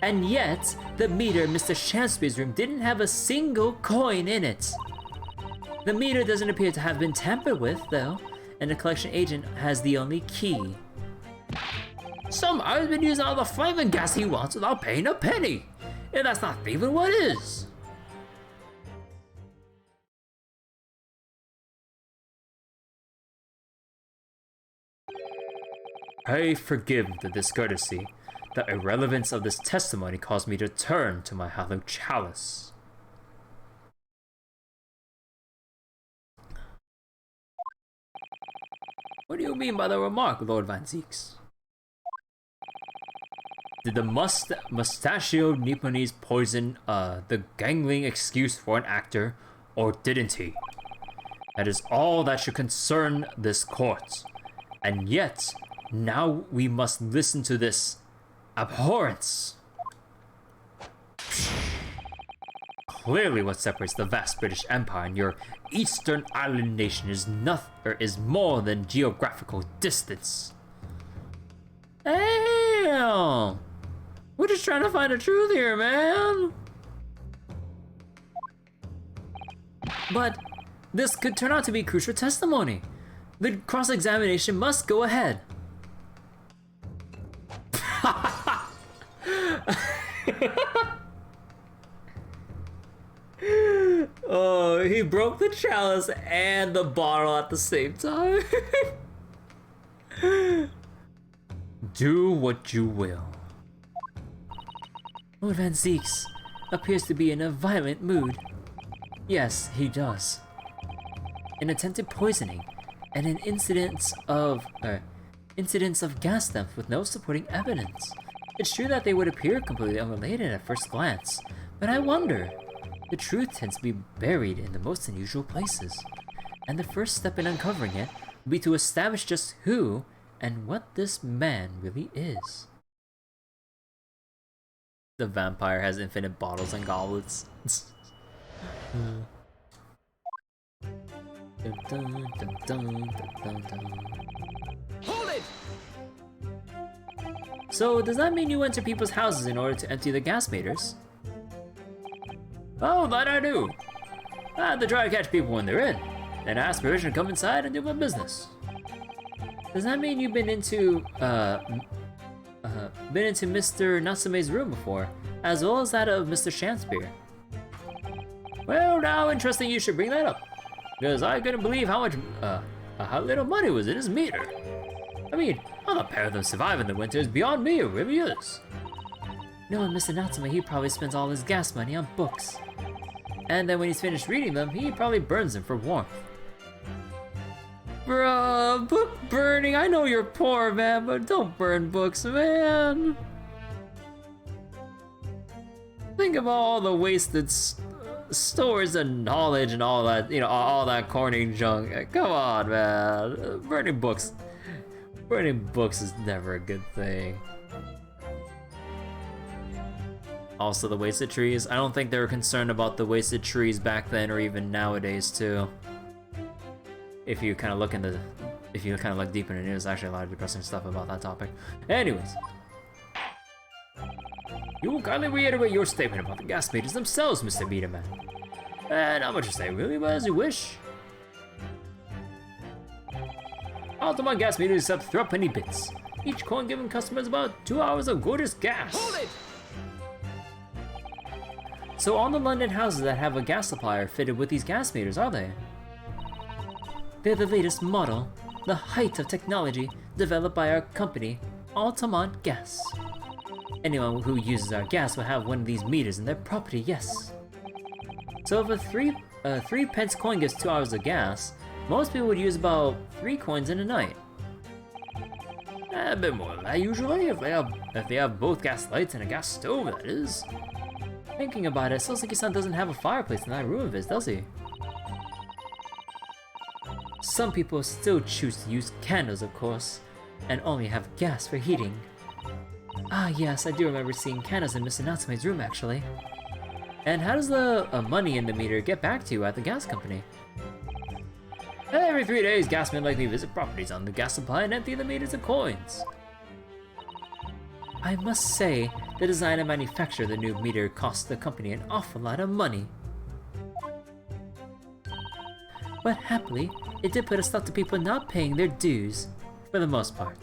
And yet, the meter in Mr. Shampspeare's room didn't have a single coin in it. The meter doesn't appear to have been tampered with, though, and the collection agent has the only key. Somebody's been using all the flaming gas he wants without paying a penny. And that's not even what is. I forgive the discourtesy. The irrelevance of this testimony caused me to turn to my hallowed chalice. What do you mean by the remark, Lord Van Zieks? Did the mustachioed Nipponese poison the gangling excuse for an actor, or didn't he? That is all that should concern this court. And yet, now we must listen to this abhorrence. Clearly what separates the vast British Empire and your Eastern Island nation is more than geographical distance. Damn! We're just trying to find the truth here, man! But this could turn out to be crucial testimony. The cross-examination must go ahead. Oh, he broke the chalice and the bottle at the same time. Do what you will. Lord Van Zieks appears to be in a violent mood. Yes, he does. An attempted poisoning and an incidents of gas theft with no supporting evidence. It's true that they would appear completely unrelated at first glance, but I wonder. The truth tends to be buried in the most unusual places, and the first step in uncovering it will be to establish just who and what this man really is. The vampire has infinite bottles and goblets. Hold it! So, does that mean you enter people's houses in order to empty the gas meters? Oh, that I do. I have to try to catch people when they're in, then ask permission to come inside and do my business. Does that mean you've been into Mr. Natsume's room before, as well as that of Mr. Shampspeare? Well, now interesting you should bring that up, because I couldn't believe how little money was in his meter. I mean, how the pair of them survive in the winter is beyond me, it really is. Knowing Mr. Natsume, he probably spends all his gas money on books. And then when he's finished reading them, he probably burns them for warmth. Bruh, book burning. I know you're poor, man, but don't burn books, man. Think of all the wasted stores of knowledge and all that, you know, all that corny junk. Come on, man. Burning books is never a good thing. Also, the wasted trees. I don't think they were concerned about the wasted trees back then or even nowadays, too. If you kind of look deep into the news, actually a lot of depressing stuff about that topic. Anyways. You will kindly reiterate your statement about the gas meters themselves, Mr. Meter Man. Not much to say, really, but as you wish. Altamont gas meters accept 3 penny bits. Each coin giving customers about 2 hours of gorgeous gas. Hold it! So all the London houses that have a gas supply are fitted with these gas meters, are they? They're the latest model, the height of technology developed by our company, Altamont Gas. Anyone who uses our gas will have one of these meters in their property, yes. So if a 3 pence coin gives 2 hours of gas, most people would use about 3 coins in a night. A bit more than that usually, if they have both gas lights and a gas stove, that is. Thinking about it, Soseki-san doesn't have a fireplace in that room of his, does he? Some people still choose to use candles, of course, and only have gas for heating. Ah yes, I do remember seeing candles in Mr. Natsume's room, actually. And how does the money in the meter get back to you at the gas company? Every 3 days, gasmen like me visit properties on the gas supply and empty the meters of coins. I must say, the design and manufacture of the new meter cost the company an awful lot of money. But happily, it did put a stop to people not paying their dues, for the most part.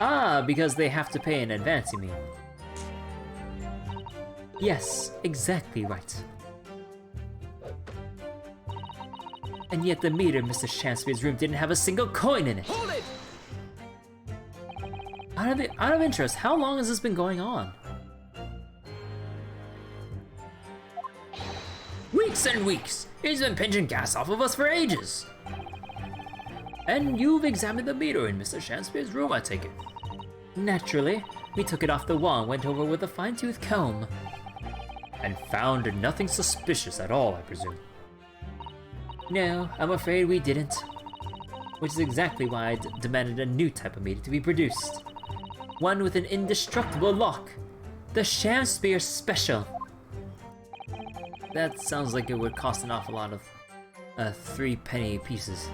Ah, because they have to pay in advance, you mean? Yes, exactly right. And yet the meter in Mr. Shanspeare's room didn't have a single coin in it! Hold it! Out of interest, how long has this been going on? Weeks and weeks! He's been pinching gas off of us for ages! And you've examined the meter in Mr. Shanspeare's room, I take it? Naturally. We took it off the wall and went over with a fine-tooth comb. And found nothing suspicious at all, I presume. No, I'm afraid we didn't. Which is exactly why I demanded a new type of meter to be produced. One with an indestructible lock. The Shanspeare Special. That sounds like it would cost an awful lot of 3 penny pieces.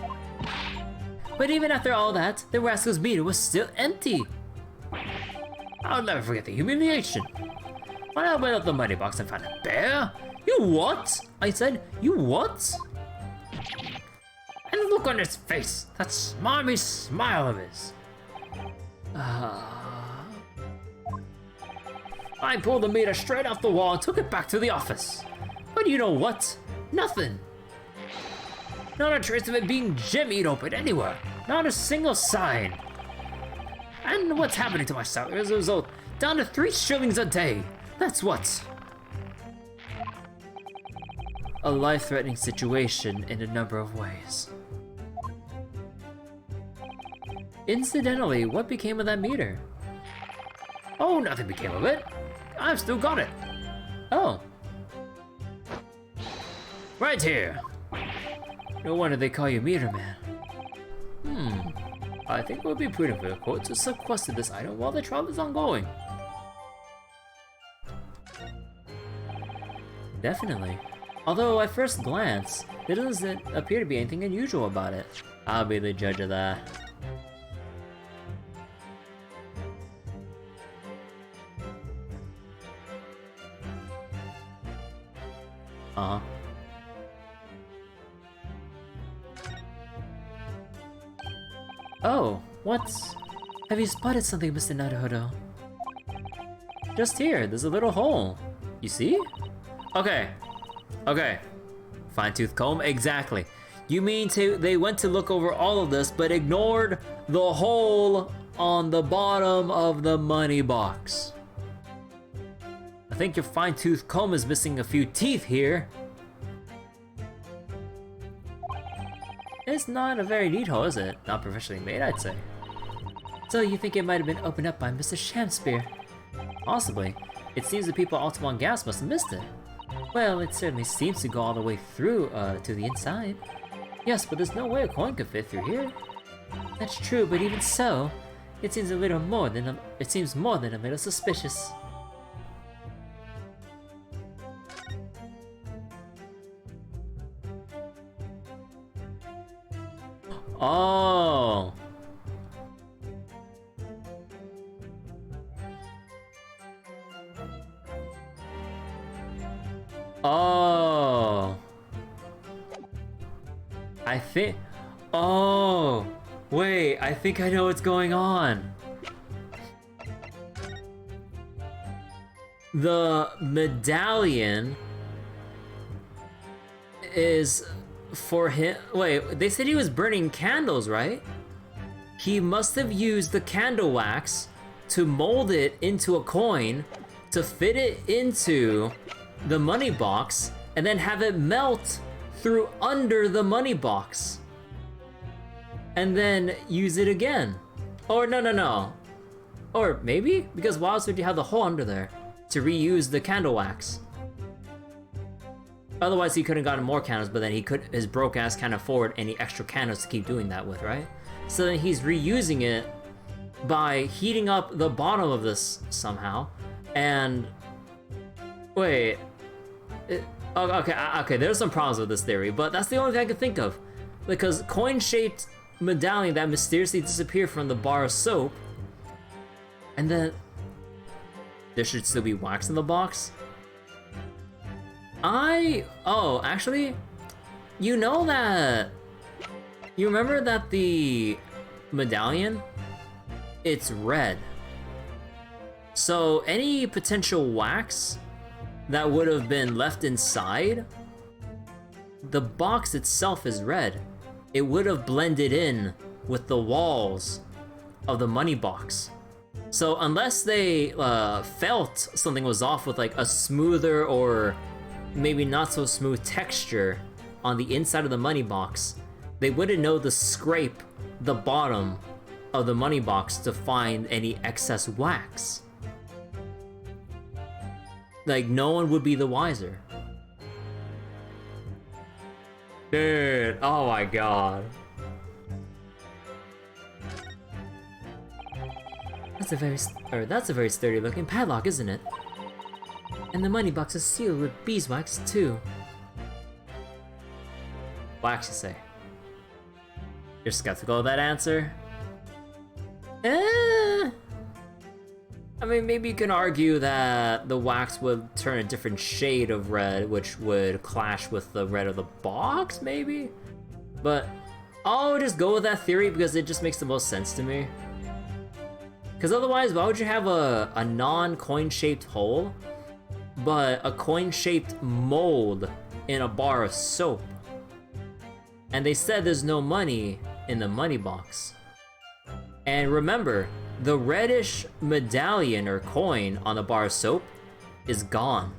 But even after all that, the rascal's meter was still empty. I'll never forget the humiliation. When I opened up the money box and found a bear. You what? I said, you what? And look on his face, that smarmy smile of his. I pulled the meter straight off the wall and took it back to the office. But you know what? Nothing. Not a trace of it being jimmied open anywhere. Not a single sign. And what's happening to my salary as a result? Down to 3 shillings a day. That's what. A life-threatening situation in a number of ways. Incidentally, what became of that meter? Oh, nothing became of it. I've still got it. Oh. Right here. No wonder they call you Meter Man. I think it would be prudent for the court to sequester this item while the trial is ongoing. Definitely. Although at first glance, there doesn't appear to be anything unusual about it. I'll be the judge of that. Uh-huh. Oh, what's... Have you spotted something, Mr. Naruhodo? Just here, there's a little hole. You see? Okay. Fine-tooth comb? Exactly. You mean they went to look over all of this, but ignored the hole on the bottom of the money box. I think your fine-tooth comb is missing a few teeth here. It's not a very neat hole, is it? Not professionally made, I'd say. So you think it might have been opened up by Mr. Shamspear? Possibly. It seems the people at Altamont Gas must have missed it. Well, it certainly seems to go all the way through, to the inside. Yes, but there's no way a coin could fit through here. That's true, but even so, it seems more than a little suspicious. Oh. Oh. I think... Oh. Wait, I think I know what's going on. The medallion is for him. Wait, they said he was burning candles, right? He must have used the candle wax to mold it into a coin, to fit it into the money box, and then have it melt through under the money box. And then use it again. Or no. Or maybe? Because why else would you have the hole under there? To reuse the candle wax. Otherwise he couldn't gotten more candles, but then his broke ass can't afford any extra candles to keep doing that with, right? So then he's reusing it by heating up the bottom of this somehow. And wait, okay, there's some problems with this theory, but that's the only thing I can think of. Because coin-shaped medallion that mysteriously disappeared from the bar of soap, and then there should still be wax in the box. Oh, actually, you know that, you remember that the medallion, it's red. So any potential wax that would have been left inside, the box itself is red. It would have blended in with the walls of the money box. So unless they felt something was off with like a smoother or maybe not so smooth texture on the inside of the money box, they wouldn't know to scrape the bottom of the money box to find any excess wax. Like, no one would be the wiser. Dude, oh my god. That's a very sturdy looking padlock, isn't it? And the money box is sealed with beeswax too. Wax, you say? You're skeptical of that answer? I mean, maybe you can argue that the wax would turn a different shade of red, which would clash with the red of the box, maybe? But I'll just go with that theory because it just makes the most sense to me. Because otherwise, why would you have a non-coin-shaped hole, but a coin-shaped mold in a bar of soap? And they said there's no money in the money box. And remember, the reddish medallion or coin on the bar of soap is gone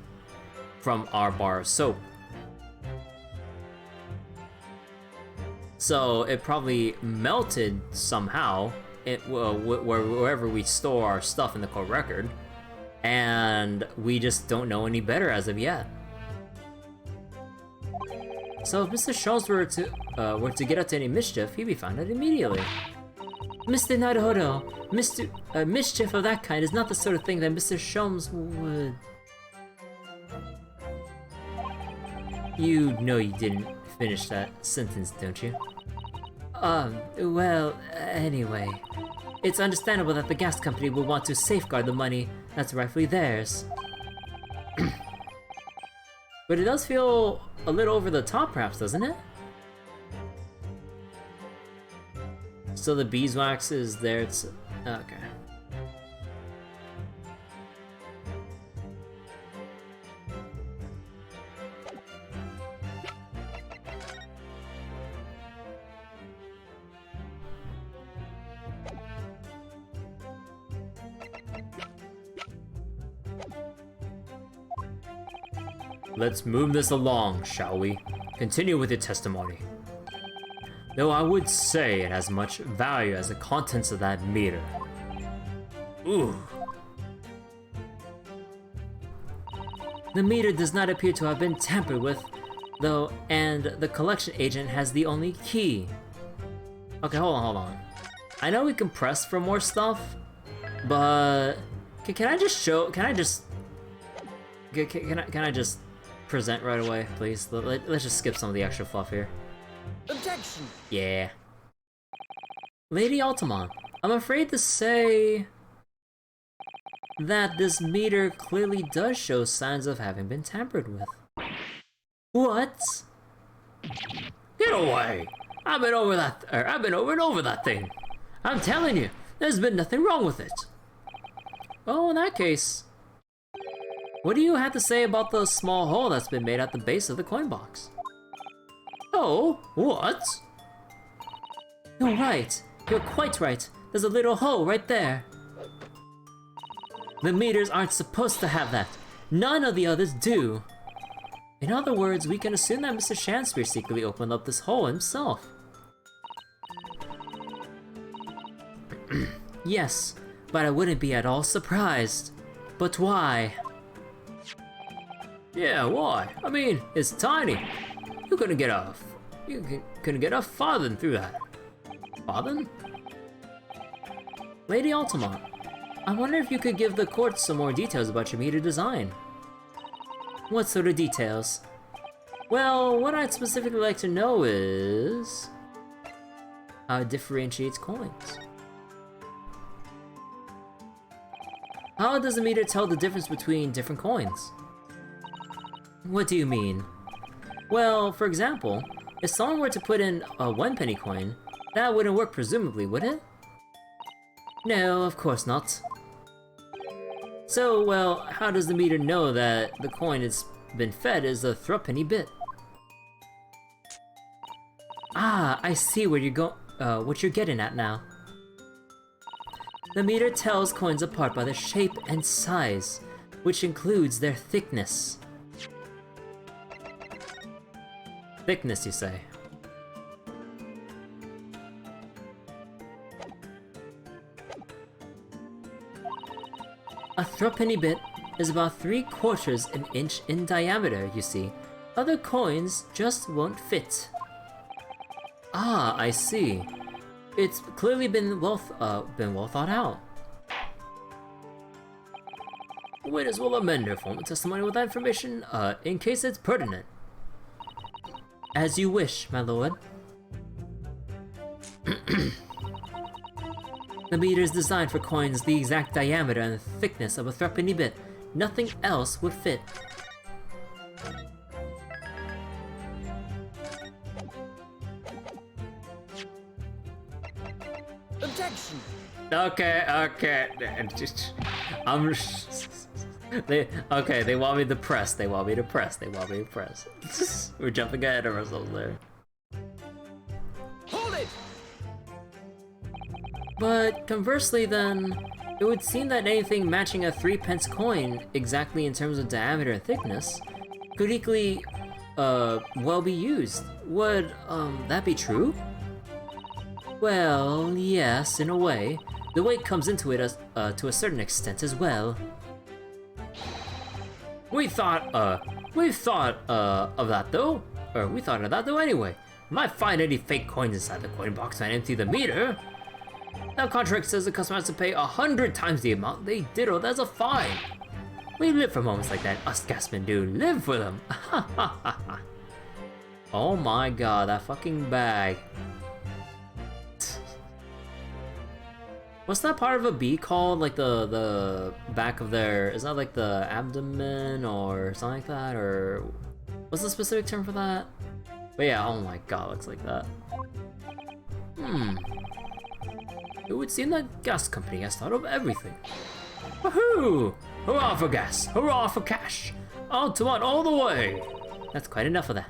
from our bar of soap. So it probably melted somehow wherever we store our stuff in the court record, and we just don't know any better as of yet. So if Mr. Sholmes were to get up to any mischief, he'd be found out immediately. Mr. Naruhodo, mischief of that kind is not the sort of thing that Mr. Sholmes would... You know you didn't finish that sentence, don't you? Well, anyway. It's understandable that the gas company would want to safeguard the money that's rightfully theirs. But it does feel a little over the top, perhaps, doesn't it? So the beeswax is there, it's... okay. Let's move this along, shall we? Continue with your testimony. Though I would say it has much value as the contents of that meter. Ooh. The meter does not appear to have been tampered with, though, and the collection agent has the only key. Okay, hold on. I know we can press for more stuff, but can I just present right away, please? Let's just skip some of the extra fluff here. Objection! Yeah. Lady Altamont, I'm afraid to say that this meter clearly does show signs of having been tampered with. What? Get away! I've been over and over that thing. I'm telling you, there's been nothing wrong with it. Oh, in that case, what do you have to say about the small hole that's been made at the base of the coin box? Oh, what? You're right. You're quite right. There's a little hole right there. The meters aren't supposed to have that. None of the others do. In other words, we can assume that Mr. Shanspeare secretly opened up this hole himself. Yes, but I wouldn't be at all surprised. But why? Yeah, why? I mean, it's tiny. You couldn't get a farthing through that. Farthing? Lady Altamont, I wonder if you could give the court some more details about your meter design. What sort of details? Well, what I'd specifically like to know is how it differentiates coins. How does the meter tell the difference between different coins? What do you mean? Well, for example, if someone were to put in a 1 penny coin, that wouldn't work presumably, would it? No, of course not. So, well, how does the meter know that the coin it's been fed is a threepenny bit? Ah, I see where what you're getting at now. The meter tells coins apart by their shape and size, which includes their thickness. Thickness, you say? A threepenny bit is about 3/4 an inch in diameter, you see. Other coins just won't fit. Ah, I see. It's clearly been well thought out. Witness will amend her formal testimony with that information, in case it's pertinent. As you wish, my lord. The meter is designed for coins the exact diameter and thickness of a threepenny bit. Nothing else would fit. Objection! Okay. They want me to press. We're jumping ahead of ourselves there. Hold it! But conversely then, it would seem that anything matching a 3-pence coin exactly in terms of diameter and thickness could equally, well be used. Would, that be true? Well, yes, in a way. The weight comes into it as, to a certain extent as well. We thought of that though. Or we thought of that though anyway. If I find any fake coins inside the coin box and empty the meter, that contract says the customer has to pay 100 times the amount they did or there's a fine. We live for moments like that, us gasmen do. Live for them. Oh my god, that fucking bag. What's that part of a bee called? Like the back of their, is that like the abdomen or something like that? Or what's the specific term for that? But yeah, oh my god, looks like that. It would seem that gas company has thought of everything. Woohoo! Hurrah for gas! Hurrah for cash! Altamont all the way! That's quite enough of that.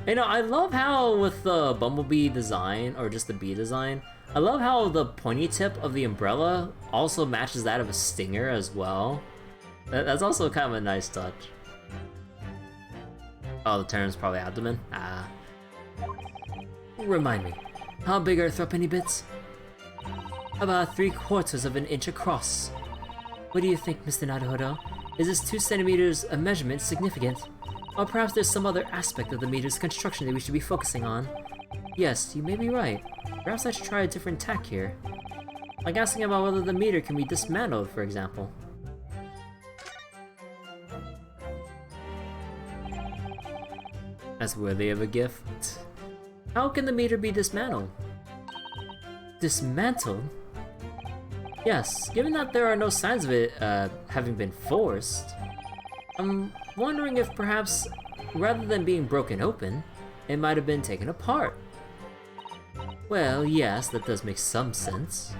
You know, I love how with the bumblebee design, or just the bee design, I love how the pointy tip of the umbrella also matches that of a stinger as well. That's also kind of a nice touch. Oh, the term's probably abdomen? Ah. Remind me, how big are threepenny bits? About 3/4 of an inch across. What do you think, Mr. Naruhodo? Is this 2 centimeters a measurement significant? Or perhaps there's some other aspect of the meter's construction that we should be focusing on? Yes, you may be right. Perhaps I should try a different tack here. Like asking about whether the meter can be dismantled, for example. That's worthy of a gift. How can the meter be dismantled? Dismantled? Yes, given that there are no signs of it having been forced, I'm wondering if perhaps, rather than being broken open, it might have been taken apart. Well, yes, that does make some sense.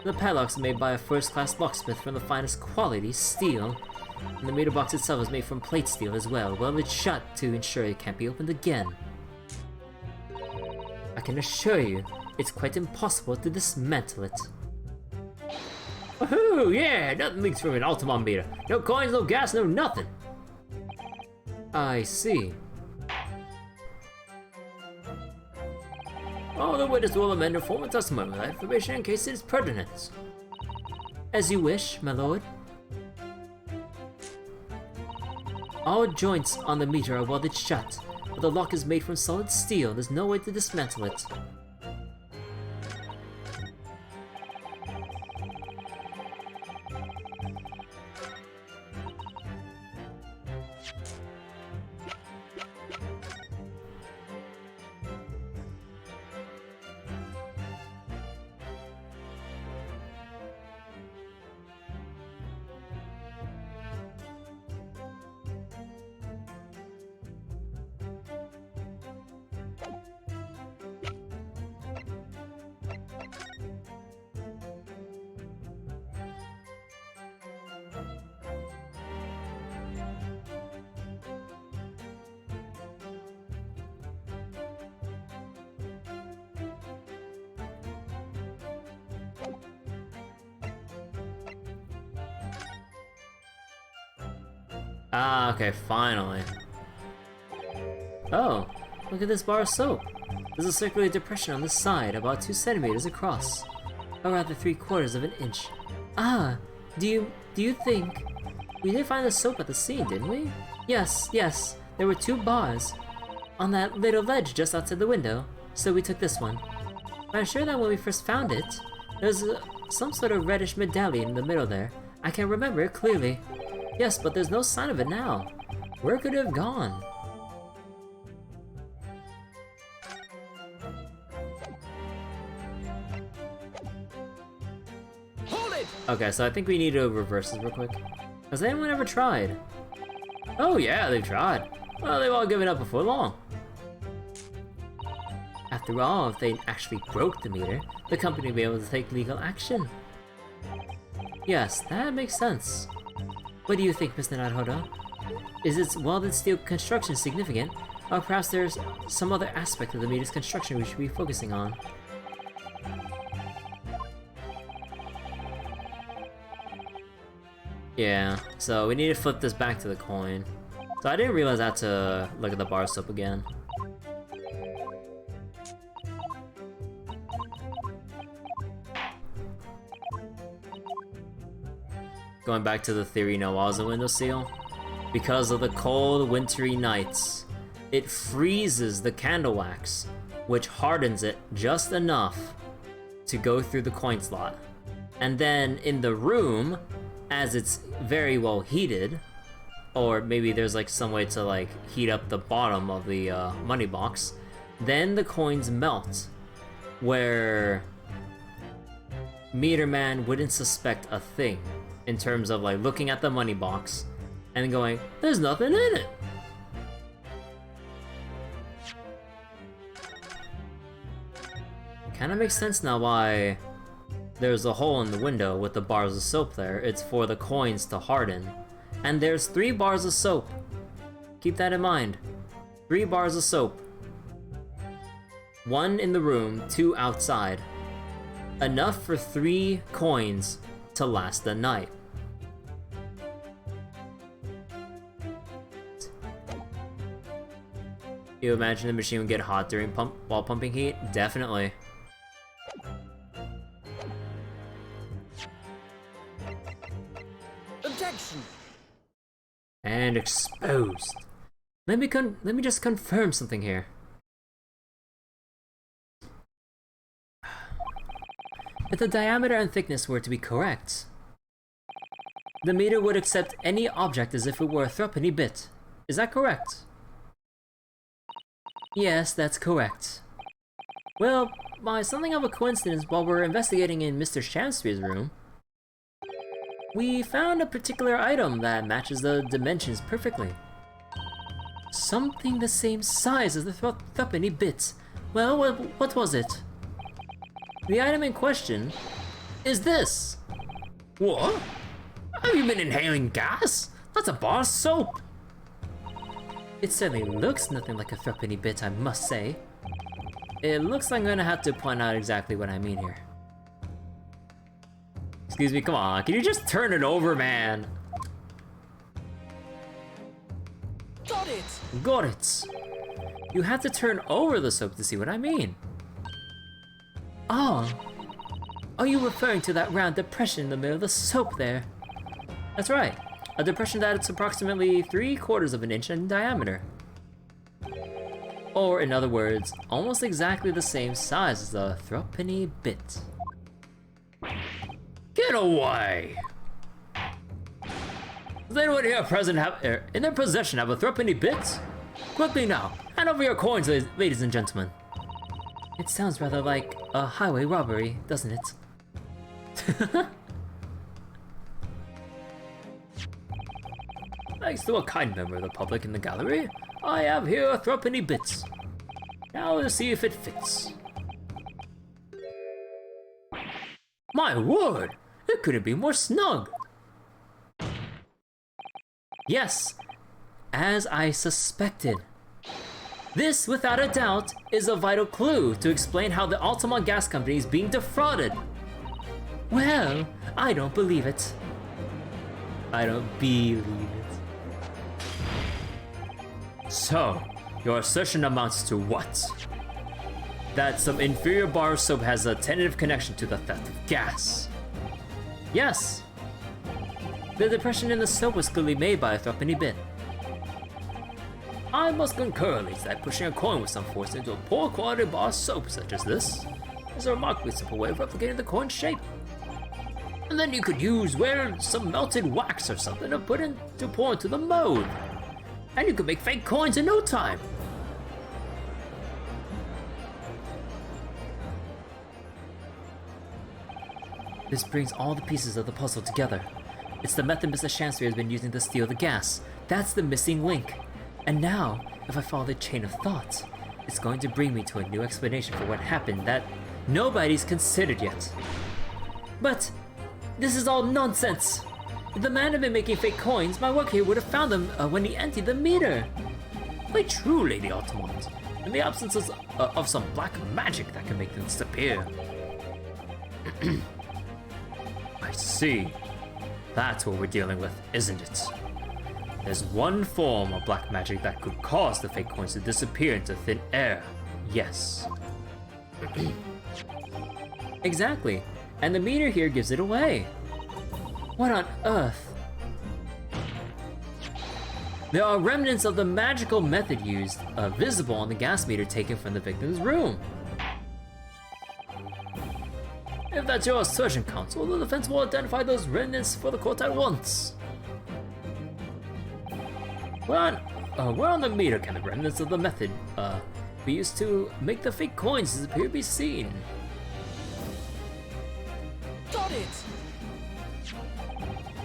The padlock's made by a first-class locksmith from the finest quality steel, and the meter box itself is made from plate steel as well, welded shut to ensure it can't be opened again. I can assure you, it's quite impossible to dismantle it. Woohoo! Yeah, nothing leaks from an Ultimon meter. No coins, no gas, no nothing. I see. Oh, the witness will amend her former testimony with that information in case it is pertinent. As you wish, my lord. All joints on the meter are welded shut, but the lock is made from solid steel. There's no way to dismantle it. Ah, okay, finally. Oh, look at this bar of soap. There's a circular depression on the side, about 2 centimeters across. Or rather 3/4 of an inch. Ah, do you think... We did find the soap at the scene, didn't we? Yes, there were 2 bars on that little ledge just outside the window, so we took this one. But I'm sure that when we first found it, there was some sort of reddish medallion in the middle there. I can remember it clearly. Yes, but there's no sign of it now. Where could it have gone? Hold it! Okay, so I think we need to reverse this real quick. Has anyone ever tried? Oh yeah, they've tried. Well, they've all given up before long. After all, if they actually broke the meter, the company would be able to take legal action. Yes, that makes sense. What do you think, Mr. Naruhodo? Is its welded steel construction significant, or perhaps there's some other aspect of the meter's construction we should be focusing on? Yeah, so we need to flip this back to the coin. So I didn't realize I had to look at the bar soap again. Going back to the theory Noah's a window seal. Because of the cold, wintry nights, it freezes the candle wax, which hardens it just enough to go through the coin slot. And then in the room, as it's very well heated, or maybe there's like some way to like heat up the bottom of the money box, then the coins melt, where Meter Man wouldn't suspect a thing in terms of like looking at the money box and going, there's nothing in it. Kinda makes sense now why there's a hole in the window with the bars of soap there. It's for the coins to harden. And there's 3 bars of soap. Keep that in mind. 3 bars of soap. 1 in the room, 2 outside. Enough for 3 coins to last the night. You imagine the machine would get hot during while pumping heat? Definitely. Objection. And exposed. Let me just confirm something here. If the diameter and thickness were to be correct, the meter would accept any object as if it were a threepenny bit. Is that correct? Yes, that's correct. Well, by something of a coincidence, while we're investigating in Mr. Shamspeare's room, we found a particular item that matches the dimensions perfectly. Something the same size as the threepenny bit. Well, what was it? The item in question is this. What? Have you been inhaling gas? That's a bar of soap. It certainly looks nothing like a threepenny bit, I must say. It looks like I'm gonna have to point out exactly what I mean here. Excuse me, come on, can you just turn it over, man? Got it. Got it. You have to turn over the soap to see what I mean. Oh, are you referring to that round depression in the middle of the soap there? That's right, a depression that's approximately 3/4 of an inch in diameter. Or in other words, almost exactly the same size as a threepenny bit. Get away! Does anyone here present have in their possession have a threepenny bit? Quickly now, hand over your coins, ladies and gentlemen. It sounds rather like a highway robbery, doesn't it? Thanks to a kind member of the public in the gallery, I have here a threepenny bit. Now let's see if it fits. My word, it couldn't be more snug. Yes, as I suspected. This, without a doubt, is a vital clue to explain how the Altamont Gas Company is being defrauded. Well, I don't believe it. I don't believe it. So, your assertion amounts to what? That some inferior bar of soap has a tentative connection to the theft of gas. Yes. The depression in the soap was clearly made by a threepenny bit. I must concur, at least, that pushing a coin with some force into a poor quality bar of soap such as this is a remarkably simple way of replicating the coin's shape. And then you could use some melted wax or something to pour into the mold. And you could make fake coins in no time. This brings all the pieces of the puzzle together. It's the method Mr. Shamspeare has been using to steal the gas. That's the missing link. And now, if I follow the chain of thought, it's going to bring me to a new explanation for what happened that nobody's considered yet. But this is all nonsense. If the man had been making fake coins, my work here would have found them when he emptied the meter. Quite true, Lady Altamont. In the absence of some black magic that can make them disappear. I see. That's what we're dealing with, isn't it? There's one form of black magic that could cause the fake coins to disappear into thin air. Yes. Exactly. And the meter here gives it away. What on earth? There are remnants of the magical method used visible on the gas meter taken from the victim's room. If that's your assertion, counsel, the defense will identify those remnants for the court at once. Where on the meter can the remnants of the method be used to make the fake coins disappear be seen? Got it!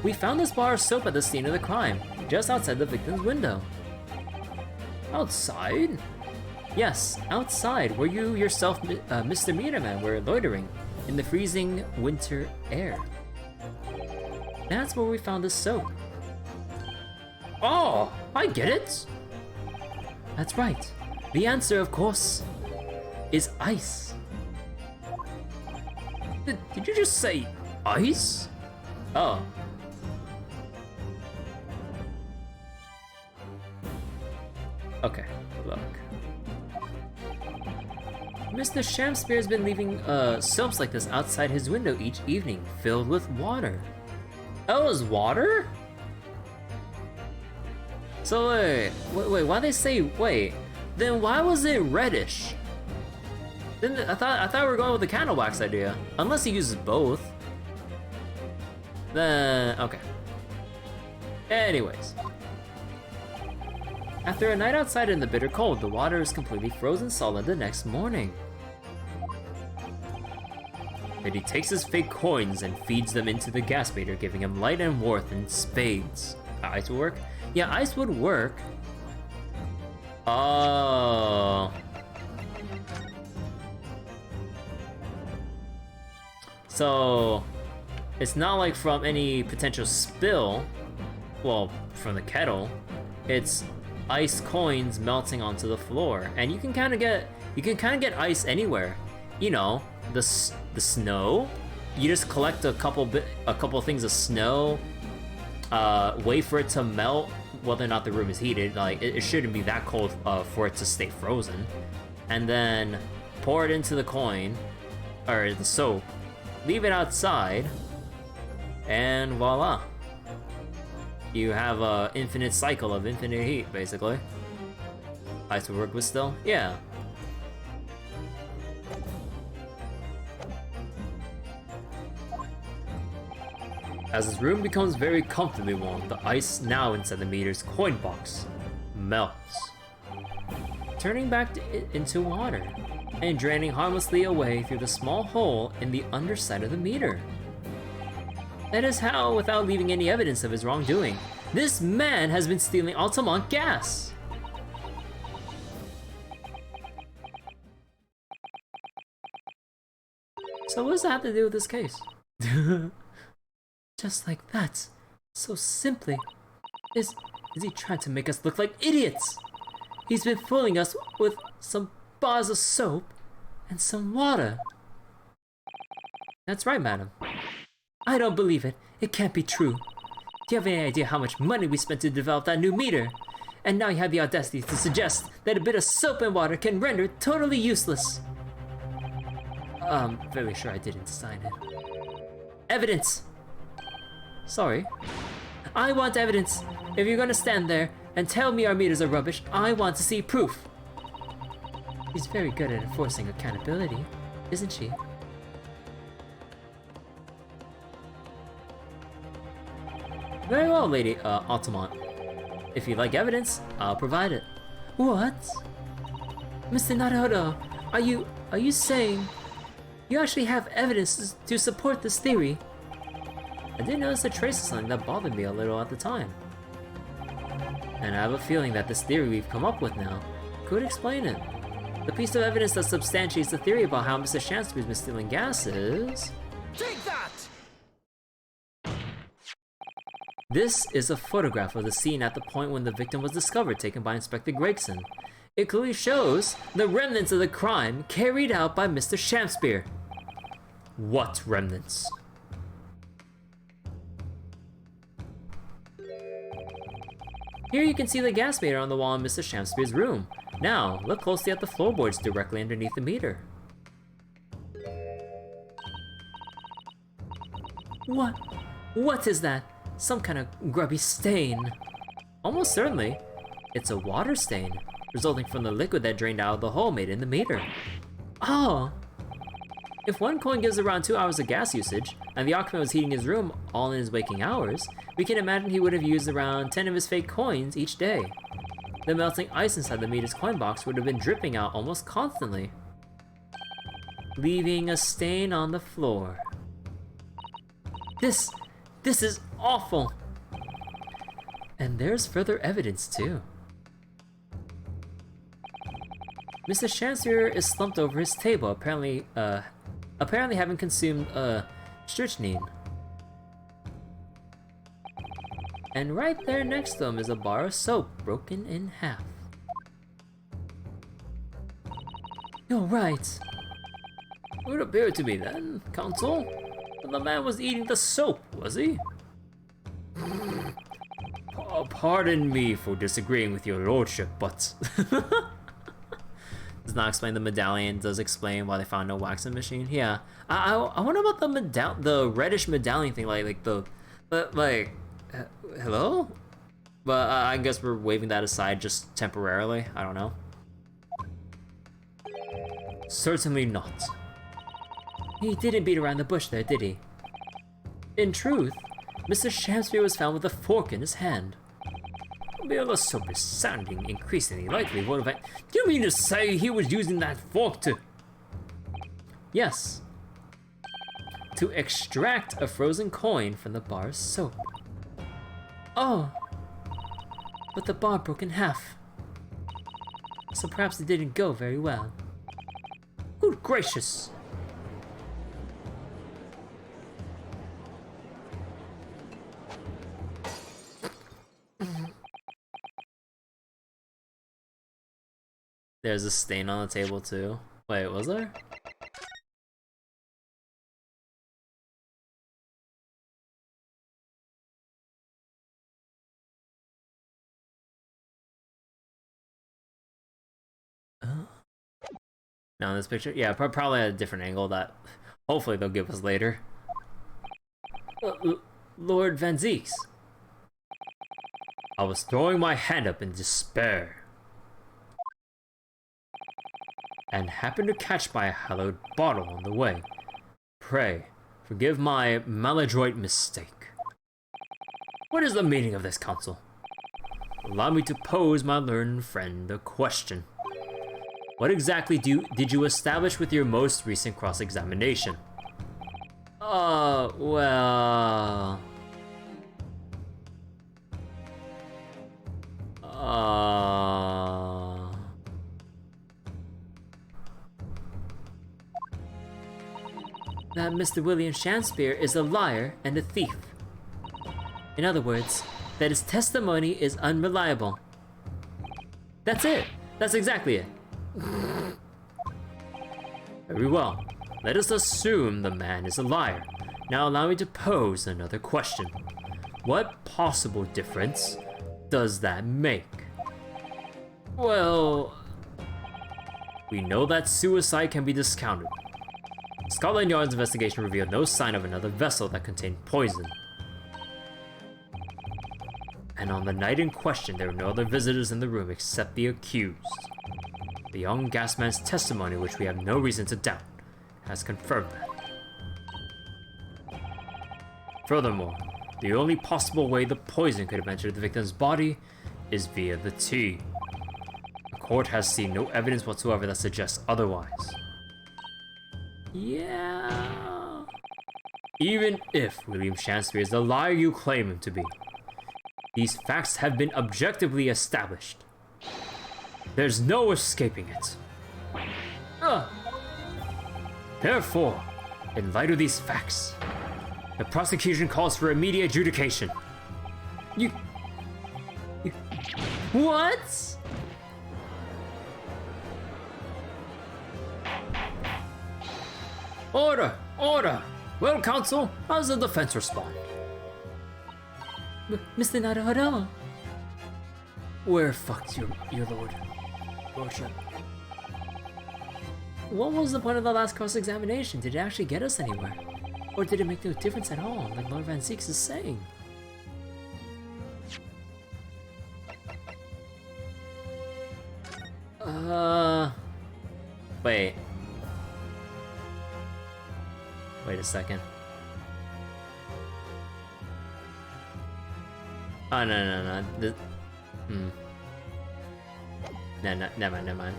We found this bar of soap at the scene of the crime, just outside the victim's window. Outside? Yes, outside, where you yourself, Mr. Meterman, were loitering in the freezing winter air. That's where we found the soap. Oh, I get it! That's right. The answer, of course, is ice. Did you just say ice? Oh. Okay, look. Mr. Shamspear's been leaving soaps like this outside his window each evening, filled with water. Oh, it was water? So wait, why they say wait? Then why was it reddish? Then I thought we were going with the candle wax idea. Unless he uses both. Then okay. Anyways. After a night outside in the bitter cold, the water is completely frozen solid the next morning. Then he takes his fake coins and feeds them into the gas meter, giving him light and warmth in spades. Ice would work? Yeah, ice would work. Oh. So, it's not like from any potential spill, well, from the kettle, it's ice coins melting onto the floor, and you can kind of get ice anywhere. You know, the snow. You just collect a couple things of snow, wait for it to melt. Whether or not the room is heated, like it shouldn't be that cold for it to stay frozen, and then pour it into the coin or the soap, leave it outside, and voila. You have a infinite cycle of infinite heat, basically. Ice would work with still? Yeah. As his room becomes very comfortably warm, the ice now inside the meter's coin box melts, turning back into water, and draining harmlessly away through the small hole in the underside of the meter. That is how, without leaving any evidence of his wrongdoing, this man has been stealing Altamont gas. So what does that have to do with this case? Just like that, so simply. Is he trying to make us look like idiots? He's been fooling us with some bars of soap and some water. That's right, madam. I don't believe it. It can't be true. Do you have any idea how much money we spent to develop that new meter? And now you have the audacity to suggest that a bit of soap and water can render it totally useless. Very sure I didn't sign it. Evidence! Sorry. I want evidence. If you're gonna stand there and tell me our meters are rubbish, I want to see proof. She's very good at enforcing accountability, isn't she? Very well, Lady Altamont. If you like evidence, I'll provide it. What? Mr. Naruto, are you saying you actually have evidence to support this theory? I did notice a trace of something that bothered me a little at the time. And I have a feeling that this theory we've come up with now could explain it. The piece of evidence that substantiates the theory about how Mr. Shamspear's been stealing gas is... Take that! This is a photograph of the scene at the point when the victim was discovered, taken by Inspector Gregson. It clearly shows the remnants of the crime carried out by Mr. Shamspear. What remnants? Here you can see the gas meter on the wall in Mr. Shamspear's room. Now, look closely at the floorboards directly underneath the meter. What is that? Some kind of grubby stain. Almost certainly, it's a water stain, resulting from the liquid that drained out of the hole made in the meter. Oh! If one coin gives around 2 hours of gas usage, and the occupant was heating his room all in his waking hours, we can imagine he would have used around 10 of his fake coins each day. The melting ice inside the meter's coin box would have been dripping out almost constantly, leaving a stain on the floor. This is awful! And there's further evidence too. Mr. Shamspear is slumped over his table, apparently having consumed strychnine. And right there next to him is a bar of soap broken in half. You're right. It would appear to me then, Counsel, that the man was eating the soap, was he? Pardon me for disagreeing with your lordship, but... Does not explain the medallion, does explain why they found no wax in the machine. Yeah. I wonder about the reddish medallion thing, hello? But I guess we're waving that aside just temporarily. I don't know. Certainly not. He didn't beat around the bush there, did he? In truth, Mr. Shamspeare was found with a fork in his hand. Miller soap is sounding increasingly likely. What about? Do you mean to say he was using that fork to? Yes. To extract a frozen coin from the bar's soap. Oh. But the bar broke in half. So perhaps it didn't go very well. Good gracious! There's a stain on the table too. Wait, was there? No, in this picture? Yeah, probably at a different angle that hopefully they'll give us later. Lord Van Zieks. I was throwing my hand up in despair and happened to catch my hallowed bottle on the way. Pray, forgive my maladroit mistake. What is the meaning of this counsel? Allow me to pose my learned friend a question. What exactly did you establish with your most recent cross-examination? Well... that Mr. William Shakespeare is a liar and a thief. In other words, that his testimony is unreliable. That's it. That's exactly it. Very well. Let us assume the man is a liar. Now allow me to pose another question. What possible difference does that make? Well... we know that suicide can be discounted. Scotland Yard's investigation revealed no sign of another vessel that contained poison. And on the night in question, there were no other visitors in the room except the accused. The young gasman's testimony, which we have no reason to doubt, has confirmed that. Furthermore, the only possible way the poison could have entered the victim's body is via the tea. The court has seen no evidence whatsoever that suggests otherwise. Yeah... Even if William Shakespeare is the liar you claim him to be, these facts have been objectively established. There's no escaping it. Therefore, in light of these facts, the prosecution calls for immediate adjudication. You... What? Order! Order! Well, counsel, how does the defense respond? Mr. Naruhodo? We're fucked, your lordship. What was the point of the last cross-examination? Did it actually get us anywhere? Or did it make no difference at all, like Lord Van Zieks is saying? Wait. Wait a second. Oh, no. No, never mind.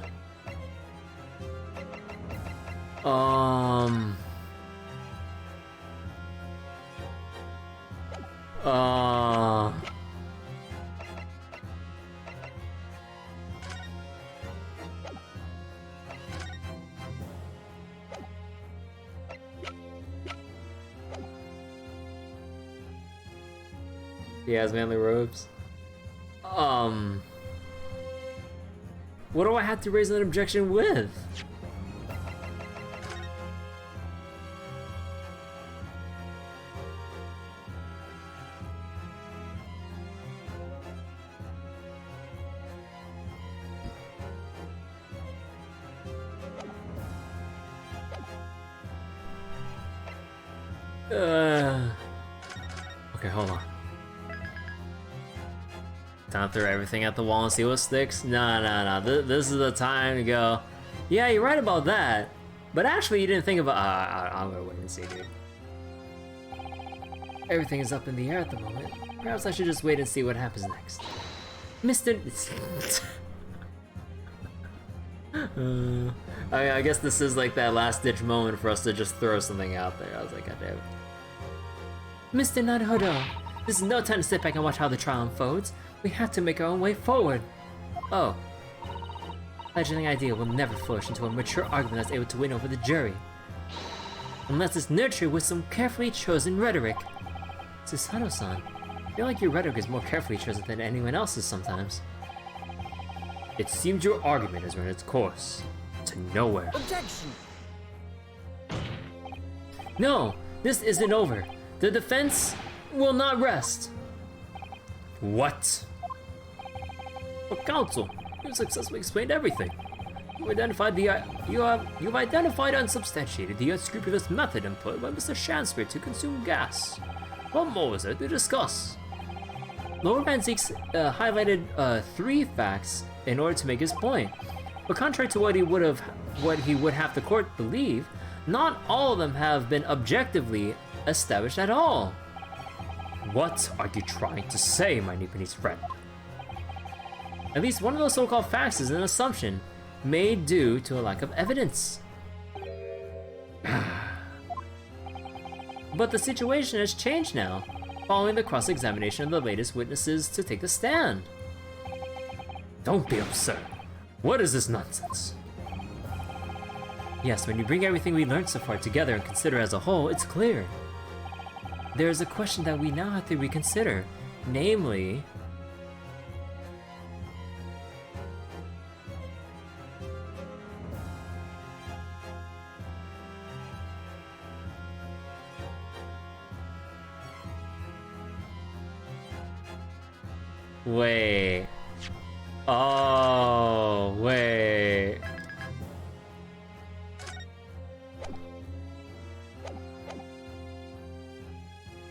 He has manly robes. What do I have to raise an objection with? Okay, hold on. Time to throw everything at the wall and see what sticks? No. This is the time to go. Yeah, you're right about that. But actually, you didn't think about. I'm gonna wait and see, dude. Everything is up in the air at the moment. Perhaps I should just wait and see what happens next. Mr. I guess this is like that last-ditch moment for us to just throw something out there. I was like, God damn it. Mr. Naruhodo, this is no time to sit back and watch how the trial unfolds. We have to make our own way forward. Oh. Fledgling idea will never flourish into a mature argument that's able to win over the jury. Unless it's nurtured with some carefully chosen rhetoric. Susanoo-san, I feel like your rhetoric is more carefully chosen than anyone else's sometimes. It seems your argument has run its course to nowhere. Objection! No, this isn't over. The defense will not rest. What? But counsel, you've successfully explained everything. You've identified and substantiated the unscrupulous method employed by Mr. Shanspeare to consume gas. What more is there to discuss? Lord Van Zeeks highlighted 3 facts in order to make his point, but contrary to what he would have the court believe, not all of them have been objectively established at all. What are you trying to say, my Nipponese friend? At least one of those so-called facts is an assumption made due to a lack of evidence. But the situation has changed now, following the cross-examination of the latest witnesses to take the stand. Don't be absurd. What is this nonsense? Yes, when you bring everything we learned so far together and consider as a whole, it's clear. There is a question that we now have to reconsider, namely... Wait. Oh, wait.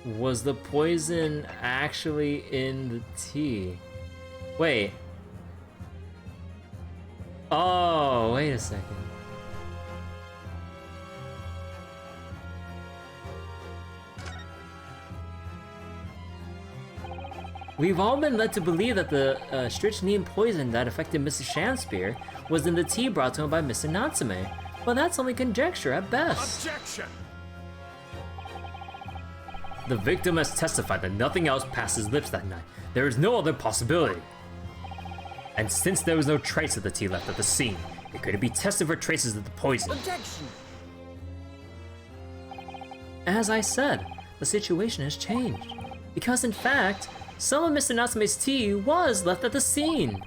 Was the poison actually in the tea? Wait. Oh, wait a second. We've all been led to believe that the strychnine poison that affected Mr. Shanspeare was in the tea brought to him by Mr. Natsume, but that's only conjecture at best. Objection! The victim has testified that nothing else passed his lips that night. There is no other possibility. And since there was no trace of the tea left at the scene, it couldn't be tested for traces of the poison. Objection! As I said, the situation has changed. Because in fact, some of Mr. Natsume's tea was left at the scene.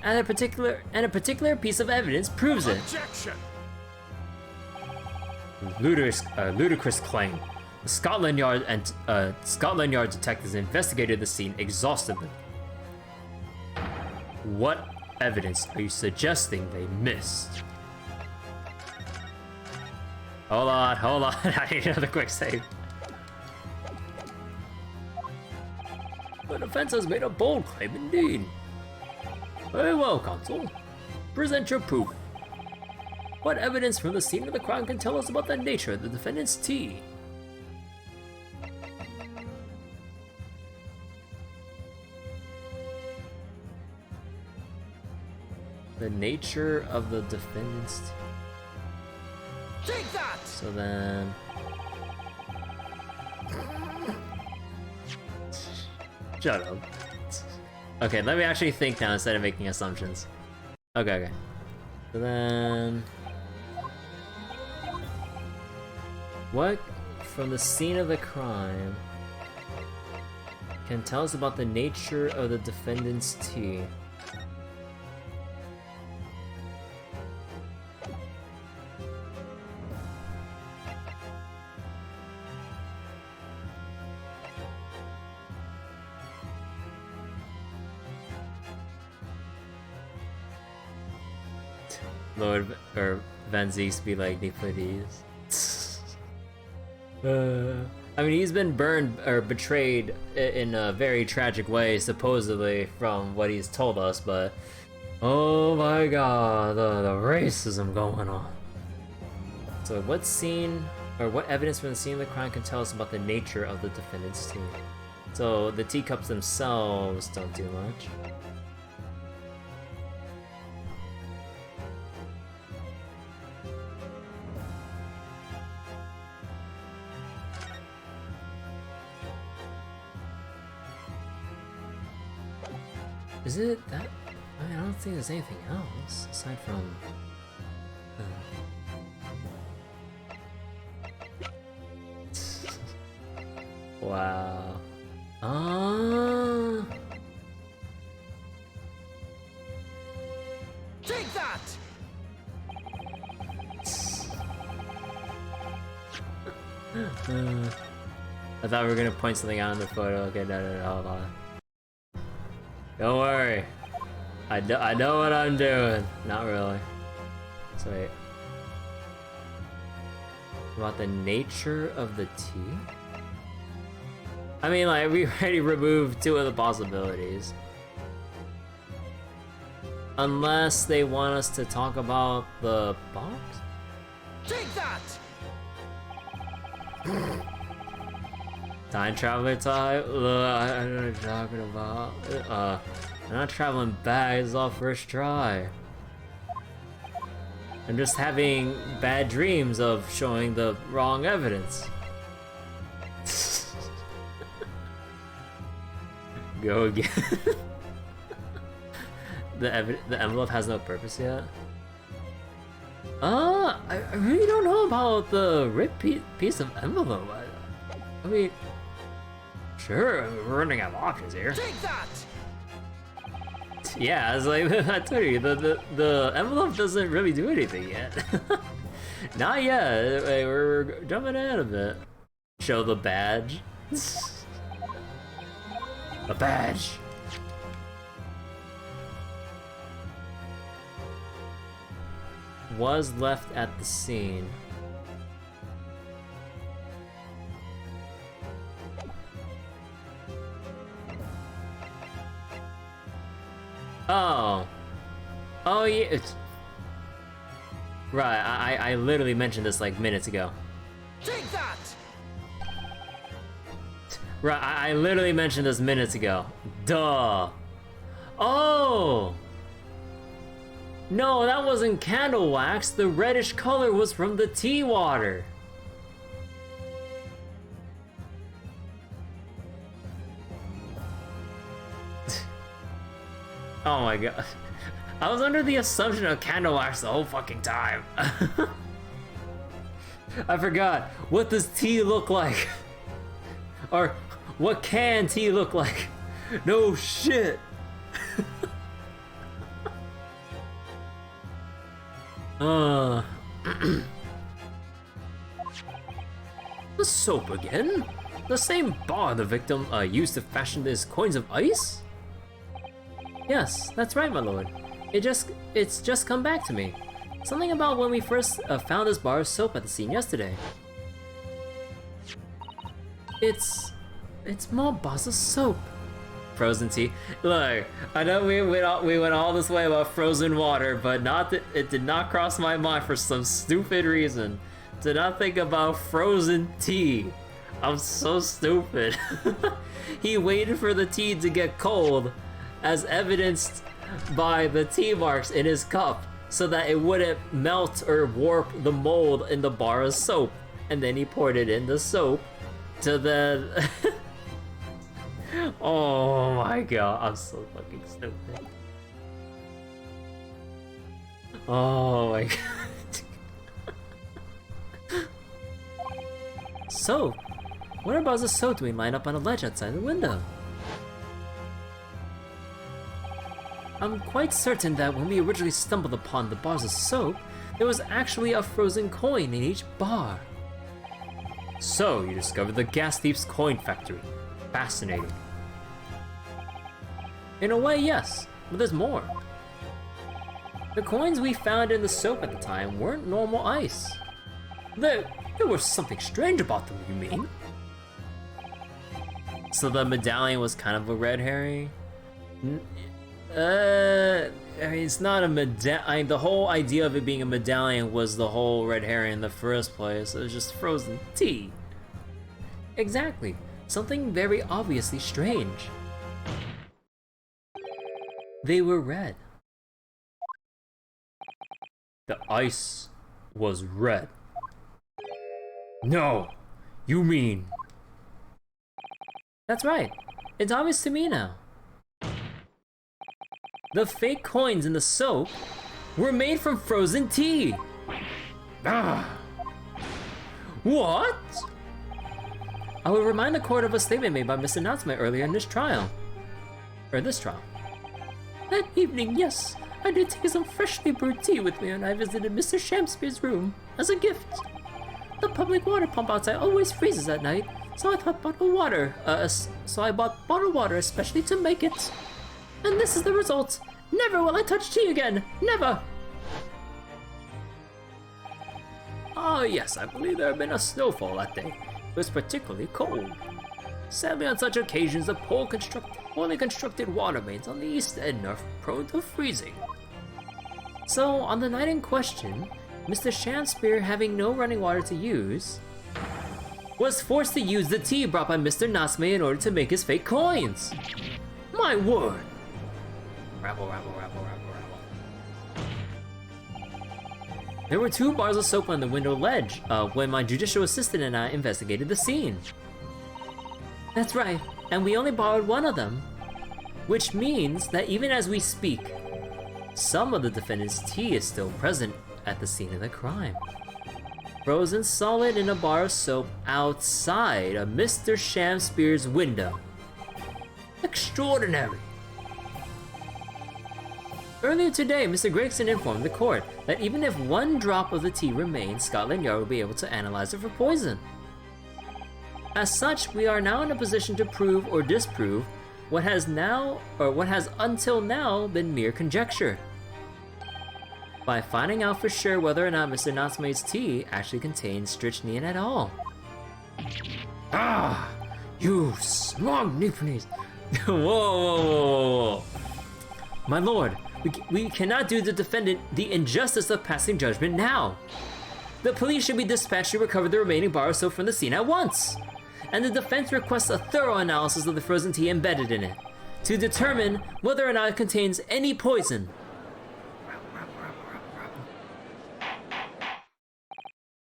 And a particular piece of evidence proves it. Objection! Ludicrous claim. The Scotland Yard detectives investigated the scene exhaustively. What evidence are you suggesting they missed? Hold on. I need another quick save. The defense has made a bold claim indeed. Very well, counsel. Present your proof. What evidence from the scene of the crime can tell us about the nature of the defendant's tea? The nature of the defendant's tea. Take that! So then... Shut up. Okay, let me actually think now instead of making assumptions. Okay. So then... What from the scene of the crime can tell us about the nature of the defendant's tea? Lord or Van Zeeks be like, need for these. I mean, he's been burned or betrayed in a very tragic way, supposedly, from what he's told us, but oh my god, the racism going on. So what scene, or what evidence from the scene of the crime can tell us about the nature of the defendant's tea? So the teacups themselves don't do much. Is it that? I mean, I don't think there's anything else aside from. Wow. Take that! I thought we were gonna point something out in the photo. Okay, no, hold on. Don't worry. I know what I'm doing. Not really. So wait. About the nature of the tea? I mean, like, we already removed 2 of the possibilities. Unless they want us to talk about the box? Take that! Time traveler type? Look, I don't know what you're talking about. I'm not traveling back, it's all first try. I'm just having bad dreams of showing the wrong evidence. Go again. The envelope has no purpose yet? I really don't know about the ripped piece of envelope. I mean, sure, we're running out of options here. Take that! Yeah, I was like, I told you, the envelope doesn't really do anything yet. Not yet. We're jumping ahead a bit. Show the badge. A badge. Was left at the scene. Oh. Oh yeah, it's... Right, I literally mentioned this like minutes ago. Take that! Right, I literally mentioned this minutes ago. Duh. Oh! No, that wasn't candle wax. The reddish color was from the tea water. Oh my god. I was under the assumption of candle wax the whole fucking time. I forgot. What does tea look like? Or what can tea look like? No shit. The soap again? The same bar the victim used to fashion these coins of ice? Yes, that's right, my lord. It's just come back to me. Something about when we first found this bar of soap at the scene yesterday. It's more bars of soap. Frozen tea. Look, I know we went all this way about frozen water, but it did not cross my mind for some stupid reason to not think about frozen tea. I'm so stupid. He waited for the tea to get cold, as evidenced by the tea marks in his cup, so that it wouldn't melt or warp the mold in the bar of soap. And then he poured it in the soap to then... Oh my god, I'm so fucking stupid. Oh my god. Soap? What are bars of soap doing lined up on a ledge outside the window? I'm quite certain that when we originally stumbled upon the bars of soap, there was actually a frozen coin in each bar. So, you discovered the gas thief's coin factory. Fascinating. In a way, yes, but there's more. The coins we found in the soap at the time weren't normal ice. There was something strange about them, you mean? So the medallion was kind of a red herring? I mean, it's not a medallion. The whole idea of it being a medallion was the whole red herring in the first place. It was just frozen tea. Exactly. Something very obviously strange. They were red. The ice was red. No, you mean... That's right. It's obvious to me now. The fake coins in the soap were made from frozen tea. Ah! What? I will remind the court of a statement made by Mr. Natsume earlier in this trial. This trial. That evening, yes, I did take some freshly brewed tea with me when I visited Mr. Shamspeare's room as a gift. The public water pump outside always freezes at night, so I thought bottled water. So I bought bottled water especially to make it. And this is the result. Never will I touch tea again. Never. Ah, yes, I believe there had been a snowfall that day. It was particularly cold. Sadly, on such occasions, the poorly constructed water mains on the east end are prone to freezing. So, on the night in question, Mr. Shamspeare, having no running water to use, was forced to use the tea brought by Mr. Natsume in order to make his fake coins. My word! Rabble, rabble, rabble, rabble, rabble. There were 2 bars of soap on the window ledge when my judicial assistant and I investigated the scene. That's right, and we only borrowed 1 of them, which means that even as we speak, some of the defendant's tea is still present at the scene of the crime. Frozen solid in a bar of soap outside of Mr. Shamspeare's window. Extraordinary! Earlier today, Mr. Gregson informed the court that even if 1 drop of the tea remains, Scotland Yard will be able to analyze it for poison. As such, we are now in a position to prove or disprove what has until now been mere conjecture, by finding out for sure whether or not Mr. Natsume's tea actually contains strychnine at all. Ah! You smug Nipponese! Whoa, whoa, whoa, whoa. My lord, we cannot do the defendant the injustice of passing judgment now. The police should be dispatched to recover the remaining bar of soap from the scene at once. And the defense requests a thorough analysis of the frozen tea embedded in it, to determine whether or not it contains any poison.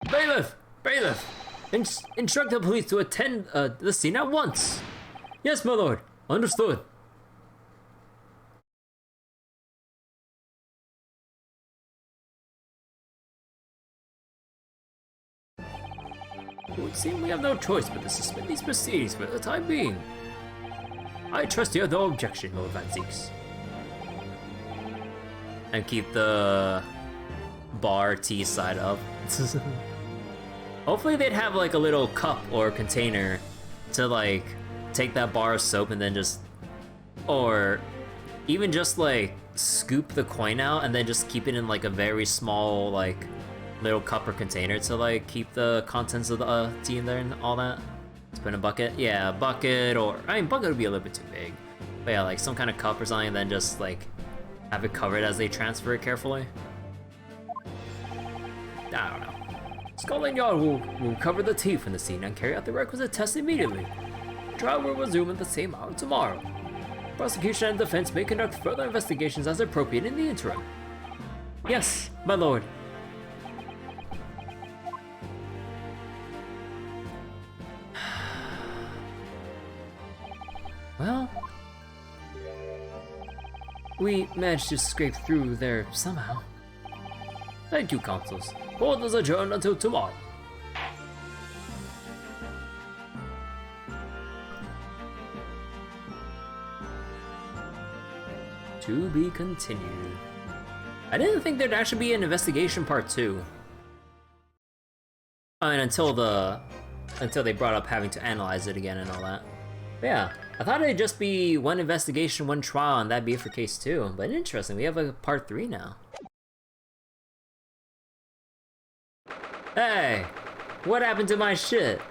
Bailiff! Bailiff! Instruct the police to attend the scene at once. Yes, my lord. Understood. It would seem we have no choice but to suspend these proceedings for the time being. I trust you have no objection, Lord Van Zieks. And keep the bar tea side up. Hopefully they'd have like a little cup or container to like take that bar of soap and then just, or even just like scoop the coin out and then just keep it in like a very small like little cup or container to like keep the contents of the tea in there and all that. Let's put in a bucket. Yeah, a bucket, or I mean bucket would be a little bit too big. But yeah, like some kind of cup or something and then just like have it covered as they transfer it carefully. I don't know. Scotland Yard will cover the tea from the scene and carry out the requisite test immediately. Trial will resume at the same hour tomorrow. Prosecution and defense may conduct further investigations as appropriate in the interim. Yes, my lord. Well, we managed to scrape through there somehow. Thank you, counsels. Court is adjourned until tomorrow. To be continued. I didn't think there'd actually be an investigation part 2. I mean, until they brought up having to analyze it again and all that. But yeah, I thought it'd just be 1 investigation, 1 trial, and that'd be it for case 2. But interesting, we have a part 3 now. Hey! What happened to my shit?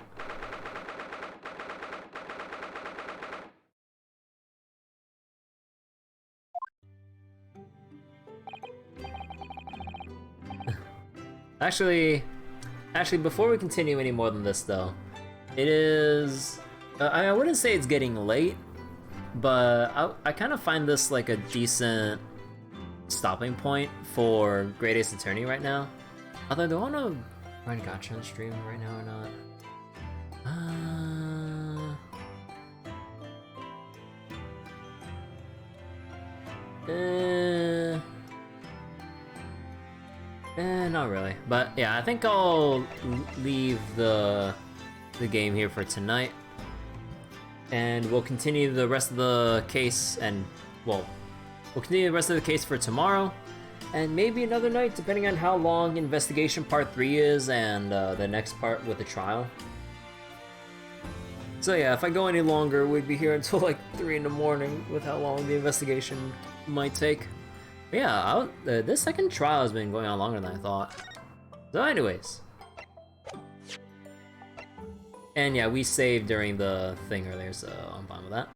Actually, before we continue any more than this though, it is, I wouldn't say it's getting late, but I kind of find this like a decent stopping point for Great Ace Attorney right now. Although, do I want to run Gacha on stream right now or not? Not really. But yeah, I think I'll leave the game here for tonight. And we'll continue the rest of the case and, well, we'll continue the rest of the case for tomorrow. And maybe another night, depending on how long Investigation Part 3 is and the next part with the trial. So yeah, if I go any longer, we'd be here until like 3 in the morning with how long the investigation might take. But yeah, this second trial has been going on longer than I thought. So anyways. And yeah, we saved during the thing earlier, so I'm fine with that.